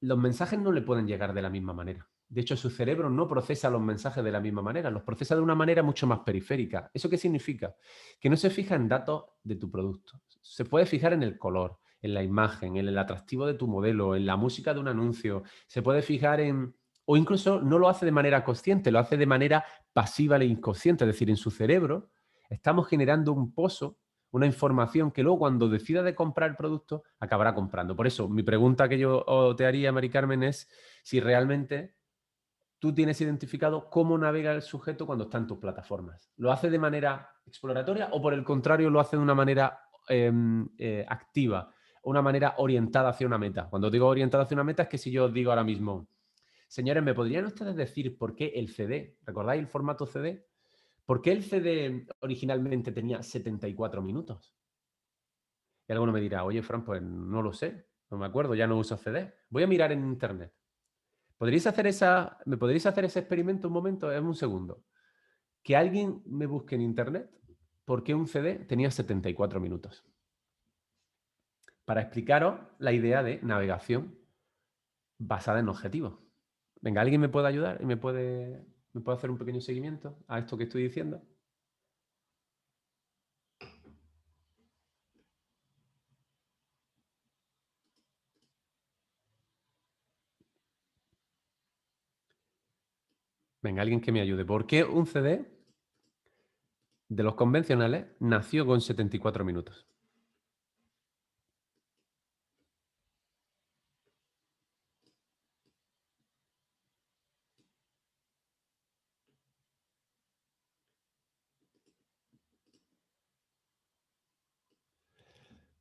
los mensajes no le pueden llegar de la misma manera. De hecho, su cerebro no procesa los mensajes de la misma manera, los procesa de una manera mucho más periférica. ¿Eso qué significa? Que no se fija en datos de tu producto. Se puede fijar en el color, en la imagen, en el atractivo de tu modelo, en la música de un anuncio. Se puede fijar en... O incluso no lo hace de manera consciente, lo hace de manera pasiva e inconsciente. Es decir, en su cerebro estamos generando un pozo, una información que luego cuando decida de comprar el producto acabará comprando. Por eso, mi pregunta que yo te haría, Mari Carmen, es si realmente tú tienes identificado cómo navega el sujeto cuando está en tus plataformas. ¿Lo hace de manera exploratoria o por el contrario lo hace de una manera activa, una manera orientada hacia una meta? Cuando digo orientada hacia una meta es que si yo os digo ahora mismo, señores, ¿me podrían ustedes decir por qué el CD, recordáis el formato CD? ¿Por qué el CD originalmente tenía 74 minutos? Y alguno me dirá, oye, Fran, pues no lo sé, no me acuerdo, ya no uso CD. Voy a mirar en internet. ¿Me podríais hacer ese experimento un momento? Es un segundo. Que alguien me busque en internet por qué un CD tenía 74 minutos. Para explicaros la idea de navegación basada en objetivos. Venga, ¿alguien me puede ayudar y me puede hacer un pequeño seguimiento a esto que estoy diciendo? Venga, alguien que me ayude. ¿Por qué un CD de los convencionales nació con 74 minutos?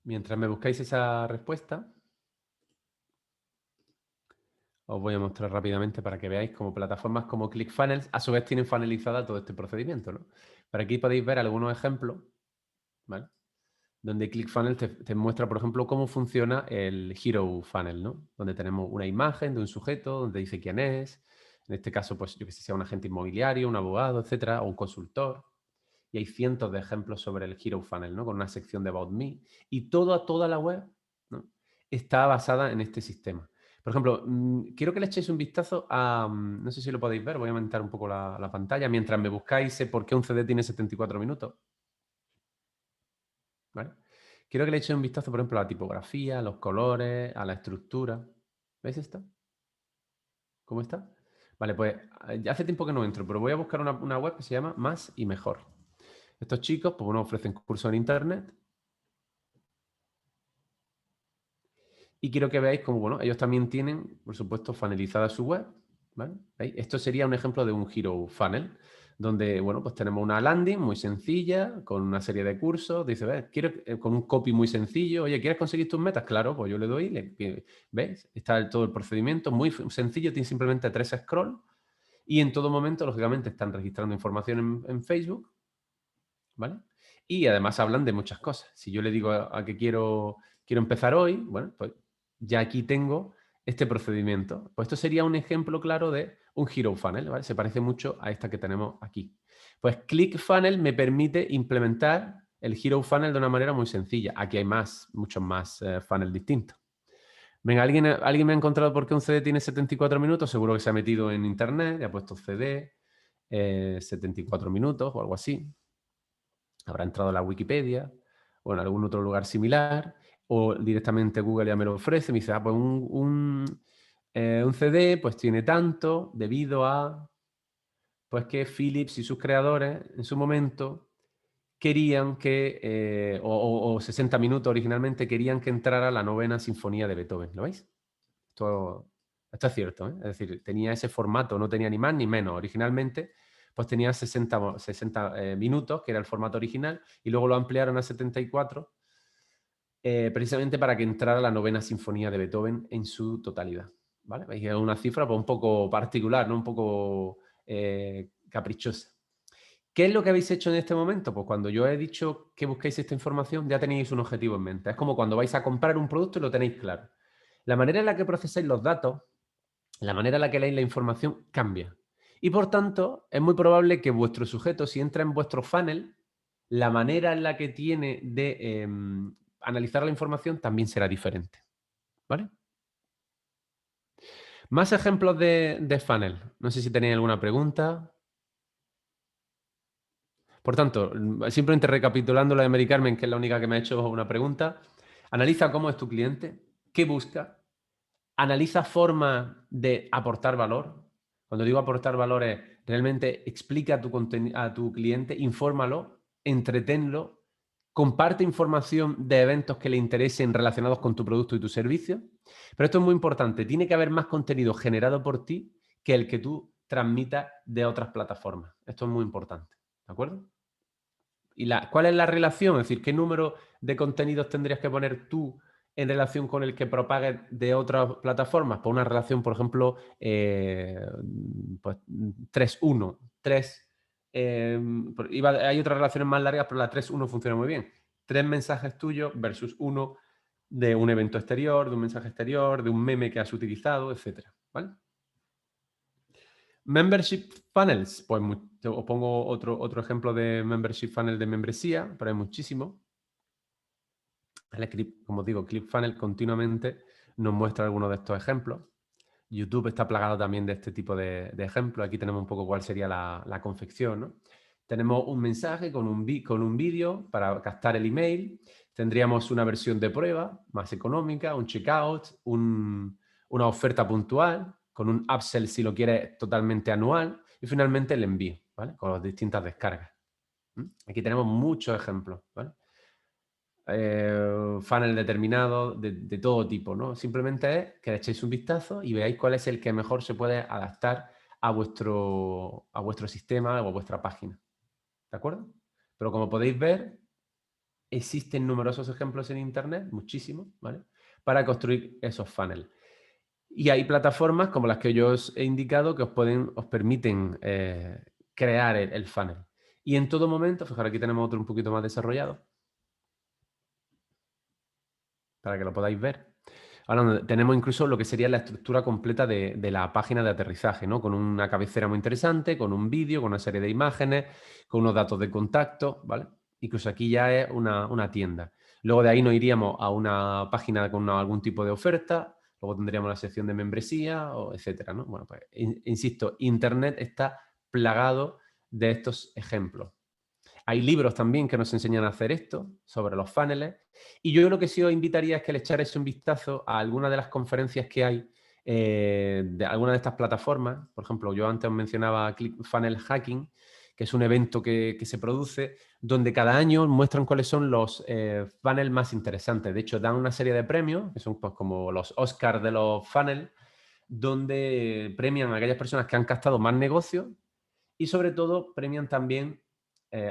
Mientras me buscáis esa respuesta, os voy a mostrar rápidamente para que veáis cómo plataformas como ClickFunnels a su vez tienen funnelizada todo este procedimiento, ¿no? Por aquí podéis ver algunos ejemplos, ¿vale? Donde ClickFunnels te muestra, por ejemplo, cómo funciona el Hero Funnel, ¿no? Donde tenemos una imagen de un sujeto, donde dice quién es, en este caso, pues yo que sé, sea un agente inmobiliario, un abogado, etcétera, o un consultor. Y hay cientos de ejemplos sobre el Hero Funnel, ¿no? Con una sección de About Me. Y toda la web, ¿no? Está basada en este sistema. Por ejemplo, quiero que le echéis un vistazo a... no sé si lo podéis ver, voy a aumentar un poco la pantalla. Mientras me buscáis por qué un CD tiene 74 minutos. ¿Vale? Quiero que le echéis un vistazo, por ejemplo, a la tipografía, a los colores, a la estructura. ¿Veis esto? ¿Cómo está? Vale, pues ya hace tiempo que no entro, pero voy a buscar una web que se llama Más y Mejor. Estos chicos, pues bueno, ofrecen cursos en internet. Y quiero que veáis cómo, bueno, ellos también tienen, por supuesto, funnelizada su web, ¿vale? ¿Veis? Esto sería un ejemplo de un Hero Funnel, donde, bueno, pues tenemos una landing muy sencilla, con una serie de cursos, dice, ¿ves? Quiero, con un copy muy sencillo, oye, ¿quieres conseguir tus metas? Claro, pues yo le doy, ¿veis? Está todo el procedimiento, muy sencillo, tiene simplemente 3 scrolls, y en todo momento, lógicamente, están registrando información en Facebook, ¿vale? Y además hablan de muchas cosas. Si yo le digo a que quiero empezar hoy, bueno, pues ya aquí tengo este procedimiento. Pues esto sería un ejemplo claro de un Hero Funnel, ¿vale? Se parece mucho a esta que tenemos aquí. Pues ClickFunnels me permite implementar el Hero Funnel de una manera muy sencilla. Aquí hay muchos más funnels distintos. Venga, ¿alguien me ha encontrado por qué un CD tiene 74 minutos? Seguro que se ha metido en internet y ha puesto CD, 74 minutos o algo así. Habrá entrado a la Wikipedia o en algún otro lugar similar, o directamente Google ya me lo ofrece, me dice, pues un CD pues tiene tanto debido a pues que Philips y sus creadores en su momento querían que, o 60 minutos originalmente, querían que entrara la novena sinfonía de Beethoven, ¿lo veis? Esto es cierto, ¿eh? Es decir, tenía ese formato, no tenía ni más ni menos. Originalmente, pues tenía 60 minutos, que era el formato original, y luego lo ampliaron a 74, precisamente para que entrara la novena sinfonía de Beethoven en su totalidad. ¿Vale? Veis que es una cifra pues, un poco particular, ¿no? Un poco caprichosa. ¿Qué es lo que habéis hecho en este momento? Pues cuando yo he dicho que busquéis esta información, ya tenéis un objetivo en mente. Es como cuando vais a comprar un producto y lo tenéis claro. La manera en la que procesáis los datos, la manera en la que leéis la información cambia. Y por tanto, es muy probable que vuestro sujeto, si entra en vuestro funnel, la manera en la que tiene de analizar la información también será diferente. ¿Vale? Más ejemplos de funnel. No sé si tenéis alguna pregunta. Por tanto, simplemente recapitulando la de Mary Carmen, que es la única que me ha hecho una pregunta. Analiza cómo es tu cliente, qué busca, analiza formas de aportar valor. Cuando digo aportar valor es realmente explica a tu cliente, infórmalo, entretenlo, comparte información de eventos que le interesen relacionados con tu producto y tu servicio. Pero esto es muy importante, tiene que haber más contenido generado por ti que el que tú transmitas de otras plataformas. Esto es muy importante, ¿de acuerdo? ¿Y cuál es la relación? Es decir, ¿qué número de contenidos tendrías que poner tú en relación con el que propagues de otras plataformas? Pues una relación, por ejemplo, pues 3-1. Hay otras relaciones más largas, pero la 3-1 funciona muy bien. 3 mensajes tuyos versus uno de un evento exterior, de un mensaje exterior, de un meme que has utilizado, etcétera, ¿vale? Membership funnels, pues os pongo otro ejemplo de membership funnel de membresía, pero hay muchísimo. Como digo, ClickFunnels continuamente nos muestra algunos de estos ejemplos. YouTube está plagado también de este tipo de ejemplos. Aquí tenemos un poco cuál sería la confección, ¿no? Tenemos un mensaje con un vídeo para captar el email. Tendríamos una versión de prueba más económica, un checkout, una oferta puntual, con un upsell si lo quieres totalmente anual y finalmente el envío, ¿vale? Con las distintas descargas. Aquí tenemos muchos ejemplos, ¿vale? Funnel determinado de todo tipo, ¿no? Simplemente es que le echéis un vistazo y veáis cuál es el que mejor se puede adaptar a vuestro sistema o a vuestra página. ¿De acuerdo? Pero como podéis ver, existen numerosos ejemplos en Internet, muchísimos, ¿vale? Para construir esos funnels. Y hay plataformas como las que yo os he indicado que os permiten crear el funnel. Y en todo momento, fijaros, aquí tenemos otro un poquito más desarrollado, para que lo podáis ver. Ahora tenemos incluso lo que sería la estructura completa de la página de aterrizaje, ¿no? Con una cabecera muy interesante, con un vídeo, con una serie de imágenes, con unos datos de contacto, ¿vale? Incluso aquí ya es una tienda. Luego de ahí nos iríamos a una página con algún tipo de oferta, luego tendríamos la sección de membresía, etcétera, ¿no? Bueno, pues insisto, Internet está plagado de estos ejemplos. Hay libros también que nos enseñan a hacer esto, sobre los funnels. Y yo lo que sí os invitaría es que le echarais un vistazo a algunas de las conferencias que hay de algunas de estas plataformas. Por ejemplo, yo antes os mencionaba ClickFunnels Hacking, que es un evento que se produce donde cada año muestran cuáles son los funnels más interesantes. De hecho, dan una serie de premios, que son pues, como los Oscars de los funnels, donde premian a aquellas personas que han captado más negocios y sobre todo premian también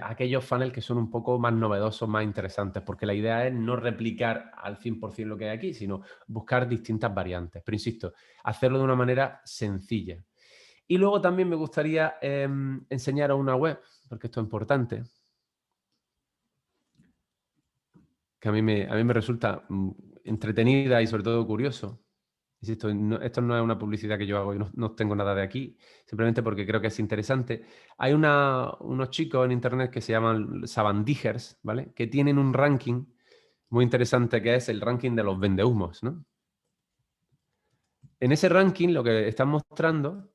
aquellos funnels que son un poco más novedosos, más interesantes, porque la idea es no replicar al 100% lo que hay aquí, sino buscar distintas variantes. Pero insisto, hacerlo de una manera sencilla. Y luego también me gustaría enseñaros una web, porque esto es importante, que a mí me resulta entretenida y sobre todo curioso. Insisto, esto no es una publicidad que yo hago, yo no tengo nada de aquí, simplemente porque creo que es interesante. Hay unos chicos en internet que se llaman Sabandijers, ¿vale? Que tienen un ranking muy interesante que es el ranking de los vendehumos, ¿no? En ese ranking lo que están mostrando,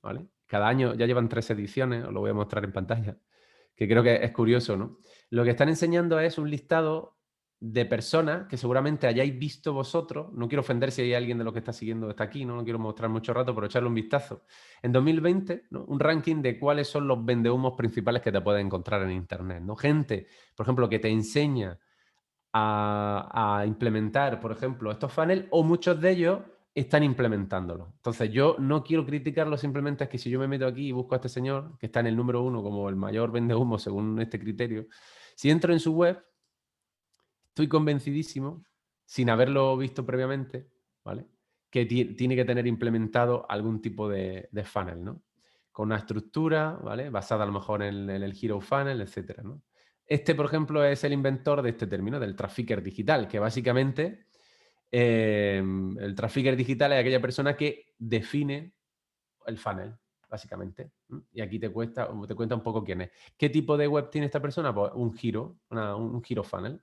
¿vale? Cada año ya llevan 3 ediciones, os lo voy a mostrar en pantalla, que creo que es curioso, ¿no? Lo que están enseñando es un listado de personas que seguramente hayáis visto vosotros. No quiero ofender si hay alguien de los que está siguiendo está aquí, no lo quiero mostrar mucho rato, pero echarle un vistazo. En 2020, ¿no? Un ranking de cuáles son los vendehumos principales que te puedes encontrar en Internet, ¿no? Gente, por ejemplo, que te enseña a implementar, por ejemplo, estos funnels, o muchos de ellos están implementándolo. Entonces, yo no quiero criticarlo, simplemente es que si yo me meto aquí y busco a este señor, que está en el número 1 como el mayor vendehumo según este criterio, si entro en su web, estoy convencidísimo, sin haberlo visto previamente, ¿vale? Que tiene que tener implementado algún tipo de funnel, ¿no? Con una estructura, ¿vale? Basada a lo mejor en el Hero Funnel, etcétera, ¿no? Este, por ejemplo, es el inventor de este término, del trafficker digital, que básicamente el trafficker digital es aquella persona que define el funnel, básicamente. Y aquí te cuenta un poco quién es. ¿Qué tipo de web tiene esta persona? Pues un giro, un giro funnel.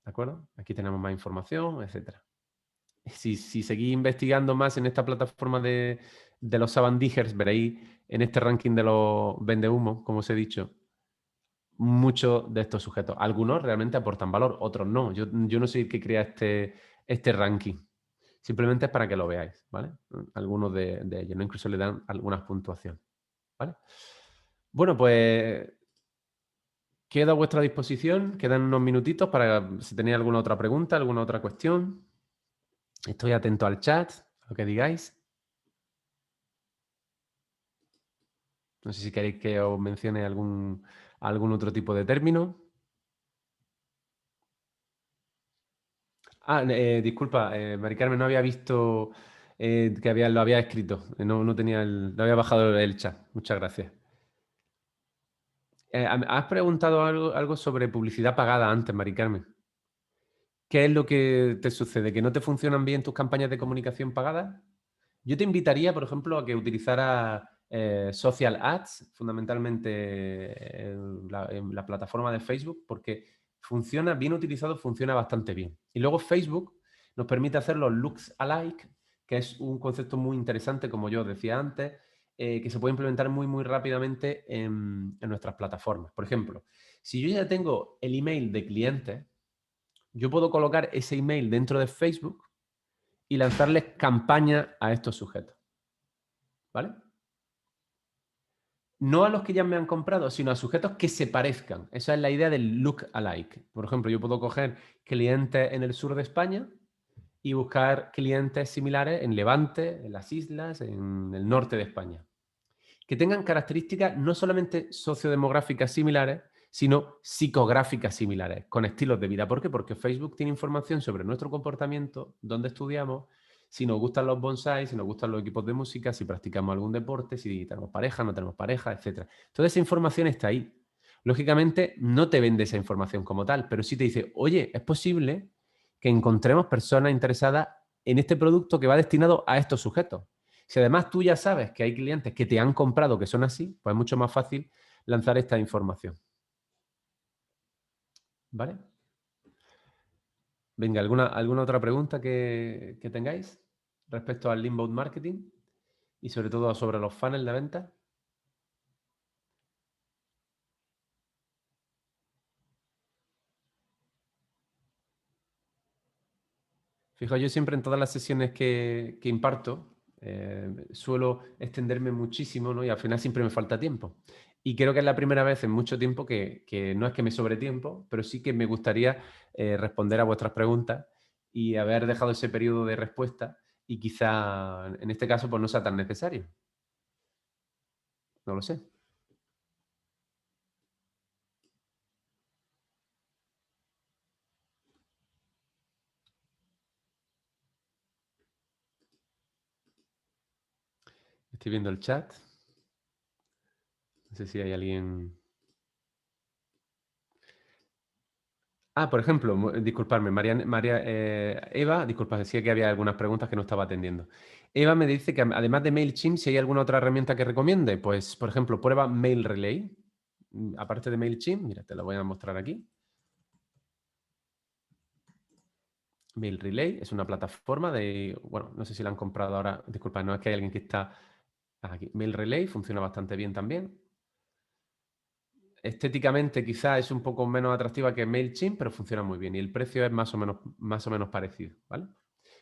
¿De acuerdo? Aquí tenemos más información, etcétera. si seguís investigando más en esta plataforma de los sabandijers, veréis en este ranking de los vendehumos, como os he dicho, muchos de estos sujetos. Algunos realmente aportan valor, otros no. Yo no soy el que crea este ranking. Simplemente es para que lo veáis, ¿vale? Algunos de ellos, ¿no? Incluso le dan algunas puntuaciones, ¿vale? Bueno, pues quedo a vuestra disposición. Quedan unos minutitos para si tenéis alguna otra pregunta, alguna otra cuestión. Estoy atento al chat, a lo que digáis. No sé si queréis que os mencione algún otro tipo de término. Disculpa, Mari Carmen, no había visto que lo había escrito. No tenía no había bajado el chat. Muchas gracias. Has preguntado algo sobre publicidad pagada antes, Mari Carmen. ¿Qué es lo que te sucede? ¿Que no te funcionan bien tus campañas de comunicación pagadas? Yo te invitaría, por ejemplo, a que utilizaras social ads, fundamentalmente en la plataforma de Facebook, porque funciona, bien utilizado, funciona bastante bien. Y luego Facebook nos permite hacer los looks alike, que es un concepto muy interesante, como yo os decía antes, que se puede implementar muy, muy rápidamente en nuestras plataformas. Por ejemplo, si yo ya tengo el email de clientes, yo puedo colocar ese email dentro de Facebook y lanzarles campañas a estos sujetos. ¿Vale? No a los que ya me han comprado, sino a sujetos que se parezcan. Esa es la idea del look alike. Por ejemplo, yo puedo coger clientes en el sur de España y buscar clientes similares en Levante, en las islas, en el norte de España. Que tengan características no solamente sociodemográficas similares, sino psicográficas similares, con estilos de vida. ¿Por qué? Porque Facebook tiene información sobre nuestro comportamiento, dónde estudiamos, si nos gustan los bonsáis, si nos gustan los equipos de música, si practicamos algún deporte, si tenemos pareja, no tenemos pareja, etc. Toda esa información está ahí. Lógicamente, no te vende esa información como tal, pero sí te dice, oye, es posible que encontremos personas interesadas en este producto que va destinado a estos sujetos. Si además tú ya sabes que hay clientes que te han comprado que son así, pues es mucho más fácil lanzar esta información. ¿Vale? Venga, ¿alguna otra pregunta que tengáis respecto al inbound marketing y sobre todo sobre los funnels de venta? Fijaos, yo siempre en todas las sesiones que imparto suelo extenderme muchísimo, ¿no? Y al final siempre me falta tiempo. Y creo que es la primera vez en mucho tiempo que no es que me sobre tiempo, pero sí que me gustaría responder a vuestras preguntas y haber dejado ese periodo de respuesta y quizá en este caso pues no sea tan necesario. No lo sé. Estoy viendo el chat. No sé si hay alguien... por ejemplo, disculpadme, Eva, disculpa, decía que había algunas preguntas que no estaba atendiendo. Eva me dice que además de MailChimp, si hay alguna otra herramienta que recomiende, pues, por ejemplo, prueba MailRelay. Aparte de MailChimp, mira, te lo voy a mostrar aquí. MailRelay es una plataforma de, bueno, no sé si la han comprado ahora, disculpa, no es que hay alguien que está aquí. MailRelay funciona bastante bien también. Estéticamente quizá es un poco menos atractiva que MailChimp, pero funciona muy bien y el precio es más o menos parecido, ¿vale?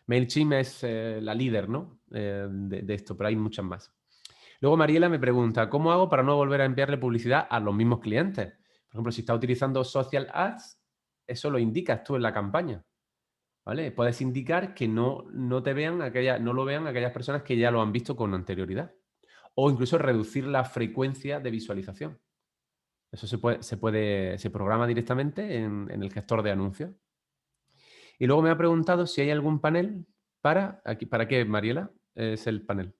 MailChimp es la líder, ¿no? De esto, pero hay muchas más. Luego Mariela me pregunta, ¿cómo hago para no volver a enviarle publicidad a los mismos clientes? Por ejemplo, si está utilizando social ads, eso lo indicas tú en la campaña, ¿vale? Puedes indicar que no te vean no lo vean aquellas personas que ya lo han visto con anterioridad. O incluso reducir la frecuencia de visualización. Eso se programa directamente en el gestor de anuncios. Y luego me ha preguntado si hay algún panel ¿para qué, Mariela? Es el panel.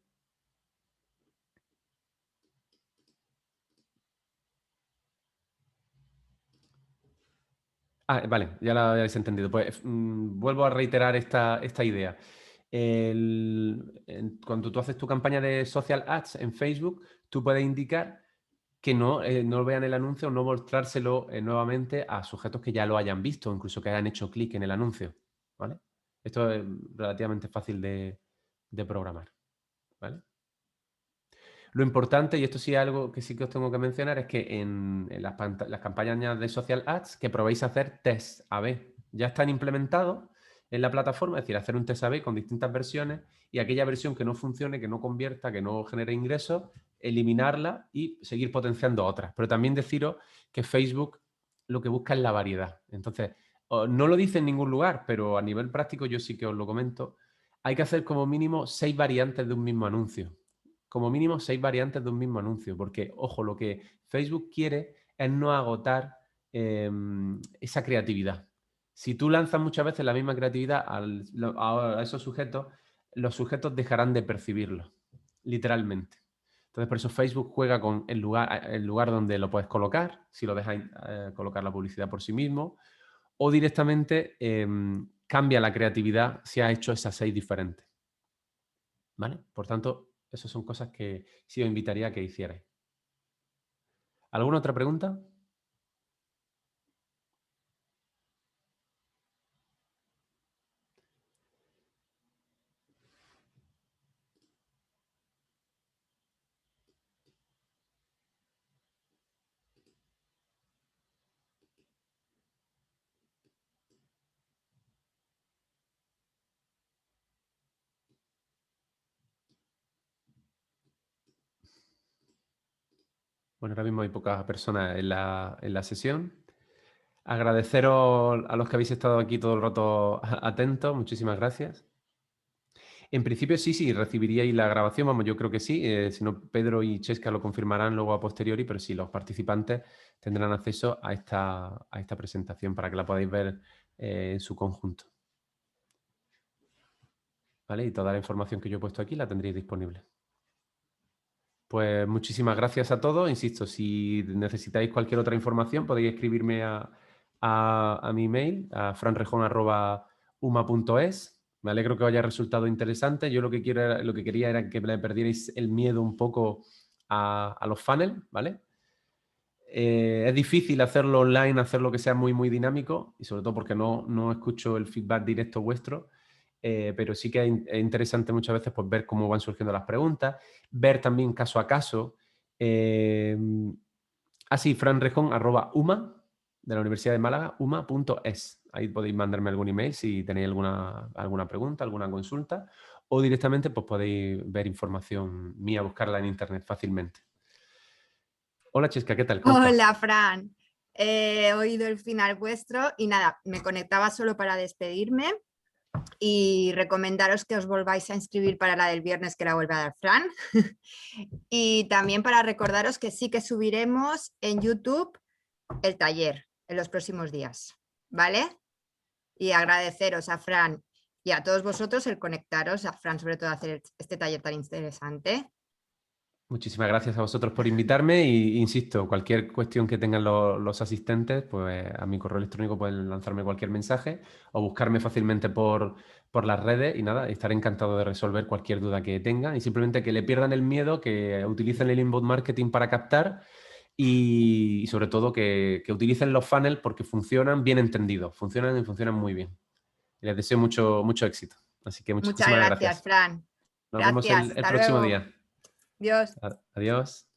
Vale, ya lo habéis entendido. Pues vuelvo a reiterar esta idea. Cuando tú haces tu campaña de social ads en Facebook, tú puedes indicar que no vean el anuncio o no mostrárselo nuevamente a sujetos que ya lo hayan visto, incluso que hayan hecho clic en el anuncio. ¿Vale? Esto es relativamente fácil de programar, ¿vale? Lo importante, y esto sí es algo que sí que os tengo que mencionar, es que en las campañas de social ads que probéis hacer test A/B. Ya están implementados en la plataforma, es decir, hacer un test A/B con distintas versiones y aquella versión que no funcione, que no convierta, que no genere ingresos, eliminarla y seguir potenciando otras. Pero también deciros que Facebook lo que busca es la variedad. Entonces, no lo dice en ningún lugar, pero a nivel práctico yo sí que os lo comento. Hay que hacer como mínimo 6 variantes de un mismo anuncio. Como mínimo 6 variantes de un mismo anuncio, porque, ojo, lo que Facebook quiere es no agotar esa creatividad. Si tú lanzas muchas veces la misma creatividad a esos sujetos, los sujetos dejarán de percibirlo, literalmente. Entonces, por eso Facebook juega con el lugar donde lo puedes colocar, si lo dejas colocar la publicidad por sí mismo, o directamente cambia la creatividad si has hecho esas 6 diferentes. ¿Vale? Por tanto, esas son cosas que sí os invitaría a que hicierais. ¿Alguna otra pregunta? Bueno, ahora mismo hay pocas personas en la sesión. Agradeceros a los que habéis estado aquí todo el rato atentos. Muchísimas gracias. En principio sí, recibiríais la grabación. Vamos, yo creo que sí. Si no, Pedro y Chesca lo confirmarán luego a posteriori, pero sí, los participantes tendrán acceso a esta presentación para que la podáis ver en su conjunto. ¿Vale? Y toda la información que yo he puesto aquí la tendréis disponible. Pues muchísimas gracias a todos. Insisto, si necesitáis cualquier otra información, podéis escribirme a mi email, a franrejón@uma.es. Me alegro que os haya resultado interesante. Yo lo que quería era que le perdierais el miedo un poco a los funnels, ¿vale? Es difícil hacerlo online, hacerlo que sea muy, muy dinámico, y sobre todo porque no escucho el feedback directo vuestro. Pero sí que es interesante muchas veces pues, ver cómo van surgiendo las preguntas, ver también caso a caso. Franrejón@uma, de la Universidad de Málaga, uma.es. Ahí podéis mandarme algún email si tenéis alguna pregunta, alguna consulta, o directamente pues, podéis ver información mía, buscarla en internet fácilmente. Hola Chesca, ¿qué tal? ¿Cómo estás? Hola, Fran. He oído el final vuestro y nada, me conectaba solo para despedirme y recomendaros que os volváis a inscribir para la del viernes que la vuelve a dar Fran. Y también para recordaros que sí que subiremos en YouTube el taller en los próximos días, ¿vale? Y agradeceros a Fran y a todos vosotros el conectaros, a Fran sobre todo a hacer este taller tan interesante. Muchísimas gracias a vosotros por invitarme y insisto, cualquier cuestión que tengan los asistentes, pues a mi correo electrónico pueden lanzarme cualquier mensaje o buscarme fácilmente por las redes y nada, estaré encantado de resolver cualquier duda que tengan y simplemente que le pierdan el miedo, que utilicen el inbound marketing para captar y sobre todo que utilicen los funnels porque funcionan bien entendidos, funcionan y funcionan muy bien. Les deseo mucho, mucho éxito. Así que Muchas muchísimas gracias, gracias. Fran. Nos vemos Gracias, el hasta próximo luego. día. Adiós. Adiós.